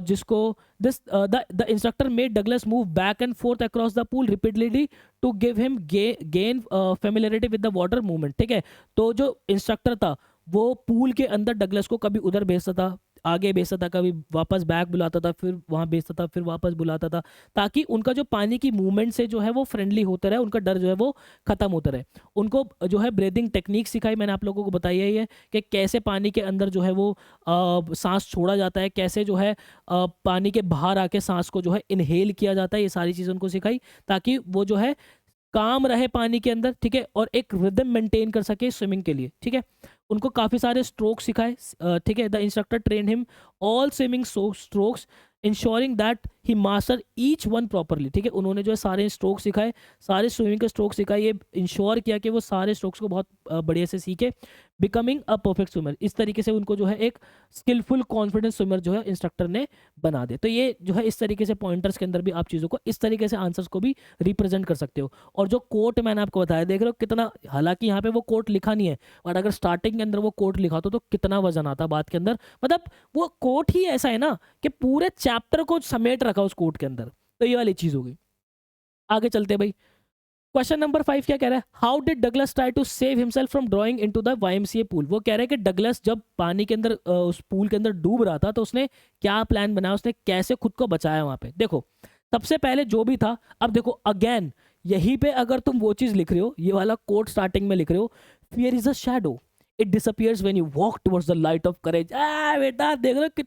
जिसको this the instructor made Douglas move back and forth across the pool repeatedly to give him gain familiarity with the water movement, ठीक है। तो जो इंस्ट्रक्टर था वो पूल के अंदर डगलस को कभी उधर भेजता था, आगे भेजता था, कभी वापस बैक बुलाता था, फिर वहाँ भेजता था, फिर वापस बुलाता था, ताकि उनका जो पानी की मूवमेंट से जो है वो फ्रेंडली होता रहे, उनका डर जो है वो खत्म होता रहे। उनको जो है ब्रीदिंग टेक्निक सिखाई, मैंने आप लोगों को बताई है कि कैसे पानी के अंदर जो है वो सांस छोड़ा जाता है, कैसे जो है पानी के बाहर आके सांस को जो है इनहेल किया जाता है, ये सारी चीज़ें उनको सिखाई ताकि वो जो है काम रहे पानी के अंदर, ठीक है, और एक रिदम मेंटेन कर सके स्विमिंग के लिए, ठीक है। उनको काफ़ी सारे स्ट्रोक सिखाए, ठीक है। The instructor train him all swimming strokes ensuring that he master each one properly, ठीक है। उन्होंने जो है सारे स्ट्रोक सिखाए, सारे स्विमिंग के स्ट्रोक सिखाए, ये इंश्योर किया कि वो सारे स्ट्रोक्स को बहुत बढ़िया से सीखे, बिकमिंग अ परफेक्ट स्विमर। इस तरीके से उनको जो है एक स्किलफुल कॉन्फिडेंट स्विमर जो है इंस्ट्रक्टर ने बना दे। तो ये जो है इस तरीके से पॉइंटर्स के अंदर भी आप चीज़ों को इस तरीके से आंसर्स को भी रिप्रेजेंट कर सकते हो। और जो कोट मैंने आपको बताया, देख रहे हो कितना, हालांकि यहाँ पे वो कोट लिखा नहीं है, और अगर स्टार्टिंग के अंदर वो कोट लिखा तो कितना वजन आता बात के अंदर। मतलब वो कोट ही ऐसा है ना कि पूरे चैप्टर को समेट रखा उस कोट के अंदर। तो ये वाली चीज होगी। आगे चलते भाई, क्वेश्चन नंबर 5 क्या कह रहा है, how did Douglas try to save himself from drowning into the YMCA pool. वो कह रहा है कि डगलस जब पानी के अंदर उस पूल के अंदर डूब रहा था तो उसने क्या प्लान बनाया, उसने कैसे खुद को बचाया वहां पे। देखो सबसे पहले जो भी था, अब देखो अगेन यहीं पे अगर तुम वो चीज लिख रहे हो, ये वाला कोट स्टार्टिंग में लिख रहे हो, fear is a shadow, it disappears when you walk towards the light of courage. बेटा देख रहे हो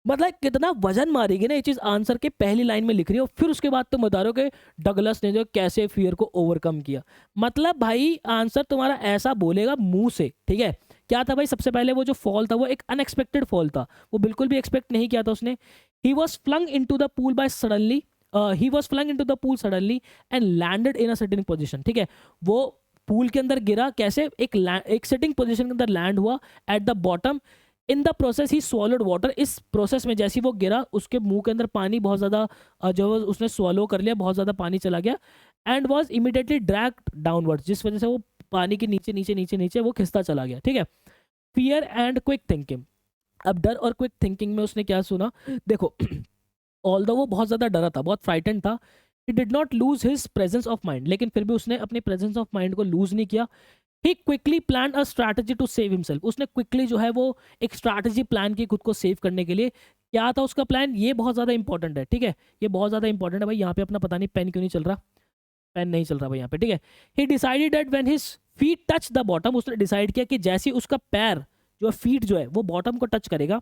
मतलब कितना वजन मारेगी ना ये चीज, आंसर के पहली लाइन में लिख रही हो, फिर उसके बाद तुम बता रहे हो कि डगलस ने जो कैसे फियर को ओवरकम किया। मतलब भाई आंसर तुम्हारा ऐसा बोलेगा मुंह से, ठीक है। क्या था भाई, सबसे पहले वो जो फॉल था वो एक अनएक्सपेक्टेड फॉल था, वो बिल्कुल भी एक्सपेक्ट नहीं किया था उसने। He was flung in to the pool by suddenly, he was flung in to the pool suddenly and landed in a sitting position, ठीक है। वो पूल के अंदर गिरा कैसे, एक सिटिंग पोजिशन के अंदर लैंड हुआ at the bottom. In the process he swallowed water, इस प्रोसेस में जैसे ही वो गिरा उसके मुंह के अंदर पानी बहुत ज़्यादा जो उसने स्वॉलो कर लिया, बहुत ज़्यादा पानी चला गया। And was immediately dragged downward, जिस वजह से वो पानी के नीचे नीचे नीचे नीचे वो खिसता चला गया, ठीक है। फियर एंड क्विक थिंकिंग, अब डर और क्विक थिंकिंग में उसने क्या सुना, देखो ऑल्दो वो बहुत ज़्यादा डरा था, बहुत फ्राइटेंड था, he did not lose his presence of mind, लेकिन फिर भी उसने अपनी प्रेजेंस ऑफ माइंड को लूज नहीं किया। He quickly plan a strategy to save himself, उसने क्विकली जो है वो एक स्ट्रैटेजी प्लान की खुद को सेव करने के लिए। क्या था उसका प्लान, ये बहुत ज़्यादा इंपॉर्टेंट है, ठीक है, ये बहुत ज़्यादा इंपॉर्टेंट है भाई। यहाँ पे अपना पता नहीं पेन क्यों नहीं चल रहा, पेन नहीं चल रहा भाई यहाँ पे, ठीक है। ही decided that when his feet touch the bottom, उसने डिसाइड किया कि जैसे ही उसका पैर जो फीट जो है वो बॉटम को टच करेगा,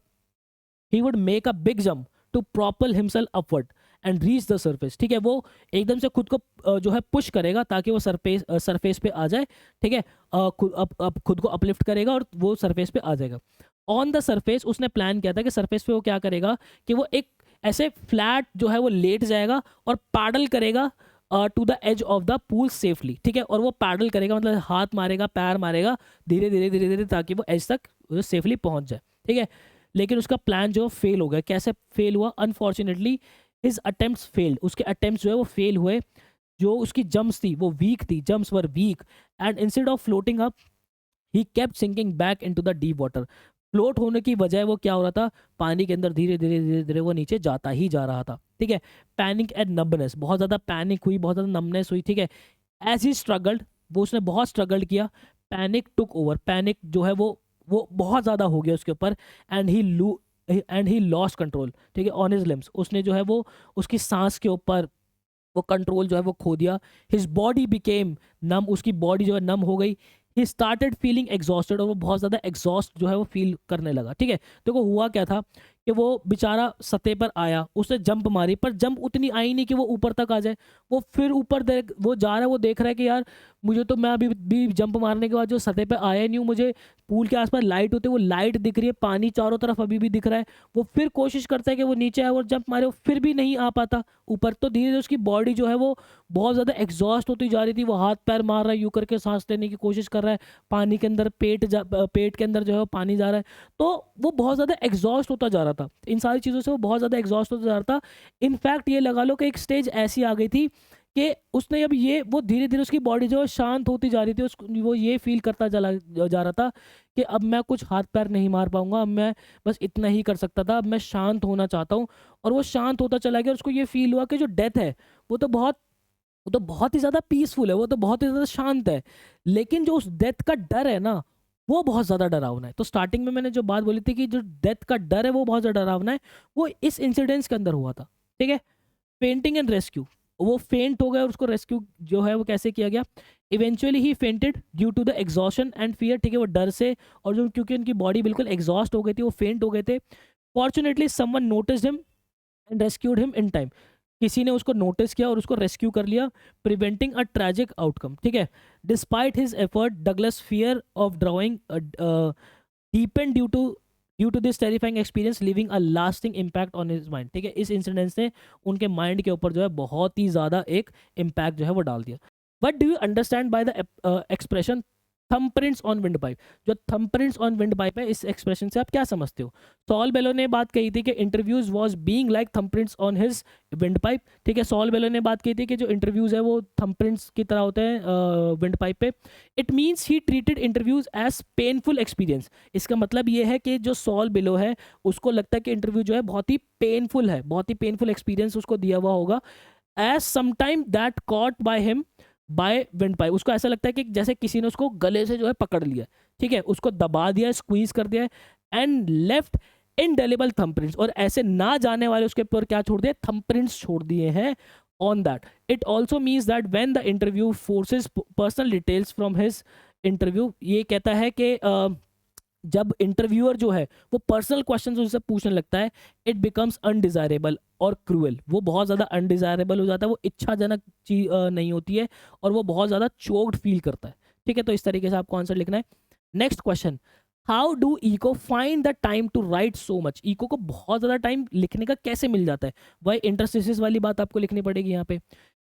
he would make a big jump to propel himself upward and reach the surface, ठीक है। वो एकदम से खुद को जो है पुश करेगा ताकि वो सरफेस पे आ जाए, ठीक है। खुद को अपलिफ्ट करेगा और वो सरफेस पे आ जाएगा। ऑन द सरफेस उसने प्लान किया था कि सरफेस पे वो क्या करेगा कि वो एक ऐसे फ्लैट जो है वो लेट जाएगा और पैडल करेगा to the edge of the pool safely, ठीक है। और वो पैडल करेगा मतलब हाथ मारेगा, पैर मारेगा धीरे धीरे धीरे धीरे ताकि वो एज तक सेफली पहुंच जाए, ठीक है। लेकिन उसका प्लान जो फेल हो गया, कैसे फेल हुआ, अनफॉर्चुनेटली हिज अटेम्प्ट्स फेल्ड, उसके अटेम्प्ट्स जो है वो फेल हुए। जो उसकी जम्प्स थी वो वीक थी, jumps were weak and instead of floating up he kept sinking back into the deep water. Float होने की बजाय वो क्या हो रहा था, पानी के अंदर धीरे धीरे धीरे धीरे वो नीचे जाता ही जा रहा था, ठीक है। पैनिक एंड नम्बनेस, बहुत ज़्यादा पैनिक हुई, बहुत ज़्यादा नम्बनेस हुई, ठीक है। एज ही स्ट्रगल्ड, वो उसने बहुत स्ट्रगल किया, पैनिक टुक ओवर, पैनिक जो है वो बहुत ज़्यादा हो गया उसके ऊपर। एंड ही लॉस्ट कंट्रोल, ठीक है, ऑन हिज लिम्स, उसने जो है वो उसकी सांस के ऊपर वो कंट्रोल जो है वो खो दिया। हिज बॉडी बिकेम नम, उसकी बॉडी जो है नम हो गई। ही स्टार्टेड फीलिंग एग्जॉस्टेड, और वो बहुत ज़्यादा एग्जॉस्ट जो है वो फील करने लगा, ठीक है। देखो हुआ क्या था कि वो बेचारा सतह पर आया, उसने जंप मारी पर जंप उतनी आई नहीं कि वो ऊपर तक आ जाए। वो फिर ऊपर वो जा रहा है, वो देख रहा है कि यार मुझे तो, मैं अभी भी जंप मारने के बाद जो सतह पर आया नहीं हूँ, मुझे पूल के आसपास लाइट होती है, वो लाइट दिख रही है, पानी चारों तरफ अभी भी दिख रहा है। वो फिर कोशिश करता है कि वो नीचे आए और जंप मारे, वो फिर भी नहीं आ पाता ऊपर। तो धीरे धीरे उसकी बॉडी जो है वो बहुत ज़्यादा एग्जॉस्ट होती जा रही थी। वो हाथ पैर मार रहा है, यूँ करके सांस लेने की कोशिश कर रहा है, पानी के अंदर पेट के अंदर जो है वो पानी जा रहा है। तो वो बहुत ज़्यादा एग्जॉस्ट होता जा रहा था, इन सारी चीज़ों से वो बहुत ज़्यादा एग्जॉस्ट होता जा रहा था। इनफैक्ट ये लगा लो कि एक स्टेज ऐसी आ गई थी कि उसने अब ये वो धीरे धीरे उसकी बॉडी जो है शांत होती जा रही थी, उसको वो ये फील करता चला जा रहा था कि अब मैं कुछ हाथ पैर नहीं मार पाऊंगा, अब मैं बस इतना ही कर सकता था, अब मैं शांत होना चाहता हूँ। और वो शांत होता चला गया और उसको ये फील हुआ कि जो डेथ है वो तो बहुत वो तो बहुत ही ज़्यादा पीसफुल है, वो तो बहुत ही ज़्यादा शांत है, लेकिन जो उस डेथ का डर है ना वो बहुत ज़्यादा डरावना है। तो स्टार्टिंग में मैंने जो बात बोली थी कि जो डेथ का डर है वो बहुत ज़्यादा डरावना है, वो इस इंसिडेंस के अंदर हुआ था। ठीक है, फेंटिंग एंड रेस्क्यू, वो फेंट हो गया और उसको रेस्क्यू जो है वो कैसे किया गया, eventually he fainted due to the exhaustion and fear. ठीक है, वो डर से और जो क्योंकि उनकी बॉडी बिल्कुल एग्जॉस्ट हो गई थी वो फेंट हो गए थे। Fortunately someone noticed him and rescued him in time, किसी ने उसको नोटिस किया और उसको रेस्क्यू कर लिया, प्रिवेंटिंग अ ट्रैजिक आउटकम। ठीक है, despite his effort Douglas fear of drowning deepened due to this terrifying experience leaving a lasting impact on his mind. ठीक है, इस इंसिडेंस ने उनके माइंड के ऊपर जो है बहुत ही ज़्यादा एक इम्पैक्ट जो है वो डाल दिया। What do you understand by the expression thumbprints on windpipe? जो थंबप्रिंट्स ऑन विंड पाइप है, इस एक्सप्रेशन से आप क्या समझते हो? सॉल बेलो ने बात कही थी कि interviews was being like thumbprints on his windpipe. ठीक है, सॉल बेलो ने बात की थी कि जो इंटरव्यूज है वो थंबप्रिंट्स की तरह होते हैं विंड पाइप पे। It means he treated interviews as painful experience. इसका मतलब ये है कि जो सॉल बेलो है उसको लगता है कि इंटरव्यू जो है बहुत ही पेनफुल है, बहुत ही पेनफुल एक्सपीरियंस उसको दिया हुआ होगा। As sometime that caught by him by wind pipe, उसको ऐसा लगता है कि जैसे किसी ने उसको गले से जो है पकड़ लिया, ठीक है, उसको दबा दिया, स्क्वीज कर दिया, एंड लेफ्ट इनडेलिबल थंबप्रिंट्स, और ऐसे ना जाने वाले उसके ऊपर क्या छोड़ दिए, थंबप्रिंट्स छोड़ दिए हैं on that. It also means that when the interview forces personal details from his interview, ये कहता है कि जब इंटरव्यूअर जो है वो पर्सनल क्वेश्चंस उससे पूछने लगता है, इट बिकम्स अनडिजायरेबल और क्रूएल, वो बहुत ज़्यादा अनडिजायरेबल हो जाता है, वो इच्छाजनक चीज नहीं होती है और वो बहुत ज़्यादा चोक्ड फील करता है। ठीक है, तो इस तरीके से आपको आंसर लिखना है। Next question, how do Eco find the time to write so much? Eco को बहुत ज़्यादा टाइम लिखने का कैसे मिल जाता है? वही इंटरस्टिसेस वाली बात आपको लिखनी पड़ेगी यहाँ पे।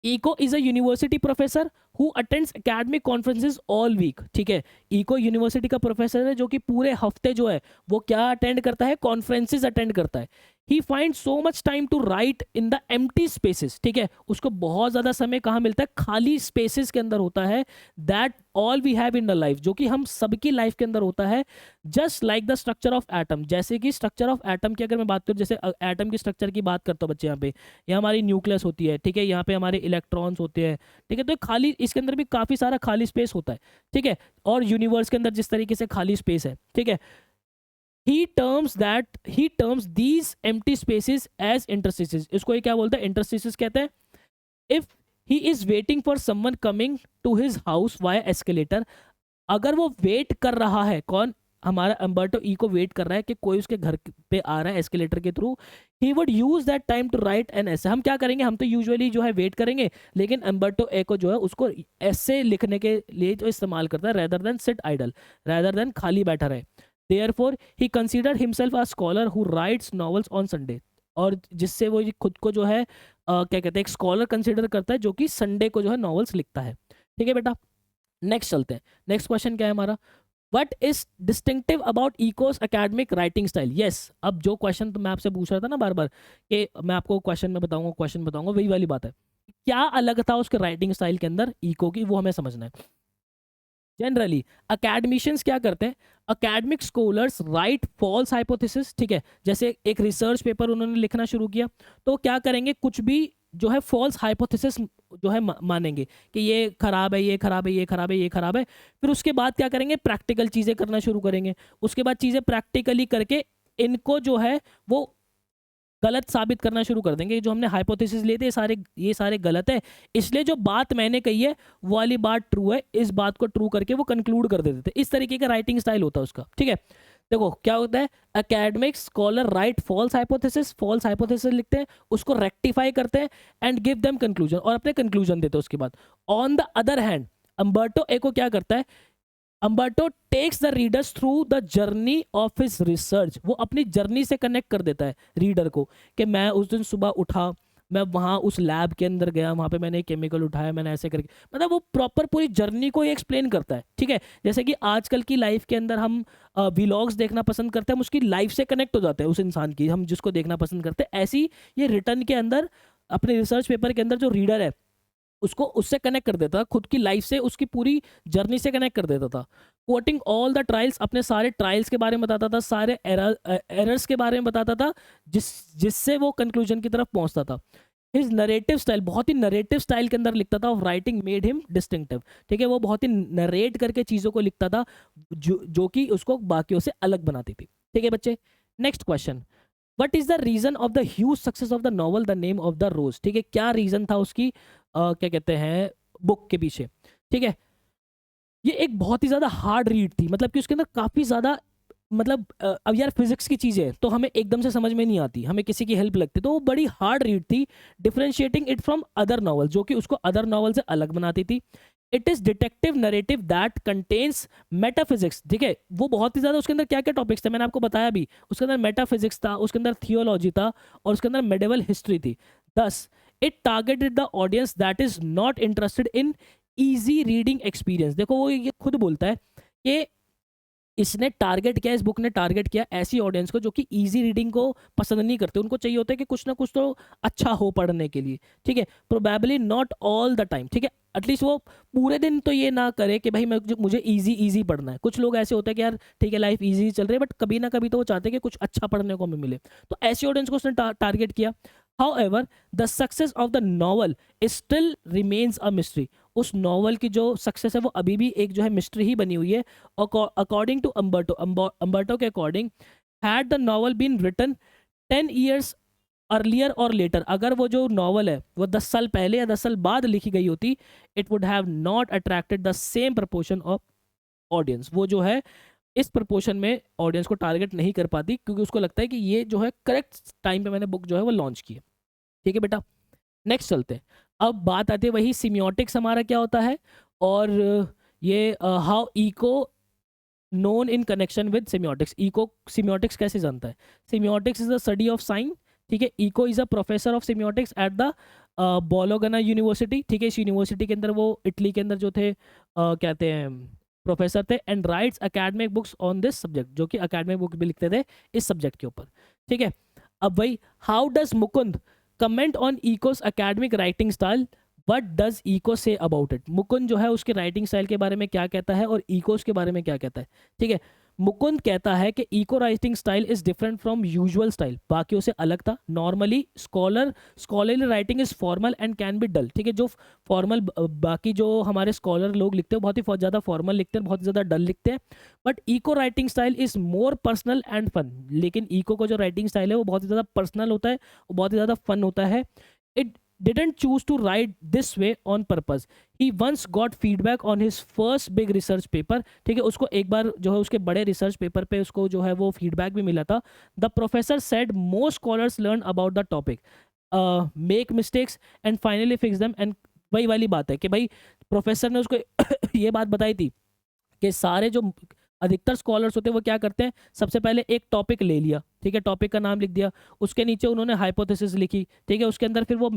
Eco is a university professor who attends academic conferences all week. ठीक है, इको यूनिवर्सिटी का प्रोफेसर है जो कि पूरे हफ्ते जो है वो क्या अटेंड करता है, कॉन्फ्रेंसेज अटेंड करता है। He find so much time to write in the empty spaces. ठीक है, उसको बहुत ज़्यादा समय कहाँ मिलता है, खाली स्पेसेस के अंदर होता है। That all we have in the life, जो कि हम सबकी लाइफ के अंदर होता है। Just like the structure of atom, जैसे कि स्ट्रक्चर ऑफ एटम की अगर मैं बात करूँ, जैसे एटम की स्ट्रक्चर की बात करता हूँ बच्चे, यहाँ पे यहाँ हमारी न्यूक्लियस होती है, ठीक है, यहाँ पे हमारे इलेक्ट्रॉन्स होते हैं, ठीक है, तो खाली इसके अंदर भी काफ़ी सारा खाली स्पेस होता है। ठीक है, और यूनिवर्स के अंदर जिस तरीके से खाली स्पेस है, ठीक है, he terms these empty spaces as interstices। इसको ये क्या बोलता है, interstices कहते हैं। if he is waiting for someone coming to his house via escalator, अगर वो वेट कर रहा है, कौन, हमारा अम्बर्टो ई को वेट कर रहा है कि कोई उसके घर पे आ रहा है एस्केलेटर के through, he would use that time to write an essay. हम क्या करेंगे, हम तो यूजुअली जो है वेट करेंगे, लेकिन अम्बर्टो ए को जो है उसको ऐसे लिखने के लिए जो इस्तेमाल करता है, rather than sit idle, rather than खाली बैठा रहे। Therefore, he considered himself a scholar who writes novels on Sunday। और जिससे वो खुद को जो है क्या कहते हैं, एक स्कॉलर कंसिडर करता है जो कि संडे को जो है नॉवेल्स लिखता है। ठीक है बेटा, नेक्स्ट चलते हैं। नेक्स्ट क्वेश्चन क्या है हमारा, what is distinctive about Eeco academic writing style? Yes, अब जो क्वेश्चन तो मैं आपसे पूछ रहा था ना बार बार कि मैं आपको क्वेश्चन में बताऊंगा, क्वेश्चन बताऊंगा, वही वाली बात है। क्या अलग था उसके राइटिंग स्टाइल के अंदर इको की, वो हमें समझना है। जनरली अकेडमिशियंस क्या करते हैं, academic scholars write false hypothesis. ठीक है, जैसे एक रिसर्च पेपर उन्होंने लिखना शुरू किया तो क्या करेंगे, कुछ भी जो है फॉल्स हाइपोथेसिस जो है मानेंगे कि ये खराब है, ये खराब है, ये खराब है, ये खराब है। फिर उसके बाद क्या करेंगे, प्रैक्टिकल चीज़ें करना शुरू करेंगे। उसके बाद चीज़ें प्रैक्टिकली करके इनको जो है वो गलत साबित करना शुरू कर देंगे। जो हमने हाइपोथेसिस लिए थे ये सारे गलत है, इसलिए जो बात मैंने कही है वो वाली बात ट्रू है, इस बात को ट्रू करके वो कंक्लूड कर देते थे। इस तरीके का राइटिंग स्टाइल होता है उसका। ठीक है, देखो क्या होता है, academic scholar write false hypothesis लिखते हैं, उसको रेक्टिफाई करते हैं एंड गिव देम कंक्लूजन, और अपने कंक्लूजन देते हैं उसके बाद। On the other hand Umberto Eco क्या करता है, Umberto takes the readers through the journey of his research. वो अपनी जर्नी से कनेक्ट कर देता है रीडर को कि मैं उस दिन सुबह उठा, मैं वहाँ उस लैब के अंदर गया, वहाँ पे मैंने केमिकल उठाया, मैंने ऐसे करके, मतलब वो प्रॉपर पूरी जर्नी को एक्सप्लेन करता है। ठीक है, जैसे कि आजकल की लाइफ के अंदर हम व्लॉग्स देखना पसंद करते हैं, हम उसकी लाइफ से कनेक्ट हो जाते हैं, उस इंसान की हम जिसको देखना पसंद करते हैं। ऐसी ये रिटर्न के अंदर अपने रिसर्च पेपर के अंदर जो रीडर है उसको उससे कनेक्ट कर देता था, खुद की लाइफ से, उसकी पूरी जर्नी से कनेक्ट कर देता था। कोटिंग ऑल द ट्रायल्स, अपने सारे ट्रायल्स के बारे में बताता था, सारे एरर्स के बारे में बताता था, जिससे वो कंक्लूजन की तरफ पहुंचता था। हिज नरेटिव स्टाइल, बहुत ही नरेटिव स्टाइल के अंदर लिखता था, of writing made him distinctive. ठीक है, वो बहुत ही नरेट करके चीज़ों को लिखता था, जो कि उसको बाकियों से अलग बनाती थी। ठीक है बच्चे, next question, what is the reason of the huge success of the novel the name of the rose. ठीक है, क्या रीजन था उसकी क्या कहते हैं बुक के पीछे। ठीक है, ये एक बहुत ही ज्यादा हार्ड रीड थी, मतलब कि उसके अंदर काफी ज्यादा, मतलब अब यार फिजिक्स की चीज़ है तो हमें एकदम से समझ में नहीं आती, हमें किसी की हेल्प लगती, तो वो बड़ी हार्ड रीड थी, differentiating it from other novel, जो कि उसको अदर नॉवल से अलग बनाती थी। It is detective narrative that contains metaphysics. ठीक है, वो बहुत ही ज़्यादा, उसके अंदर क्या क्या टॉपिक्स थे मैंने आपको बताया भी, उसके अंदर मेटाफिजिक्स था, उसके अंदर थियोलॉजी था, और उसके अंदर मेडिवल हिस्ट्री थी। दस, it targeted the audience that is not interested in easy reading experience. देखो वो ये खुद बोलता है कि इसने टारगेट किया, इस बुक ने टारगेट किया ऐसी ऑडियंस को जो कि इजी रीडिंग को पसंद नहीं करते, उनको चाहिए होता है कि कुछ ना कुछ तो अच्छा हो पढ़ने के लिए। ठीक है, probably not all the time. ठीक है, एटलीस्ट वो पूरे दिन तो ये ना करे कि भाई मुझे इजी इजी पढ़ना है। कुछ लोग ऐसे होते हैं कि यार ठीक है लाइफ इजी चल रही है, बट कभी ना कभी तो वो चाहते हैं कि कुछ अच्छा पढ़ने को हमें मिले, तो ऐसी ऑडियंस को उसने टारगेट किया। However, the success of the novel still remains a mystery. उस नॉवल की जो सक्सेस है वो अभी भी एक जो है मिस्ट्री ही बनी हुई है। अकॉर्डिंग टू अम्बर्टो के according, had the novel been written 10 years earlier और लेटर, अगर वो जो नॉवल है वो 10 साल पहले या 10 साल बाद लिखी गई होती, it would have not attracted the same proportion of audience. वो जो है इस प्रपोर्शन में ऑडियंस को टारगेट नहीं कर पाती, क्योंकि उसको लगता है कि ये जो है करेक्ट टाइम पे मैंने बुक जो है वो लॉन्च की है। ठीक है बेटा, नेक्स्ट चलते हैं। अब बात आती है वही सिमियोटिक्स हमारा क्या होता है, और ये how Eco known in connection with semiotics. Eco semiotics कैसे जानता है? Semiotics is the study of sign. ठीक है, Eco is a professor of semiotics at the Bologna university. ठीक है, इस यूनिवर्सिटी के अंदर वो इटली के अंदर जो थे कहते हैं प्रोफेसर थे, and rights academic books on this subject, जो कि अकेडमिक बुक भी लिखते थे इस सब्जेक्ट के ऊपर। ठीक है, अब भाई how does Mukund comment on Eco's academic writing style, what does Eco say about it. Mukund जो है उसके राइटिंग स्टाइल के बारे में क्या कहता है और इकोस के बारे में क्या कहता है। ठीक है, मुकुंद कहता है कि Eco writing style is different from usual style, बाकियों से अलग था। Normally scholarly writing is formal and can be dull. ठीक है, जो फॉर्मल बाकी जो हमारे स्कॉलर लोग लिखते हैं बहुत ही ज़्यादा फॉर्मल लिखते हैं, बहुत ज़्यादा डल लिखते हैं, but Eco writing style is more personal and fun. लेकिन इको का जो राइटिंग स्टाइल है वो बहुत ही ज़्यादा पर्सनल होता है, वो बहुत ही ज़्यादा फन होता है। It didn't choose to write this way on purpose. He once got feedback on his first big research paper. ठीक है, उसको एक बार जो है उसके बड़े रिसर्च पेपर पे उसको जो है वो फीडबैक भी मिला था। The professor said most scholars learn about the topic, make mistakes and finally fix them. And वही वाली बात है कि भाई प्रोफेसर ने उसको ये बात बताई थी कि सारे जो अधिकतर स्कॉलर्स होते हैं वो क्या करते हैं, सबसे पहले एक टॉपिक ले लिया, ठीक है, टॉपिक का नाम लिख दिया, उसके नीचे उन्होंने हाइपोथेसिस लिखी, ठीक है, उसके अंदर फिर वो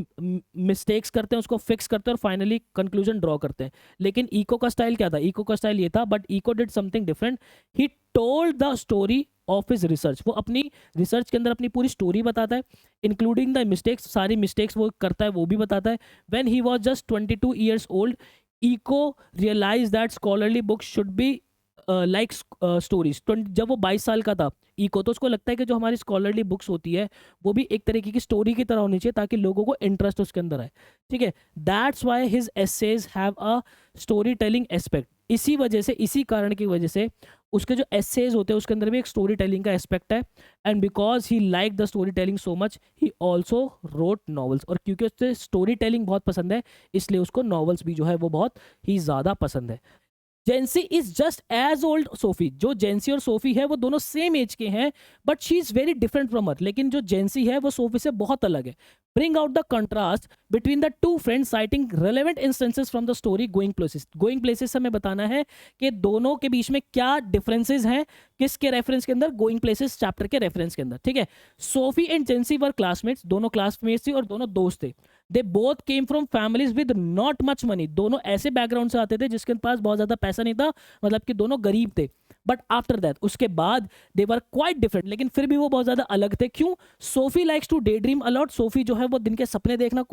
मिस्टेक्स करते हैं, उसको फिक्स करते हैं और फाइनली कंक्लूजन ड्रॉ करते हैं। लेकिन इको का स्टाइल क्या था? इको का स्टाइल ये था, but Eco did something different. He told the story of his research. वो अपनी रिसर्च के अंदर अपनी पूरी स्टोरी बताता है, इंक्लूडिंग द मिस्टेक्स, सारी मिस्टेक्स वो करता है वो भी बताता है। When he was just 22 years old, Eco realise that scholarly books should be like stories. जब वो 22 साल का था इको, तो उसको लगता है कि जो हमारी स्कॉलरली बुक्स होती है वो भी एक तरीके की स्टोरी की तरह होनी चाहिए ताकि लोगों को इंटरेस्ट उसके अंदर आए। ठीक है, that's why his essays have a story telling aspect. इसी वजह से, इसी कारण की वजह से उसके जो एसेज होते हैं उसके अंदर भी एक स्टोरी टेलिंग का एस्पेक्ट है। And because he like the story telling so much, he also wrote novels. और क्योंकि उससे स्टोरी टेलिंग बहुत पसंद है, इसलिए उसको नॉवेल्स भी जो है वो बहुत ही ज़्यादा पसंद है। Jansie is just as old Sophie. जो जेंसी और सोफी है वो दोनों सेम एज के हैं, but she is very different from her. लेकिन जो जेंसी है वो सोफी से बहुत अलग है। Bring out the contrast between the two friends, citing relevant instances from the story going places. Going places हमें बताना है कि दोनों के बीच में क्या डिफरेंसेस हैं, किसके रेफरेंस के अंदर? गोइंग प्लेसेस चैप्टर के रेफरेंस के अंदर। ठीक है, सोफी एंड जेंसी वर क्लासमेट्स, दोनों क्लासमेट्स थी और दोनों दोस्त थे। They both came from families with not much money. दोनों ऐसे बैकग्राउंड से आते थे जिसके पास बहुत ज्यादा पैसा नहीं था, मतलब कि दोनों गरीब थे। बट आफ्टर दैट, उसके बाद दे वर क्वाइट डिफरेंट, लेकिन फिर भी वो बहुत ज्यादा अलग थे। क्यों? Sophie likes to day dream a lot, Sophie जो है वो दिन के सपने देखना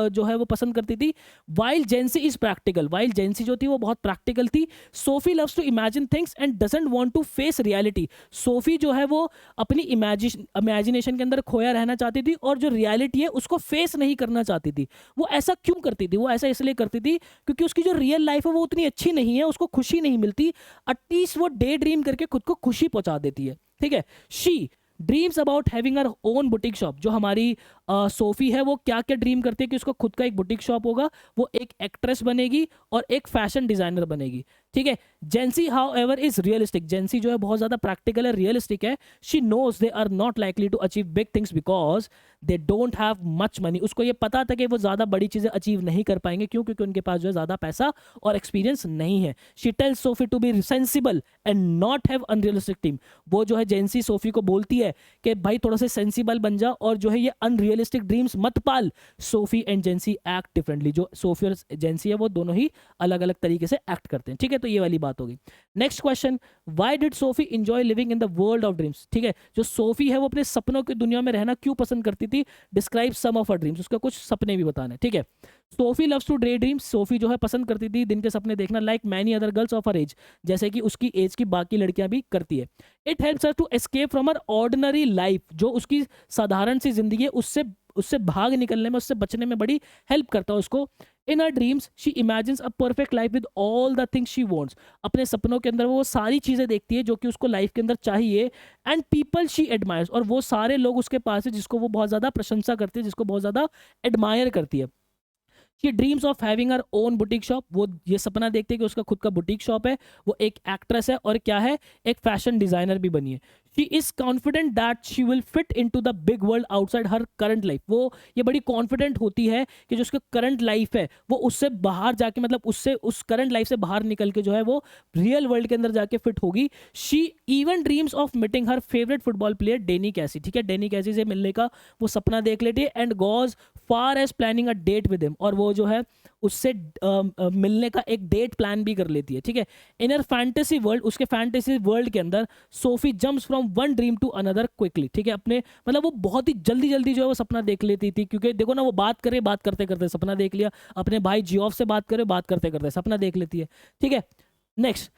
जो है वो पसंद करती थी। While Jansie is practical, while Jansie जो थी वो बहुत प्रैक्टिकल थी। Sophie loves to imagine things and doesn't want to face reality, Sophie जो है वो अपनी इमेजिनेशन के अंदर खोया रहना चाहती थी और जो रियलिटी है उसको फेस नहीं करना चाहती थी। वो ऐसा क्यों करती थी? वो ऐसा इसलिए करती थी क्योंकि उसकी जो रियल लाइफ है वो उतनी अच्छी नहीं है, उसको खुशी नहीं मिलती। एटलीस्ट वो डे ड्रीम करके खुद को खुशी पहुंचा देती है। ठीक है, she dreams about having her own boutique shop, जो हमारी सोफी है वो क्या क्या ड्रीम करती है कि उसका खुद का एक बुटीक शॉप होगा, वो एक एक्ट्रेस बनेगी और एक फैशन डिजाइनर बनेगी। ठीक है, Jansie however is realistic, Jansie जो है बहुत ज्यादा प्रैक्टिकल है, रियलिस्टिक है। She knows they are not likely to achieve big things because they don't have much money, उसको ये पता था कि वो ज्यादा बड़ी चीजें अचीव नहीं कर पाएंगे। क्यों? क्योंकि उनके पास जो है ज्यादा पैसा और एक्सपीरियंस नहीं है। She tells Sophie to be sensible and not have unrealistic dream, वो जो है जेंसी सोफी को बोलती है कि भाई थोड़ा सा सेंसिबल बन जा और जो है ये अनरियलिस्टिक ड्रीम्स मत पाल। Sophie and Jansie act differently, जो सोफी और जेंसी है वो दोनों ही अलग अलग तरीके से एक्ट करते हैं। ठीक है, तो ये वाली बात होगी। Next question, why did Sophie enjoy living in the world of dreams? ठीक है, जो सोफी है वो अपने सपनों की दुनिया में रहना क्यों पसंद करती थी? Describe some of her dreams, उसका कुछ सपने भी बताने। ठीक है, Sophie loves to day dreams, Sophie जो है पसंद करती थी दिन के सपने देखना, like many other girls of her age, जैसे कि उसकी एज की बाकी लड़कियां भी करती है। It helps her to escape from her ordinary life, जो उसकी साधारण सी जिंदगी है उससे उससे भाग निकलने में, उससे बचने में बड़ी हेल्प करता है उसको। In her dreams she imagines a perfect life with all the things she wants, अपने सपनों के अंदर वो सारी चीजें देखती है जो कि उसको लाइफ के अंदर चाहिए। एंड पीपल शी एडमायर्स, और वो सारे लोग उसके पास है जिसको वो बहुत ज्यादा प्रशंसा करती है, जिसको बहुत ज्यादा एडमायर करती है। She dreams of having her own boutique shop, वो ये सपना देखते हैं कि उसका खुद का बुटीक शॉप है। वो एक एक्ट्रेस है और क्या है, एक फैशन डिजाइनर भी बनी है। She is confident that she will fit in to the big world outside her current life, वो ये बड़ी कॉन्फिडेंट होती है कि जो उसका करंट लाइफ है वो उससे बाहर जाके, मतलब उससे उस करंट लाइफ से बाहर निकल के जो है वो रियल वर्ल्ड के अंदर जाके फिट होगी। She even dreams of meeting her favourite football player Danny Casey, ठीक है, डेनी कैसी से मिलने का वो सपना देख लेती है। And goes far as planning a date with him, और वो जो है उससे मिलने का एक डेट प्लान भी कर लेती है। ठीक है, इन हर फैंटेसी वर्ल्ड, उसके फैंटेसी वर्ल्ड के अंदर Sophie jumps from one dream to another quickly. ठीक है, अपने मतलब वो बहुत ही जल्दी जल्दी जो है वो सपना देख लेती थी, क्योंकि देखो ना, वो बात करे, बात करते करते सपना देख लिया, अपने भाई जियोफ से बात करे, बात करते करते सपना देख लेती है। ठीक है, नेक्स्ट,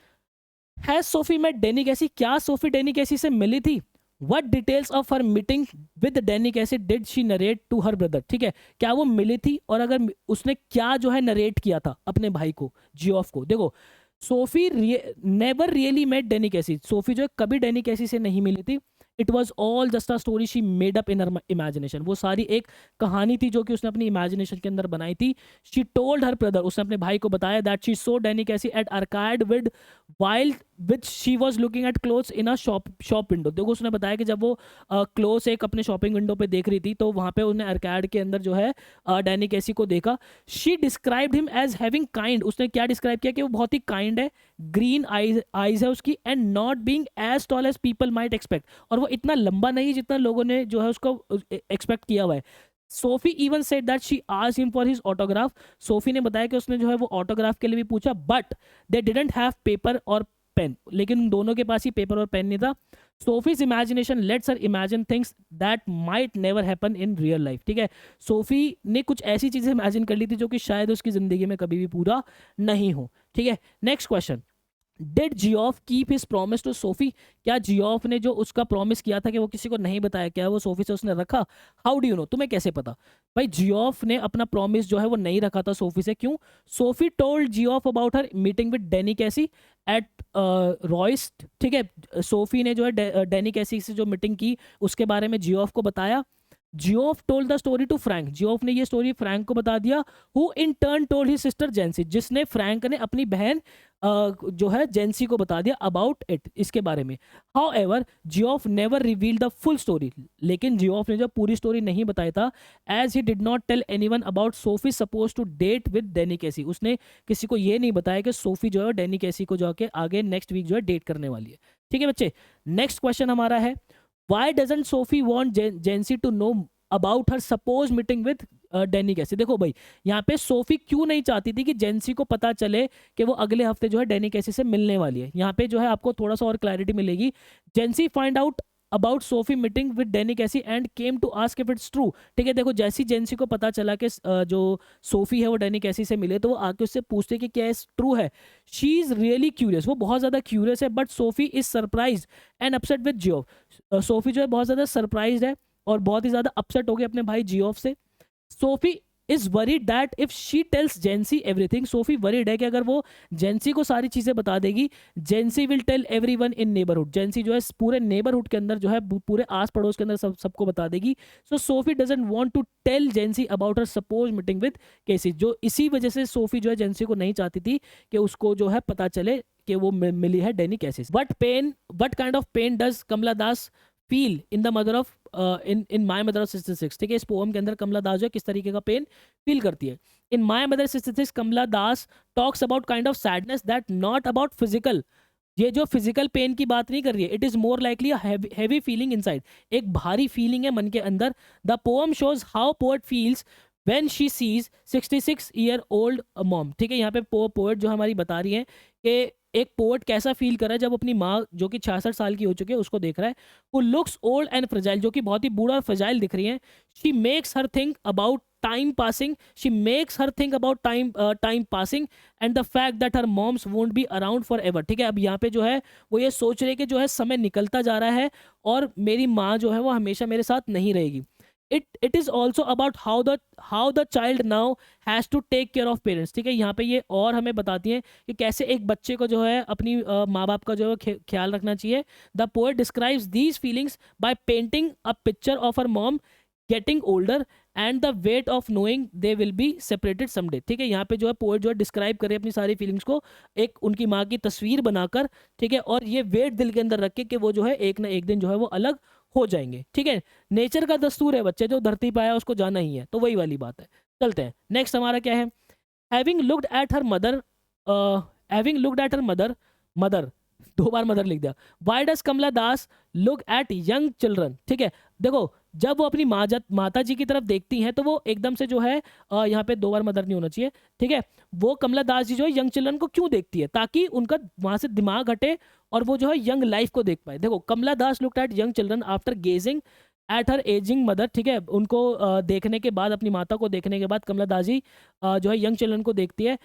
हैज सोफी मेट डेनी कैसी, क्या सोफी डेनी कैसी से मिली थी? What details of her meeting with Danny कैसे did she narrate to her brother? ठीक है, क्या वो मिली थी और अगर उसने क्या जो है नरेट किया था अपने भाई को, जियोफ को? देखो, सोफी नेवर रियली मेट डेनी कैसी, सोफी जो है कभी डेनी कैसी से नहीं मिली थी। It was all just a story she made up in her imagination, वो सारी एक कहानी थी जो कि उसने अपनी इमेजिनेशन के अंदर बनाई थी। शी टोल्ड हर ब्रदर, उसने अपने भाई को बताया that she saw Danny Casey at arcade with wild which she was looking at clothes in a shop window. देखो, उसने बताया कि जब वो क्लोथ्स एक अपने शॉपिंग विंडो पे देख रही थी तो वहां पे उन्हें आर्काइड के अंदर जो है डेनी कैसी को देखा। She described him as having kind, उसने क्या डिस्क्राइब किया कि वो बहुत ही काइंड है, ग्रीन आईज है उसकी, and not being as tall as people might expect, और वो इतना लंबा नहीं जितना लोगों ने जो है उसको एक्सपेक्ट किया हुआ है। Sophie even said that she asked him for his autograph, Sophie ने बताया कि उसने जो है वो ऑटोग्राफ के लिए भी पूछा, but they didn't have paper और पेन, लेकिन दोनों के पास ही पेपर और पेन नहीं था। Sophie's imagination lets her imagine things that might never happen in real life. ठीक है, सोफी ने कुछ ऐसी चीजें इमेजिन कर ली थी जो कि शायद उसकी जिंदगी में कभी भी पूरा नहीं हो। ठीक है, next question, did Geoff keep his promise to Sophie, क्या जियोफ ने जो उसका प्रॉमिस किया था कि वो किसी को नहीं बताया, क्या वो सोफी से उसने रखा? हाउ डू यू नो, तुम्हें कैसे पता? भाई, जियोफ ने अपना प्रॉमिस जो है वो नहीं रखा था सोफी से। क्यों? Sophie told Geoff about her meeting with Danny Casey at Royce. ठीक है, सोफी ने जो है डेनी कैसी से जो मीटिंग की उसके बारे में जियोफ को बताया। Geoff told the story to Frank, Geoff ने ये स्टोरी फ्रैंक को बता दिया। Who in turn told his sister Jansie, जिसने फ्रैंक ने अपनी बहन जो है जेंसी को बता दिया अबाउट इट, इसके बारे में। However Geoff never reveal the full story, लेकिन जियोफ ने जो पूरी स्टोरी नहीं बताया था, as he did not tell anyone about Sophie suppose to date with Danny Casey, उसने किसी को ये नहीं बताया कि सोफी जो है डेनी कैसी को जाके आगे नेक्स्ट वीक जो है डेट करने वाली है। ठीक है बच्चे, नेक्स्ट क्वेश्चन हमारा है, why doesn't Sophie want Jency to know about her supposed meeting with Danny कैसी। देखो भाई यहाँ पे सोफी क्यों नहीं चाहती थी कि जेंसी को पता चले कि वो अगले हफ्ते जो है डैनी कैसी से मिलने वाली है। यहाँ पे जो है आपको थोड़ा सा और क्लैरिटी मिलेगी। Jansie find out about Sophie meeting with Danny Casey and came to ask if it's true. ठीक है, देखो जैसी जेंसी को पता चला कि जो सोफी है वो डैनी कैसी से मिले, तो वो आके उससे पूछते कि क्या ट्रू है। शी इज रियली क्यूरियस, वो बहुत ज्यादा क्यूरियस है, but Sophie is surprise and upset with Geoff. Sophie जो है बहुत ज्यादा सरप्राइज है और बहुत ही ज्यादा अपसेट हो गई अपने भाई जियोफ से। Sophie is worried that if she tells जेंसी everything, Sophie worried है कि अगर वो जेंसी को सारी चीजें बता देगी, Jansie will tell everyone in neighbourhood, Jansie जो है पूरे नेबरहुड के अंदर जो है पूरे आस पड़ोस के अंदर सबको बता देगी। So Sophie doesn't want to tell Jansie about her suppose meeting with Casey, जो इसी वजह से सोफी जो है जेंसी को नहीं चाहती थी कि उसको जो है पता चले कि वो मिली है Danny Casey. What kind of pain does Kamala Das feel in the mother of in my mother of 66। ठीक है, इस पोएम के अंदर कमला दास जो है किस तरीके का पेन फील करती है। In my mother 66 Kamala Das talks about kind of sadness that not about physical, ये जो फिजिकल पेन की बात नहीं कर रही है, it is more likely heavy feeling inside, एक भारी फीलिंग है मन के अंदर। The poem shows how poet feels when she sees 66 year old mom. ठीक है, यहाँ पे पोएट जो हमारी बता रही है कि एक पोएट कैसा फील कर रहा है जब अपनी माँ जो कि 66 साल की हो चुकी है उसको देख रहा है, वो लुक्स ओल्ड एंड फ्रेजाइल, जो कि बहुत ही बूढ़ा और फ्रेजाइल दिख रही है। She makes her think about time passing, she makes her think about time passing and the fact that her mom's won't be around forever. ठीक है, अब यहाँ पे जो है वो ये सोच रहे कि जो है समय निकलता जा रहा है और मेरी माँ जो है वो हमेशा मेरे साथ नहीं रहेगी। It is also about how the child now has to take care of parents. ठीक है, यहाँ पे ये और हमें बताती हैं कि कैसे एक बच्चे को जो है अपनी माँ बाप का जो है ख्याल रखना चाहिए। The poet describes these feelings by painting a picture of her mom getting older and the weight of knowing they will be separated someday. ठीक है, यहाँ पे जो है पोएट जो है डिस्क्राइब करे अपनी सारी फीलिंग्स को एक उनकी माँ की तस्वीर बनाकर। ठीक है, और ये वेट दिल के अंदर रख के कि वो जो है एक ना एक दिन जो है वो अलग हो जाएंगे। ठीक है, नेचर का दस्तूर है बच्चे, जो धरती पे आया उसको जाना ही है, तो वही वाली बात है। चलते हैं नेक्स्ट, हमारा क्या है। Having looked at her mother, having looked at her mother, mother 2 बार मदर लिख दिया। Why does Kamala Das look at young children. ठीक है, देखो जब वो अपनी माता जी की तरफ देखती हैं तो वो एकदम से जो है यहाँ पे 2 बार मदर नहीं होना चाहिए। ठीक है, वो कमला दास जी जो है यंग चिल्ड्रन को क्यों देखती है, ताकि उनका वहां से दिमाग हटे और वो जो है यंग लाइफ को देख पाए। देखो Kamala Das looked at young children after gazing at her ageing mother. ठीक है, उनको देखने के बाद, अपनी माता को देखने के बाद कमला दास जी जो है यंग चिल्ड्रन को देखती है।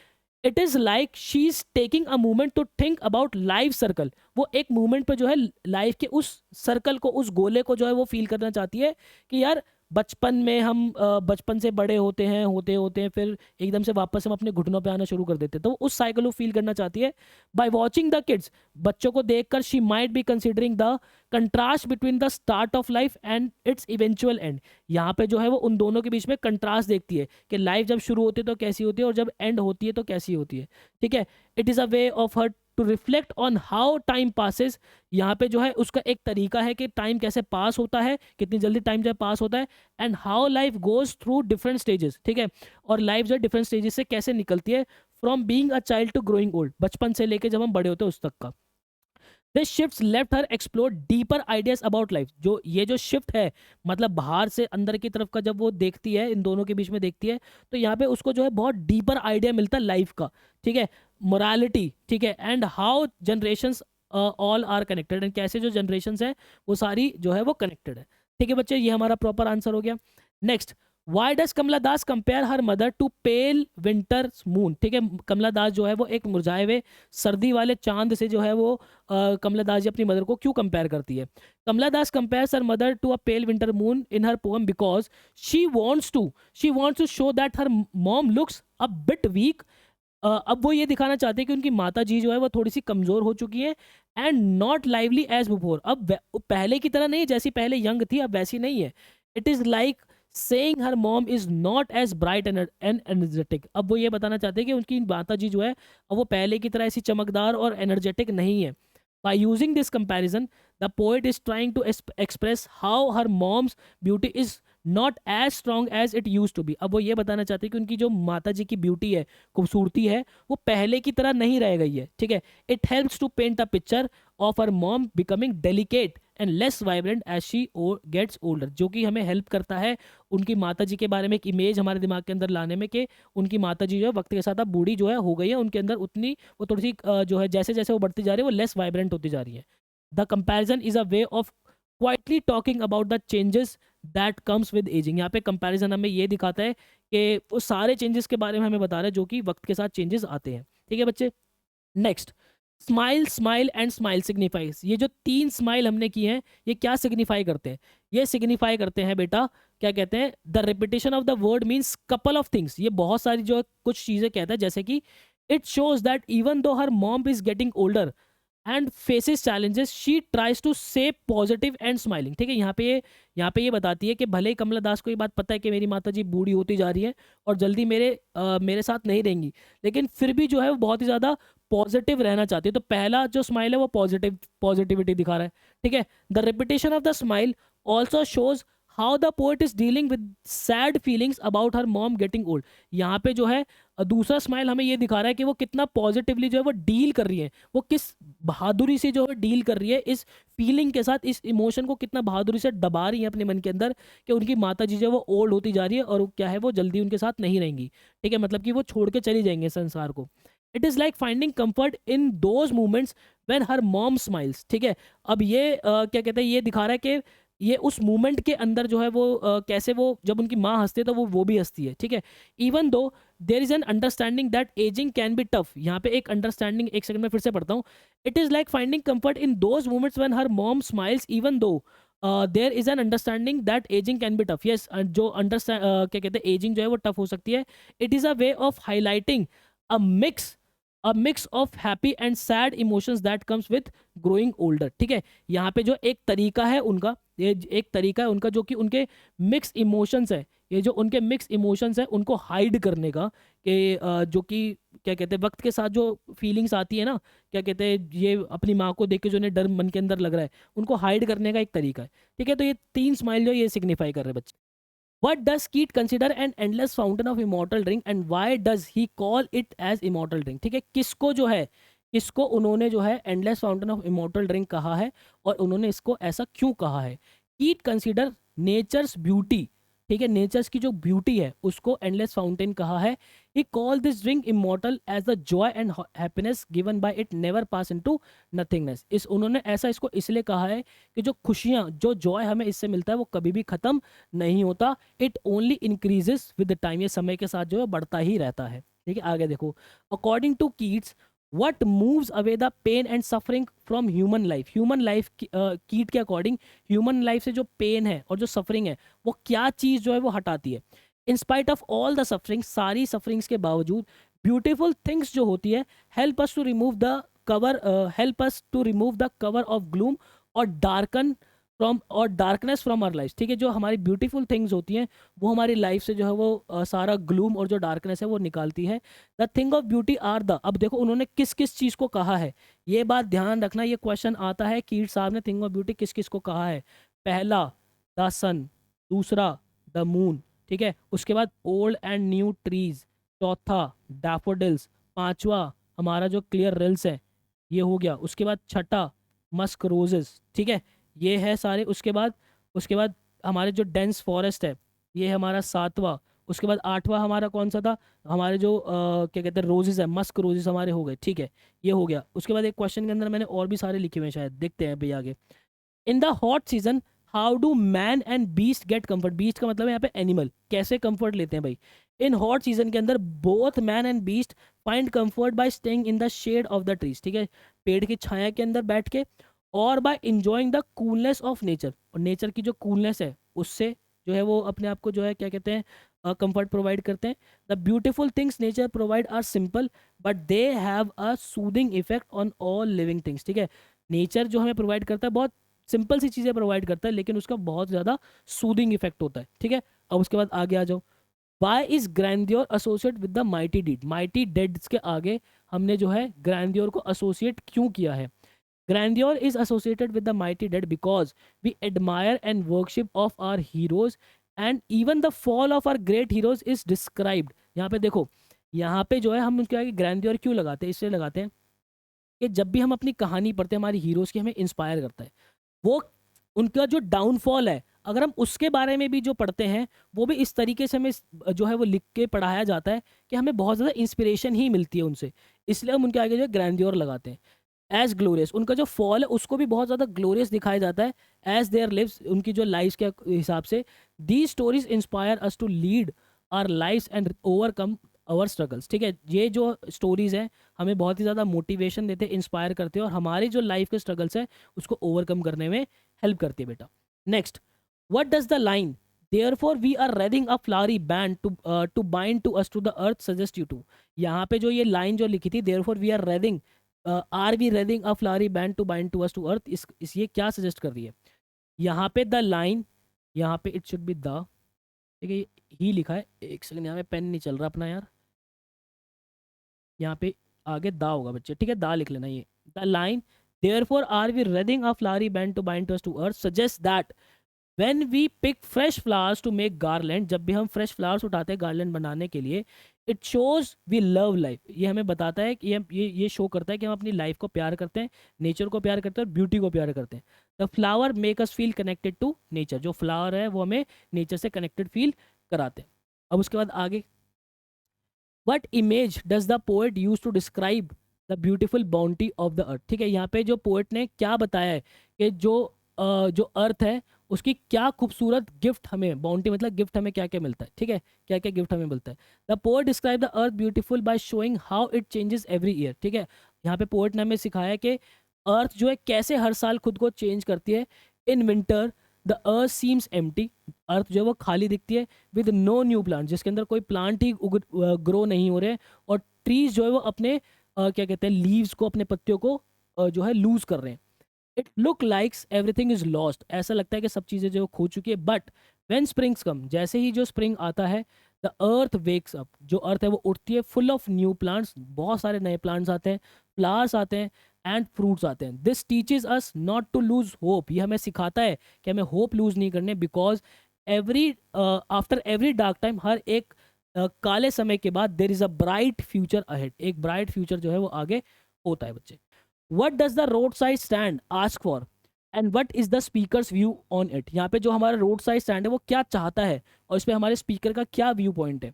It is like she is taking a movement to think about life circle, वो एक मूवमेंट पे जो है लाइफ के उस सर्कल को, उस गोले को जो है वो फील करना चाहती है कि यार बचपन में हम बचपन से बड़े होते हैं फिर एकदम से वापस हम अपने घुटनों पे आना शुरू कर देते हैं, तो उस साइकिल को फील करना चाहती है। बाय वॉचिंग द किड्स, बच्चों को देखकर she might be considering the contrast between the start of life and it's eventual and. यहाँ पे जो है वो उन दोनों के बीच में कंट्रास्ट देखती है कि लाइफ जब शुरू होती है तो कैसी होती है और जब एंड होती है तो कैसी होती है। ठीक है, it is a way of her to reflect on how time passes. यहाँ पे जो है उसका एक तरीका है कि टाइम कैसे पास होता है, कितनी जल्दी टाइम जो है पास होता है, and how life goes through different stages. ठीक है, और लाइफ जो है डिफरेंट स्टेजेस से कैसे निकलती है, from being a child to growing old, बचपन से लेके जब हम बड़े होते हैं उस तक का। This shift left her explore deeper ideas about life. जो ये जो शिफ्ट है, मतलब बाहर से अंदर की तरफ का जब वो देखती है, इन दोनों के बीच में देखती है, तो यहाँ पे उसको जो है बहुत डीपर आइडिया मिलता है लाइफ का। ठीक है, मोरालिटी, ठीक है, and how generations all are connected, and कैसे जो जनरेशंस हैं वो सारी जो है वो कनेक्टेड है। ठीक है बच्चे, ये हमारा प्रॉपर आंसर हो गया। Next, why does Kamala Das compare her mother to pale winter moon. ठीक है, कमला दास जो है वो एक मुरझाए हुए सर्दी वाले चांद से जो है वो कमला दास जी अपनी मदर को क्यों कंपेयर करती है। Kamala Das compares her mother to a pale winter moon in her poem because she wants to show that her mom looks a bit weak. अब वो ये दिखाना चाहते हैं कि उनकी माता जी जो है वो थोड़ी सी कमज़ोर हो चुकी है, and not lively as before. अब पहले की तरह नहीं, जैसी पहले यंग थी अब वैसी नहीं है। It is like saying her mom is not as bright and energetic. अब वो ये बताना चाहते हैं कि उनकी माता जी जो है अब वो पहले की तरह ऐसी चमकदार और एनर्जेटिक नहीं है। By using this comparison, the poet is trying to express how her mom's beauty is not as strong as it used to be. अब वो ये बताना चाहते हैं कि उनकी जो माता जी की ब्यूटी है, खूबसूरती है, वो पहले की तरह नहीं रह गई है। ठीक है, it helps to paint a picture of her mom becoming delicate and less vibrant as she gets older, जो कि हमें हेल्प करता है उनकी माता जी के बारे में एक इमेज हमारे दिमाग के अंदर लाने में कि उनकी माता जी जो है वक्त के साथ अब बूढ़ी जो है हो गई है, उनके अंदर उतनी वो थोड़ी सी जो है जैसे जैसे वो बढ़ती जा रही है वो लेस वाइब्रेंट होती जा रही है. The comparison is a way of quietly talking about the changes that comes with ageing. यहाँ पे कंपैरिजन हमें ये दिखाता है कि वो सारे चेंजेस के बारे में हमें बता रहा है जो कि वक्त के साथ चेंजेस आते हैं. ठीक है बच्चे. Next, smile smile and smile signifies. ये जो 3 स्माइल हमने की हैं ये क्या सिग्निफाई करते हैं? ये सिग्निफाई करते हैं बेटा, क्या कहते हैं, the repetition of the word means couple of things. ये बहुत सारी जो कुछ चीजें कहता है, जैसे कि it shows that even though her mom is getting older and faces challenges she tries to stay positive and smiling. ठीक है, यहाँ पे ये बताती है कि भले ही कमला दास को ये बात पता है कि मेरी माता जी बूढ़ी होती जा रही है और जल्दी मेरे साथ नहीं रहेंगी, लेकिन फिर भी जो है वो बहुत ही ज़्यादा पॉजिटिव रहना चाहती है. तो पहला जो स्माइल है वो पॉजिटिविटी दिखा रहा है. ठीक है, the repetition of the smile also shows how the poet is dealing with sad feelings about her mom getting old. यहाँ पे जो है दूसरा स्माइल हमें ये दिखा रहा है कि वो कितना पॉजिटिवली जो है वो डील कर रही है, वो किस बहादुरी से जो है डील कर रही है इस फीलिंग के साथ, इस इमोशन को कितना बहादुरी से दबा रही है अपने मन के अंदर कि उनकी माता जी जो है वो ओल्ड होती जा रही है और क्या है वो जल्दी उनके साथ नहीं रहेंगी. ठीक है, मतलब कि वो छोड़ के चली जाएंगे संसार को. It is like finding comfort in those moments when her mom smiles. ठीक है, अब ये क्या कहते हैं, ये दिखा रहा है कि ये उस मोमेंट के अंदर जो है वो कैसे वो जब उनकी माँ हंसती है तो वो भी हंसती है. ठीक है, even though there is an understanding that aging can be tough. यहाँ पे एक अंडरस्टैंडिंग, एक सेकंड में फिर से पढ़ता हूँ. It is like finding comfort in those moments when her mom smiles even though there is an understanding that aging can be tough. Yes, जो अंडरस्टैंड क्या कहते हैं एजिंग जो है वो टफ हो सकती है. It is a way of highlighting a mix of happy and sad emotions that comes with growing older. ठीक है, यहाँ पे जो एक तरीका है उनका, ये एक तरीका है उनका जो कि उनके मिक्स इमोशंस है, ये जो उनके मिक्स इमोशंस है उनको हाइड करने का, कि जो कि क्या कहते हैं वक्त के साथ जो फीलिंग्स आती है ना, क्या कहते हैं ये अपनी माँ को देख के जो इन्हें डर मन के अंदर लग रहा है उनको हाइड करने का एक तरीका है. ठीक है, तो ये 3 स्माइल जो ये सिग्निफाई कर रहे हैं बच्चे. What does Keat consider an endless fountain of immortal drink and why does he call it as immortal drink? ठीक है, किसको उन्होंने जो है endless fountain of immortal drink कहा है और उन्होंने इसको ऐसा क्यों कहा है? Keat consider nature's beauty. ठीक है, नेचर्स की जो ब्यूटी है उसको एंडलेस फाउंटेन कहा है. He call this drink immortal as the joy and happiness given by it never pass into nothingness. उन्होंने ऐसा इसको इसलिए कहा है कि जो खुशियाँ, जो जॉय हमें इससे मिलता है वो कभी भी ख़त्म नहीं होता. It only increases with the time. ये समय के साथ जो है बढ़ता ही रहता है. ठीक है, आगे देखो. According to Keats, what moves away the pain and suffering from human life? Human life कीट के अकॉर्डिंग ह्यूमन लाइफ से जो पेन है और जो सफरिंग है वो क्या चीज़ जो है वो हटाती है? In spite of all the suffering, सारी सफरिंग्स के बावजूद ब्यूटीफुल थिंग्स जो होती है help us to remove the cover of gloom और डार्कनेस फ्रॉम आवर लाइफ. ठीक है, जो हमारी ब्यूटीफुल थिंग्स होती हैं वो हमारी लाइफ से जो है वो सारा ग्लूम और जो डार्कनेस है वो निकालती है. The thing of beauty are the. अब देखो उन्होंने किस किस चीज़ को कहा है, ये बात ध्यान रखना. ये क्वेश्चन आता है कीट साहब ने थिंग ऑफ ब्यूटी किस किस को कहा है. पहला द सन, दूसरा द मून. ठीक है, उसके बाद ओल्ड एंड न्यू ट्रीज, चौथा डैफोडिल्स, पांचवा हमारा जो क्लियर रिल्स है ये हो गया. उसके बाद छठा मस्क रोजेस. ठीक है, ये है सारे. उसके बाद हमारे जो डेंस फॉरेस्ट है ये हमारा 7वां. उसके बाद 8वां हमारा कौन सा था, हमारे जो क्या कहते हैं रोजेस है, मस्क रोजेस हमारे हो गए. ठीक है, ये हो गया. उसके बाद एक क्वेश्चन के अंदर मैंने और भी सारे लिखे हुए हैं, शायद देखते हैं अभी आगे. In the hot season how do man and beast get comfort. Beast का मतलब है यहाँ पे एनिमल, कैसे कंफर्ट लेते हैं भाई. इन हॉट सीजन के अंदर both man and beast find comfort by staying in the shade of the trees. ठीक है, पेड़ की छाया के अंदर बैठ के और by enjoying the coolness of nature. और नेचर की जो कूलनेस है उससे जो है वो अपने आप को जो है क्या कहते हैं कंफर्ट प्रोवाइड करते हैं. The beautiful things nature provide are simple but they have a soothing effect on all living things. ठीक है, नेचर जो हमें प्रोवाइड करता है बहुत सिंपल सी चीज़ें प्रोवाइड करता है लेकिन उसका बहुत ज़्यादा सूदिंग इफेक्ट होता है. ठीक है, अब उसके बाद आगे आ जाओ. Why is grandeur associate with the mighty deed. Mighty deeds के आगे हमने जो है ग्रैंडियोर को एसोसिएट क्यों किया है? Grandeur is associated with the mighty dead because we admire and worship of our heroes and even the fall of our great heroes is described. यहाँ पे देखो, यहाँ पे जो है हम क्या है ग्रैंडियर क्यों लगाते हैं? इसलिए लगाते हैं कि जब भी हम अपनी कहानी पढ़ते हैं हमारी हीरोज़ की हमें इंस्पायर करता है. वो उनका जो डाउनफॉल है, अगर हम उसके बारे में भी जो पढ़ते हैं वो भी इस तरीके से हमें जो है वो लिख के पढ़ाया जाता है कि हमें बहुत ज़्यादा इंस्पिरेशन ही मिलती है उनसे, इसलिए हम उनके आगे जो है ग्रैंडियोर लगाते हैं। एज ग्लोरियस, उनका जो फॉल है उसको भी बहुत ज़्यादा ग्लोरियस दिखाया जाता है एज देयर लिव्स, उनकी जो लाइफ के हिसाब से। The stories inspire us to lead our life and overcome our struggles. ठीक है, ये जो स्टोरीज हैं हमें बहुत ही ज़्यादा मोटिवेशन देते हैं, इंस्पायर करते हैं और हमारी जो लाइफ के स्ट्रगल्स है उसको ओवरकम करने में हेल्प करती है बेटा। Next, what does the line therefore we are raising a flowery band to bind to us to the earth suggest you to, यहाँ पे जो ये लाइन जो लिखी थी therefore we are raising are we wreathing a flowery band to bind to us to earth, इस ये क्या सजेस्ट कर रही है यहाँ पे? द लाइन, यहाँ पे इट शुड बी द, ठीक है, ही लिखा है, एक सेकंड, यहाँ पे पेन नहीं चल रहा अपना यार, यहाँ पे आगे दा होगा बच्चे, ठीक है, दा लिख लेना। ये the line therefore are we reading a flowery band to bind to us to earth suggests that when we pick fresh flowers to make garland, जब भी हम फ्रेश फ्लावर्स उठाते हैं गार्लैंड बनाने के लिए, it shows we love life, ये हमें बताता है कि ये शो करता है कि हम अपनी लाइफ को प्यार करते हैं, नेचर को प्यार करते हैं और ब्यूटी को प्यार करते हैं। The flower make us feel connected to nature, जो फ्लावर है वो हमें नेचर से कनेक्टेड फील कराते हैं। अब उसके बाद आगे, what image does the poet use to describe the beautiful bounty of the earth. ठीक है, यहाँ पे जो पोएट ने क्या बताया है कि जो अर्थ है उसकी क्या खूबसूरत गिफ्ट हमें, बाउंटी मतलब गिफ्ट हमें क्या क्या मिलता है, ठीक है, क्या क्या गिफ्ट हमें मिलता है। The poet describe the earth beautiful by showing how it changes every year. ठीक है, यहाँ पे पोएट ने हमें सिखाया कि अर्थ जो है कैसे हर साल खुद को चेंज करती है। In winter the earth seems empty, earth जो है वो खाली दिखती है, विद नो न्यू प्लांट, जिसके अंदर कोई प्लांट ही ग्रो नहीं हो रहे हैं, और ट्रीज जो है वो अपने क्या कहते हैं लीव्स को, अपने पत्तियों को जो है लूज कर रहे हैं। It look likes everything is lost, ऐसा लगता है कि सब चीज़ें जो खो चुकी है। बट व्हेन स्प्रिंग्स कम, जैसे ही जो स्प्रिंग आता है, द अर्थ वेक्स अप, जो अर्थ है वो उठती है, फुल ऑफ न्यू प्लांट्स, बहुत सारे नए प्लांट्स आते हैं, फ्लावर्स आते हैं एंड फ्रूट्स आते हैं। This teaches us not to lose hope, ये हमें सिखाता है कि हमें होप लूज नहीं करने, because every after every dark time, हर एक काले समय के बाद there is a bright future ahead, एक ब्राइट फ्यूचर जो है वो आगे होता है बच्चे। What does the roadside stand ask for and what is the speaker's view on it? यहाँ पे जो हमारा रोड साइड स्टैंड है वो क्या चाहता है और इस पे हमारे स्पीकर का क्या व्यू पॉइंट है।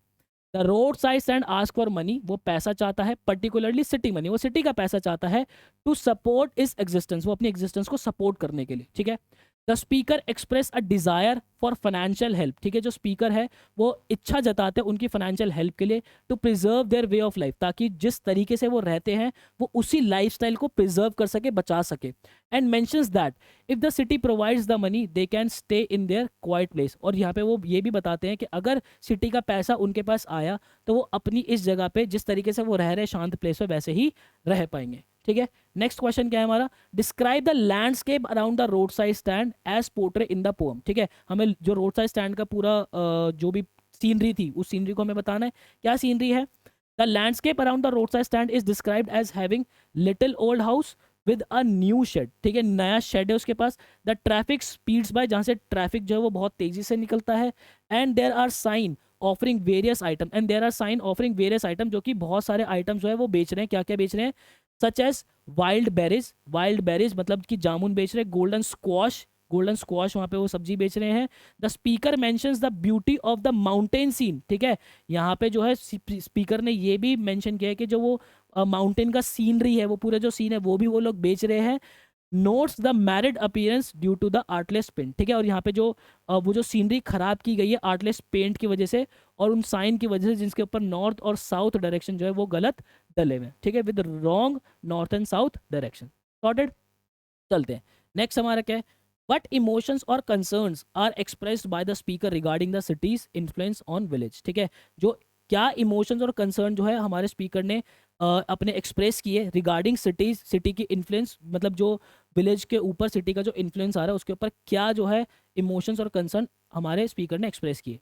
The road side stand ask for money, वो पैसा चाहता है, पर्टिकुलरली सिटी मनी, वो सिटी का पैसा चाहता है, टू सपोर्ट इस एग्जिस्टेंस, वो अपनी एग्जिस्टेंस को सपोर्ट करने के लिए। ठीक है, the speaker express a desire for financial help. ठीक है, जो स्पीकर है वो इच्छा जताते हैं उनकी फाइनेंशियल हेल्प के लिए, to preserve their way of life, ताकि जिस तरीके से वो रहते हैं वो उसी लाइफस्टाइल को प्रिजर्व कर सके, बचा सके। And mentions that if the city provides the money they can stay in there quite place, और यहाँ पे वो ये भी बताते हैं कि अगर सिटी का पैसा उनके पास आया तो वो अपनी इस जगह पे जिस तरीके से वो रह रहे शांत प्लेस पे वैसे ही रह पाएंगे। ठीक है, नेक्स्ट क्वेश्चन क्या है हमारा? Describe the landscape around the road side stand as portray in the poem. ठीक है, हमें जो रोड साइड स्टैंड का पूरा जो भी सीनरी थी उस सीनरी को हमें बताना है। क्या सीनरी है? The landscape around the road side stand is described as having little old house with a new shed. ठीक है, नया शेड है उसके पास। द ट्रैफिक स्पीड्स बाय, जहाँ से ट्रैफिक जो है वो बहुत तेजी से निकलता है। And there are sign offering various item, and there are sign offering various item, जो कि बहुत सारे आइटम जो है वो बेच रहे हैं। क्या क्या बेच रहे हैं? सच एज वाइल्ड बेरीज मतलब कि जामुन बेच रहे हैं, गोल्डन स्क्वाश वहाँ पे वो सब्जी बेच रहे हैं। The speaker mentions the beauty of the mountain scene. ठीक है, यहाँ पे जो है स्पीकर ने ये भी मेंशन किया है कि जो वो माउंटेन का सीनरी है, वो पूरा जो सीन है वो भी वो लोग बेच रहे हैं। Notes the marred appearance due to the artless paint. ठीक है, और यहाँ पे जो वो जो सीनरी खराब की गई है आर्टलेस पेंट की वजह से और उन साइन की वजह से जिसके ऊपर नॉर्थ और साउथ डायरेक्शन जो है वो गलत डले हुए हैं। ठीक है, with wrong north and south direction. Sorted, चलते हैं नेक्स्ट हमारा क्या है? वट इमोशंस और concerns are expressed by the speaker regarding the city's influence on village. ठीक है, जो क्या इमोशंस और कंसर्न जो है हमारे स्पीकर ने अपने एक्सप्रेस किए रिगार्डिंग सिटीज, सिटी की इन्फ्लुएंस, मतलब जो विलेज के ऊपर सिटी का जो इन्फ्लुएंस आ रहा है उसके ऊपर क्या जो है इमोशंस और कंसर्न हमारे स्पीकर ने एक्सप्रेस किए।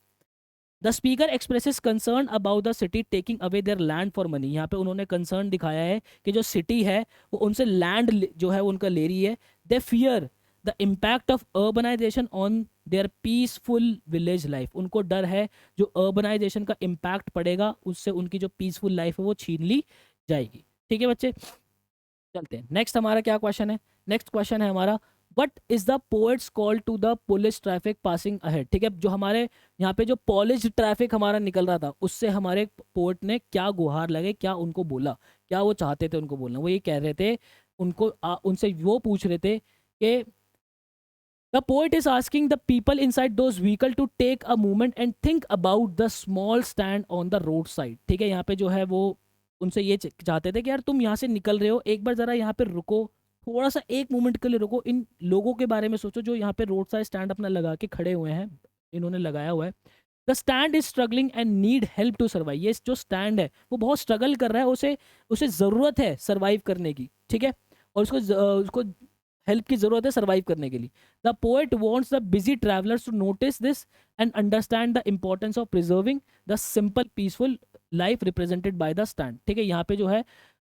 The speaker expresses concern about the city taking away there land for money. यहाँ पे उन्होंने कंसर्न दिखाया है कि जो सिटी है वो उनसे लैंड जो है उनका ले रही है। They fear the impact of urbanization on their peaceful village life, उनको डर है जो अर्बनाइजेशन का इम्पैक्ट पड़ेगा उससे उनकी जो पीसफुल लाइफ है वो छीन ली जाएगी। ठीक है बच्चे, चलते हैं नेक्स्ट हमारा क्या क्वेश्चन है? नेक्स्ट क्वेश्चन है हमारा, what is the poet's call to the polished traffic passing ahead, ठीक है, जो हमारे यहाँ पे जो पॉलिश ट्रैफिक हमारा निकल रहा था उससे हमारे पोएट ने क्या गुहार लगे, क्या उनको बोला, क्या वो चाहते थे उनको बोलना, वो ये कह रहे थे उनको उनसे वो पूछ रहे थे कि the poet is asking the people inside those vehicle to take a moment and think about the small stand on the road side, ठीक है, यहाँ पे जो है वो उनसे ये चाहते थे कि यार तुम यहाँ से निकल रहे हो, एक बार जरा यहाँ पे रुको, थोड़ा सा एक मोमेंट के लिए रुको, इन लोगों के बारे में सोचो जो यहाँ पे रोड साइड स्टैंड अपना लगा के खड़े हुए हैं, इन्होंने लगाया हुआ है। The stand is struggling and need help to survive, ये जो स्टैंड है वो बहुत स्ट्रगल कर रहा है, उसे उसे ज़रूरत है सर्वाइव करने की, ठीक है, और उसको हेल्प की जरूरत है सर्वाइव करने के लिए। The poet wants the busy travellers to notice this and understand the importance of preserving the simple peaceful life represented by the stand, ठीक है, यहाँ पे जो है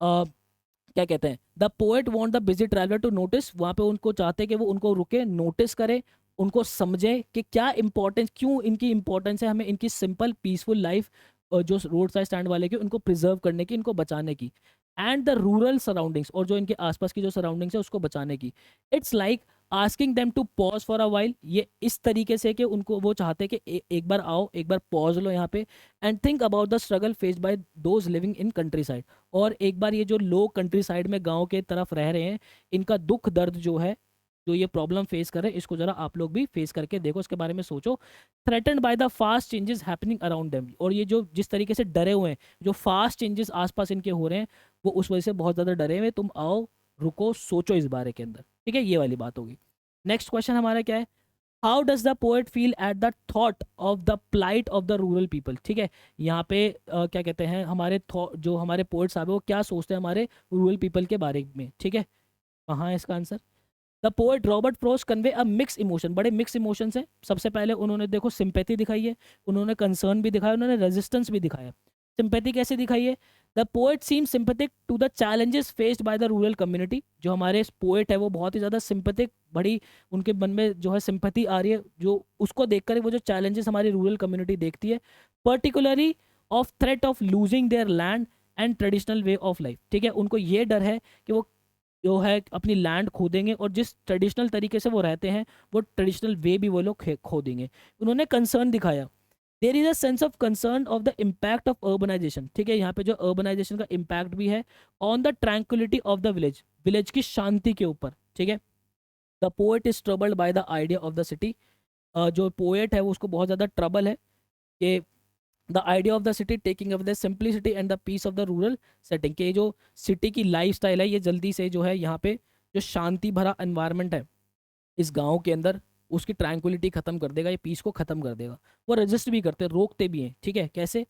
क्या कहते हैं, the poet want the busy traveller to notice, वहाँ पे उनको चाहते हैं कि वो उनको रुके, नोटिस करे, उनको समझे कि क्या इंपॉर्टेंस, क्यों इनकी इंपॉर्टेंस है, हमें इनकी सिंपल पीसफुल लाइफ जो रोड साइड स्टैंड वाले की उनको प्रिजर्व करने की, इनको बचाने की, एंड द रूरल सराउंडिंग्स, और जो इनके आसपास की जो सराउंडिंग्स है उसको बचाने की। It's like asking them to pause for a while, ये इस तरीके से कि उनको वो चाहते हैं कि एक बार आओ, एक बार पॉज लो यहाँ पे, and think about the struggle faced by those living in country side, और एक बार ये जो लोग कंट्री साइड में गाँव के तरफ रह रहे हैं, इनका दुख दर्द जो है, जो ये प्रॉब्लम फेस कर रहे हैं, इसको जरा आप लोग भी फेस करके देखो, इसके बारे में सोचो। Threatened by the fast changes happening around them, और ये जो जिस तरीके से डरे हुए हैं, जो फास्ट चेंजेस आसपास इनके हो रहे हैं, वो उस वजह से बहुत ज़्यादा डरे हुए, तुम आओ रुको सोचो इस बारे के अंदर, ठीक है, ये वाली बात होगी। नेक्स्ट क्वेश्चन हमारा क्या है, how does the poet feel at the thought of the plight of the rural people, ठीक है, यहाँ पे क्या कहते हैं हमारे जो हमारे पोएट साहब है वो क्या सोचते हैं हमारे रूरल पीपल के बारे में, ठीक है, कहाँ है इसका answer. The poet Robert Frost convey a mix emotion, बड़े मिक्स इमोशंस हैं, सबसे पहले उन्होंने देखो सिंपैथी दिखाई है, उन्होंने कंसर्न भी दिखाया, उन्होंने रेजिस्टेंस भी दिखाया। सिंपैथी कैसे दिखाई है, the poet seem sympathetic to the challenges faced by the rural community, जो हमारे पोएट है वो बहुत ही ज़्यादा सिंपैथिक, बड़ी उनके मन में जो है सिंपैथी आ रही है, जो उसको देखकर वो जो चैलेंजेस हमारी रूरल कम्युनिटी देखती है, particularly of threat of losing their land and traditional way of life, ठीक है, उनको ये डर है कि वो जो है अपनी लैंड खो देंगे, और जिस ट्रेडिशनल तरीके से वो रहते हैं वो ट्रेडिशनल वे भी वो लोग खो देंगे। उन्होंने कंसर्न दिखाया, there is a sense of concern of the impact of urbanization, ठीक है, यहाँ पे जो अर्बनाइजेशन का इम्पैक्ट भी है on the tranquillity of the village, village की शांति के ऊपर, ठीक है। The poet is troubled by the idea of the city, जो पोएट है वो उसको बहुत ज़्यादा ट्रबल है कि the idea of the city taking away the simplicity and the peace of the rural setting, के जो सिटी की लाइफ स्टाइल है ये जल्दी से जो है यहाँ पे जो शांति भरा एनवायरनमेंट है इस गांव के अंदर, उसकी ट्रैंक्विलिटी खत्म कर देगा, ये पीस को खत्म कर देगा। वो रजिस्ट भी करते हैं, रोकते भी हैं, ठीक है, कैसे।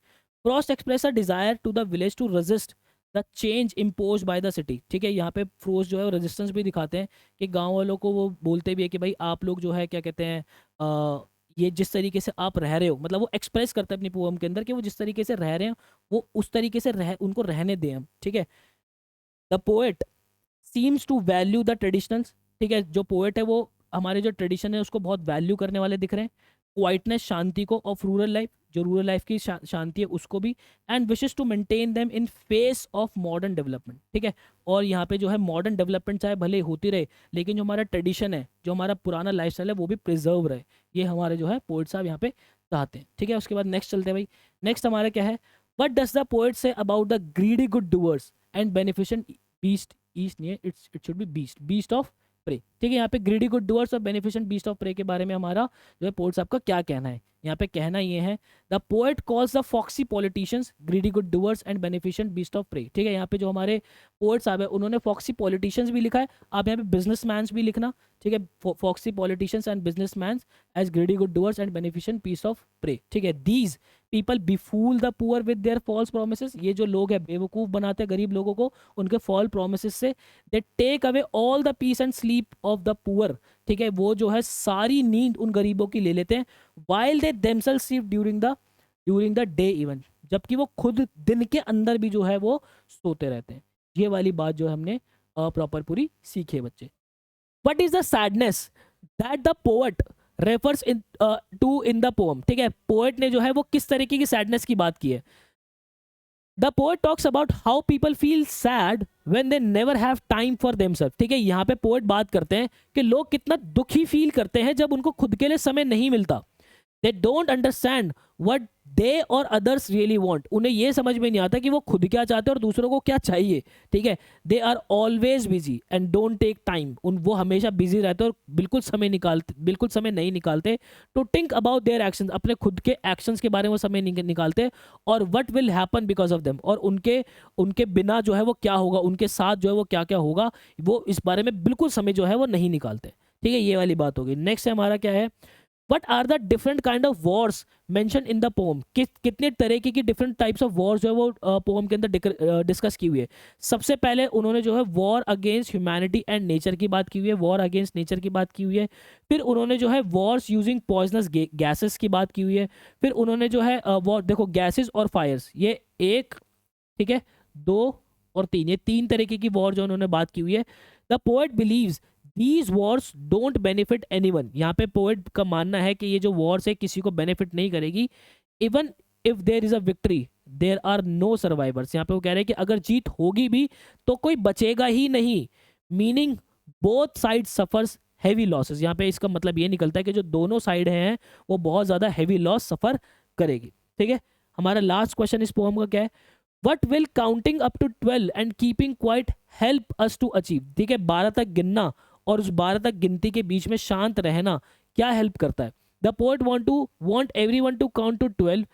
Frost express a desire to the village to resist the change impose by the city, ठीक है, यहाँ पे फ्रोस्ट जो है रेजिस्टेंस भी दिखाते हैं कि गाँव वालों को वो बोलते भी है कि भाई आप लोग जो है क्या कहते हैं ये जिस तरीके से आप रह रहे हो, मतलब वो एक्सप्रेस करते हैं अपनी पोएम के अंदर कि वो जिस तरीके से रह रहे हैं वो उस तरीके से उनको रहने दें हम, ठीक है। The poet seems to value the traditionals, ठीक है, जो पोएट है वो हमारे जो ट्रेडिशन है उसको बहुत वैल्यू करने वाले दिख रहे हैं, क्वाइटनेस शांति को, ऑफ रूरल लाइफ, जो रूरल लाइफ की शांति है उसको भी, and wishes to maintain them in face of modern development, ठीक है, और यहाँ पे जो है मॉडर्न डेवलपमेंट चाहे भले होती रहे लेकिन जो हमारा ट्रेडिशन है, जो हमारा पुराना लाइफस्टाइल है वो भी प्रिजर्व रहे, ये हमारे जो है पोएट साहब यहाँ पे चाहते हैं, ठीक है। उसके बाद नेक्स्ट चलते हैं भाई, नेक्स्ट हमारा क्या है, what does the poet say about the greedy good doers and beneficent beast, east नहीं है, it should be beast, beast of prey, ठीक है, यहाँ पे ग्रीडी गुड डूअर्स और बेनिफिशिएंट बीस्ट ऑफ प्रे के बारे में हमारा जो है पोएट साहब का क्या कहना है। यहाँ पे कहना ये है, the poet calls the foxy politicians greedy good doers and beneficent beast of prey, ठीक है, यहाँ पे जो हमारे पोएट साहब है उन्होंने फॉक्सी पॉलिटिशियंस भी लिखा है, आप यहाँ पे बिजनेसमैन्स भी लिखना, ठीक है, foxy politicians and businessmans as greedy good doers and beneficent piece of prey, ठीक है। These people befool the poor with their false promises, ये जो लोग हैं बेवकूफ़ बनाते हैं गरीब लोगों को उनके फॉल प्रोमिसेस से, they take away all the peace and sleep of the poor, ठीक है, वो जो है सारी नींद उन गरीबों की ले लेते हैं, while they themselves sleep during the day even, जबकि वो खुद दिन के अंदर भी जो है वो सोते रहते हैं। ये वाली बात जो हमने प्रॉपर पूरी सीखी है बच्चे। What is the sadness that the poet refers in to in the poem, ठीक है, पोएट ने जो है वो किस तरीके की सैडनेस की बात की है। The poet talks about how people feel sad when they never have time for themselves. ठीक है, यहाँ पे पोएट बात करते हैं कि लोग कितना दुखी फील करते हैं जब उनको खुद के लिए समय नहीं मिलता। They don't understand what they और अदर्स रियली वांट। उन्हें ये समझ में नहीं आता कि वो खुद क्या चाहते हैं और दूसरों को क्या चाहिए। ठीक है, they are always busy and don't take time. वो हमेशा बिजी रहते हैं और बिल्कुल समय नहीं निकालते to think about their actions. अपने खुद के एक्शंस के बारे में वो समय निकालते और what will happen because of them. और उनके बिना जो है वो क्या होगा, उनके साथ जो है वो क्या क्या होगा, वो इस बारे में बिल्कुल समय जो है वो नहीं निकालते। ठीक है, ये वाली बात होगी। नेक्स्ट है हमारा क्या है, What are the different kind of wars mentioned in the poem? कितने तरीके की डिफरेंट टाइप्स ऑफ वॉर्स जो है वो पोम के अंदर डिस्कस की हुई है। सबसे पहले उन्होंने जो है war against humanity and nature की बात की हुई है, वॉर अगेंस्ट नेचर की बात की हुई है। फिर उन्होंने जो है वॉर्स यूजिंग पॉइजनस गैसेस की बात की हुई है। फिर उन्होंने जो है वॉर, देखो गैसेस और फायर्स, ये एक, ठीक है, दो और तीन, ये तीन तरीके की वॉर जो उन्होंने बात की हुई है। The poet believes These wars don't benefit anyone। यहाँ पे पोएट का मानना है कि ये जो वॉर्स है किसी को बेनिफिट नहीं करेगी। Even if there is a victory there are no survivors. यहाँ पे वो कह रहे हैं कि अगर जीत होगी भी तो कोई बचेगा ही नहीं। Meaning both side suffers heavy losses. यहाँ पे इसका मतलब ये निकलता है कि जो दोनों साइड हैं वो बहुत ज़्यादा हैवी लॉस सफ़र करेगी। ठीक है, हमारा लास्ट क्वेश्चन इस पोएम का क्या है, what will counting up to 12 and keeping quiet help us to achieve. ठीक है, 12 तक गिनना और उस 12 तक गिनती के बीच में शांत रहना क्या हेल्प करता है। The poet want everyone to count to 12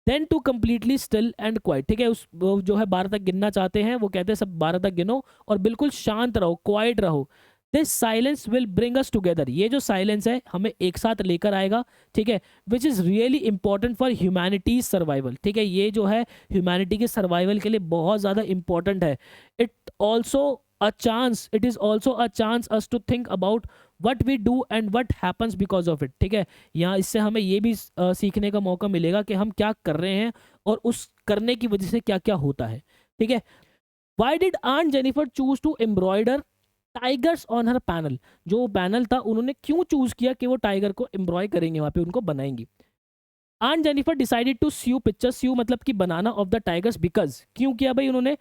then to completely still and quiet. ठीक है, उस जो है 12 तक गिनना चाहते हैं, वो कहते हैं सब 12 तक गिनो और बिल्कुल शांत रहो, क्वाइट रहो। This silence will bring us together. ये जो साइलेंस है हमें एक साथ लेकर आएगा। ठीक है, which is really important for humanities survival. ठीक है, ये जो है ह्यूमैनिटी के सर्वाइवल के लिए बहुत ज़्यादा इंपॉर्टेंट है। It is also a chance us to think about what we do and what happens because of it। ठीक है, यहाँ इससे हमें ये भी सीखने का मौका मिलेगा कि हम क्या कर रहे हैं और उस करने की वजह से क्या क्या होता है। ठीक है, why did Aunt Jennifer choose to embroider tigers on her panel? जो पैनल था उन्होंने क्यों चूज किया कि वो टाइगर को एम्ब्रॉय करेंगे, वहां पे उनको बनाएंगी। Aunt Jennifer decided to sew pictures, sew मतलब कि बनाना, of the tigers because, क्यों किया भाई उन्होंने,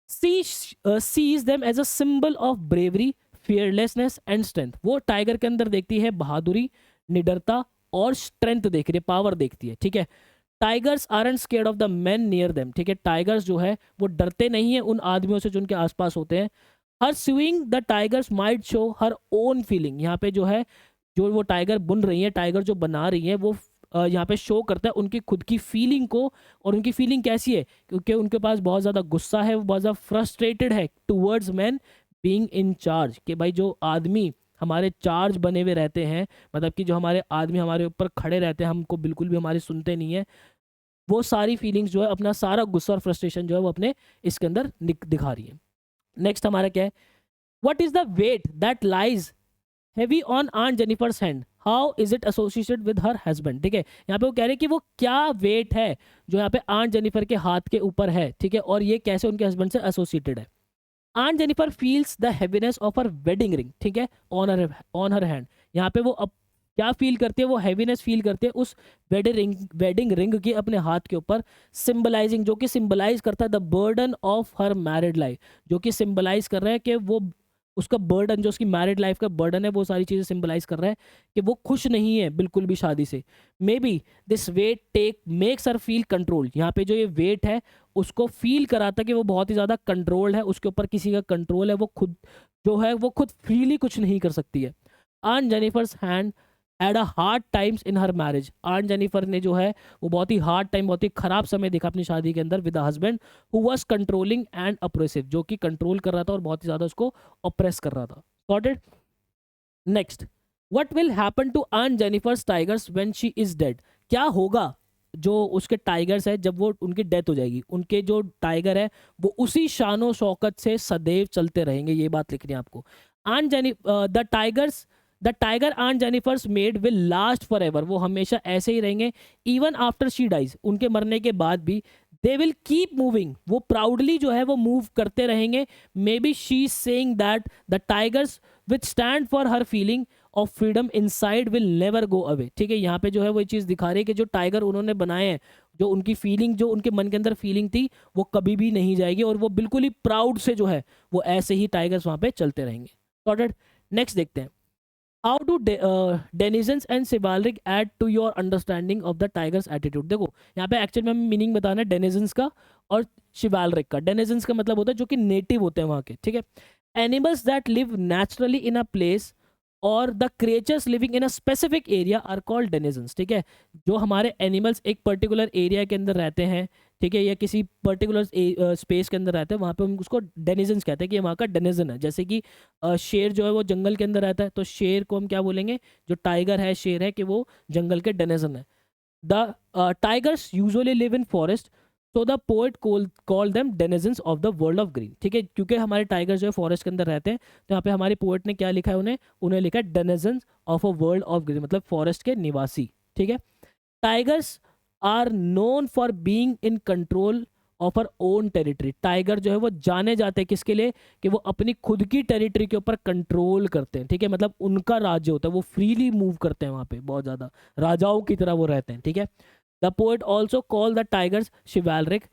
sees them as a symbol of bravery, fearlessness and strength। वो टाइगर के अंदर देखती है बहादुरी, निडरता और स्ट्रेंथ देख रही है, पावर देखती है। ठीक है, tigers aren't scared of the man near them. ठीक है, टाइगर्स जो है वो डरते नहीं है उन आदमियों से जो उनके आसपास होते हैं। Her swing the tigers might show her own feeling. यहाँ पे जो है जो वो टाइगर बुन रही है, टाइगर जो बना रही है, वो यहाँ पे शो करता है उनकी खुद की फीलिंग को। और उनकी फीलिंग कैसी है, क्योंकि उनके पास बहुत ज़्यादा गुस्सा है, वो बहुत ज़्यादा फ्रस्ट्रेटेड है towards man being in charge. कि भाई जो आदमी हमारे चार्ज बने हुए रहते हैं, मतलब कि जो हमारे आदमी हमारे ऊपर खड़े रहते हैं, हमको बिल्कुल भी हमारी सुनते नहीं है, वो सारी फीलिंग्स जो है, अपना सारा गुस्सा और फ्रस्ट्रेशन जो है वो अपने इसके अंदर दिखा रही है। नेक्स्ट हमारा क्या है, what is the weight that lies heavy on aunt Jennifer's hand, how is it associated with her husband. ठीक है, यहाँ पे वो कह रहे हैं कि वो क्या वेट है जो यहाँ पे आंट जेनिफर के हाथ के ऊपर है। ठीक है, और ये कैसे उनके हस्बैंड से एसोसिएटेड है। Aunt Jennifer feels the heaviness of her wedding ring. ठीक है, ऑन हर हैंड। यहाँ पे वो अब क्या फील करते हैं, वो हैवीनेस फील करते हैं उस वेडिंग रिंग की अपने हाथ के ऊपर, सिंबलाइजिंग, जो कि सिंबलाइज करता है the burden of her married life. जो कि सिंबलाइज कर रहा है कि वो उसका बर्डन, जो उसकी मैरिड लाइफ का बर्डन है, वो सारी चीज़ें सिंबलाइज कर रहा है कि वो खुश नहीं है बिल्कुल भी शादी से। Maybe this weight makes her feel control. यहाँ पे जो ये वेट है उसको फील कराता है कि वो बहुत ही ज़्यादा कंट्रोल्ड है, उसके ऊपर किसी का कंट्रोल है, वो खुद जो है वो खुद फ्रीली कुछ नहीं कर सकती है। Aunt Jennifer's hand had a hard times in her marriage. Aunt Jennifer ने जो है वो बहुत ही हार्ड टाइम, बहुत ही खराब समय देखा अपनी शादी के अंदर with husband who was controlling and oppressive, जो कि कंट्रोल कर रहा था और बहुत ही ज़्यादा उसको ऑप्रेस कर रहा था। Sorted. Next, what will happen to aunt Jennifer's tigers when she is dead. क्या होगा जो उसके टाइगर्स है जब वो उनकी डेथ हो जाएगी। उनके जो टाइगर है वो उसी शानो शौकत से सदैव चलते रहेंगे, ये बात लिखनी है आपको। The tiger aunt Jennifer's made will last forever. वो हमेशा ऐसे ही रहेंगे इवन आफ्टर शी डाइज, उनके मरने के बाद भी। दे विल कीप मूविंग, वो प्राउडली जो है वो मूव करते रहेंगे। May be she saying that the tigers which stand for her feeling, of freedom inside will never go away. ठीक है, यहाँ पे जो है वो चीज़ दिखा रही है कि जो टाइगर उन्होंने बनाए हैं, जो उनकी फीलिंग, जो उनके मन के अंदर फीलिंग थी, वो कभी भी नहीं जाएगी और वो बिल्कुल ही प्राउड से जो है वो ऐसे ही टाइगर्स वहाँ पे चलते रहेंगे। सॉर्टेड। नेक्स्ट देखते हैं, how do denizens and chivalric aid to your understanding of the tigers attitude. देखो यहाँ पे एक्चुअली में हमें मीनिंग बताना है डेनिजन्स का और शिवालरिक का। डेनिजन्स का मतलब होता है जो कि नेटिव होते हैं वहाँ के, ठीक है। Animals that live naturally in a place और the creatures living in a specific area are called denizens. ठीक है, जो हमारे एनिमल्स एक पर्टिकुलर एरिया के अंदर रहते हैं, ठीक है, या किसी पर्टिकुलर स्पेस के अंदर रहते हैं, वहाँ पे हम उसको डेनिजन्स कहते हैं कि वहाँ का डेनिजन है। जैसे कि शेर जो है वो जंगल के अंदर रहता है, तो शेर को हम क्या बोलेंगे, जो टाइगर है, शेर है, कि वो जंगल के डेनिजन है। The tigers usually live in forest, तो the poet call them denizens of the world of green. ठीक है, क्योंकि हमारे टाइगर्स जो है फॉरेस्ट के अंदर रहते हैं, तो यहाँ पे हमारे पोएट ने क्या लिखा है, उन्हें लिखा है denizens of a world of green, मतलब फॉरेस्ट के निवासी। ठीक है, tigers are known for being in control of our own territory. Tiger जो है वो जाने जाते हैं किसके लिए, कि वो अपनी खुद की टेरिटरी के ऊपर कंट्रोल करते हैं। ठीक है, मतलब उनका राज्य होता है, वो फ्रीली मूव करते हैं वहाँ पे, बहुत ज़्यादा राजाओं की तरह वो रहते हैं। ठीक है, the poet also call the tigers chivalric.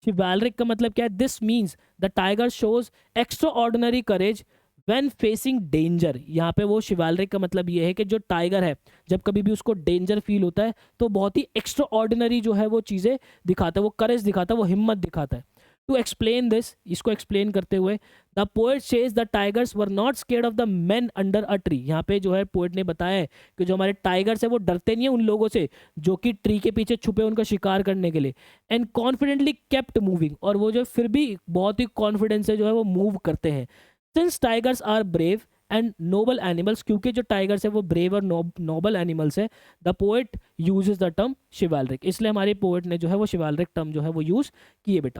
Chivalric का मतलब क्या है, this means the tiger shows extraordinary courage when facing danger. यहाँ पे वो शिवालरिक का मतलब ये है कि जो टाइगर है, जब कभी भी उसको डेंजर फील होता है, तो बहुत ही एक्स्ट्रा ऑर्डिनरी जो है वो चीज़ें दिखाता है, वो करेज दिखाता है, वो हिम्मत दिखाता है। टू एक्सप्लेन दिस, इसको एक्सप्लेन करते हुए, the poet says the tigers were not scared of the man under a tree. यहाँ पे जो है पोएट ने बताया है कि जो हमारे टाइगर्स है वो डरते नहीं है उन लोगों से जो कि ट्री के पीछे छुपे उनका शिकार करने के लिए। एंड कॉन्फिडेंटली केप्ट मूविंग, और वो जो फिर भी बहुत ही कॉन्फिडेंस से जो है वो मूव करते हैं। Since tigers are brave and noble animals, क्योंकि जो टाइगर्स है वो ब्रेव और नोबल एनिमल्स है, the poet uses the term chivalric. इसलिए हमारे पोएट ने जो है वो शिवालरिक टर्म जो है वो यूज किए बेटा।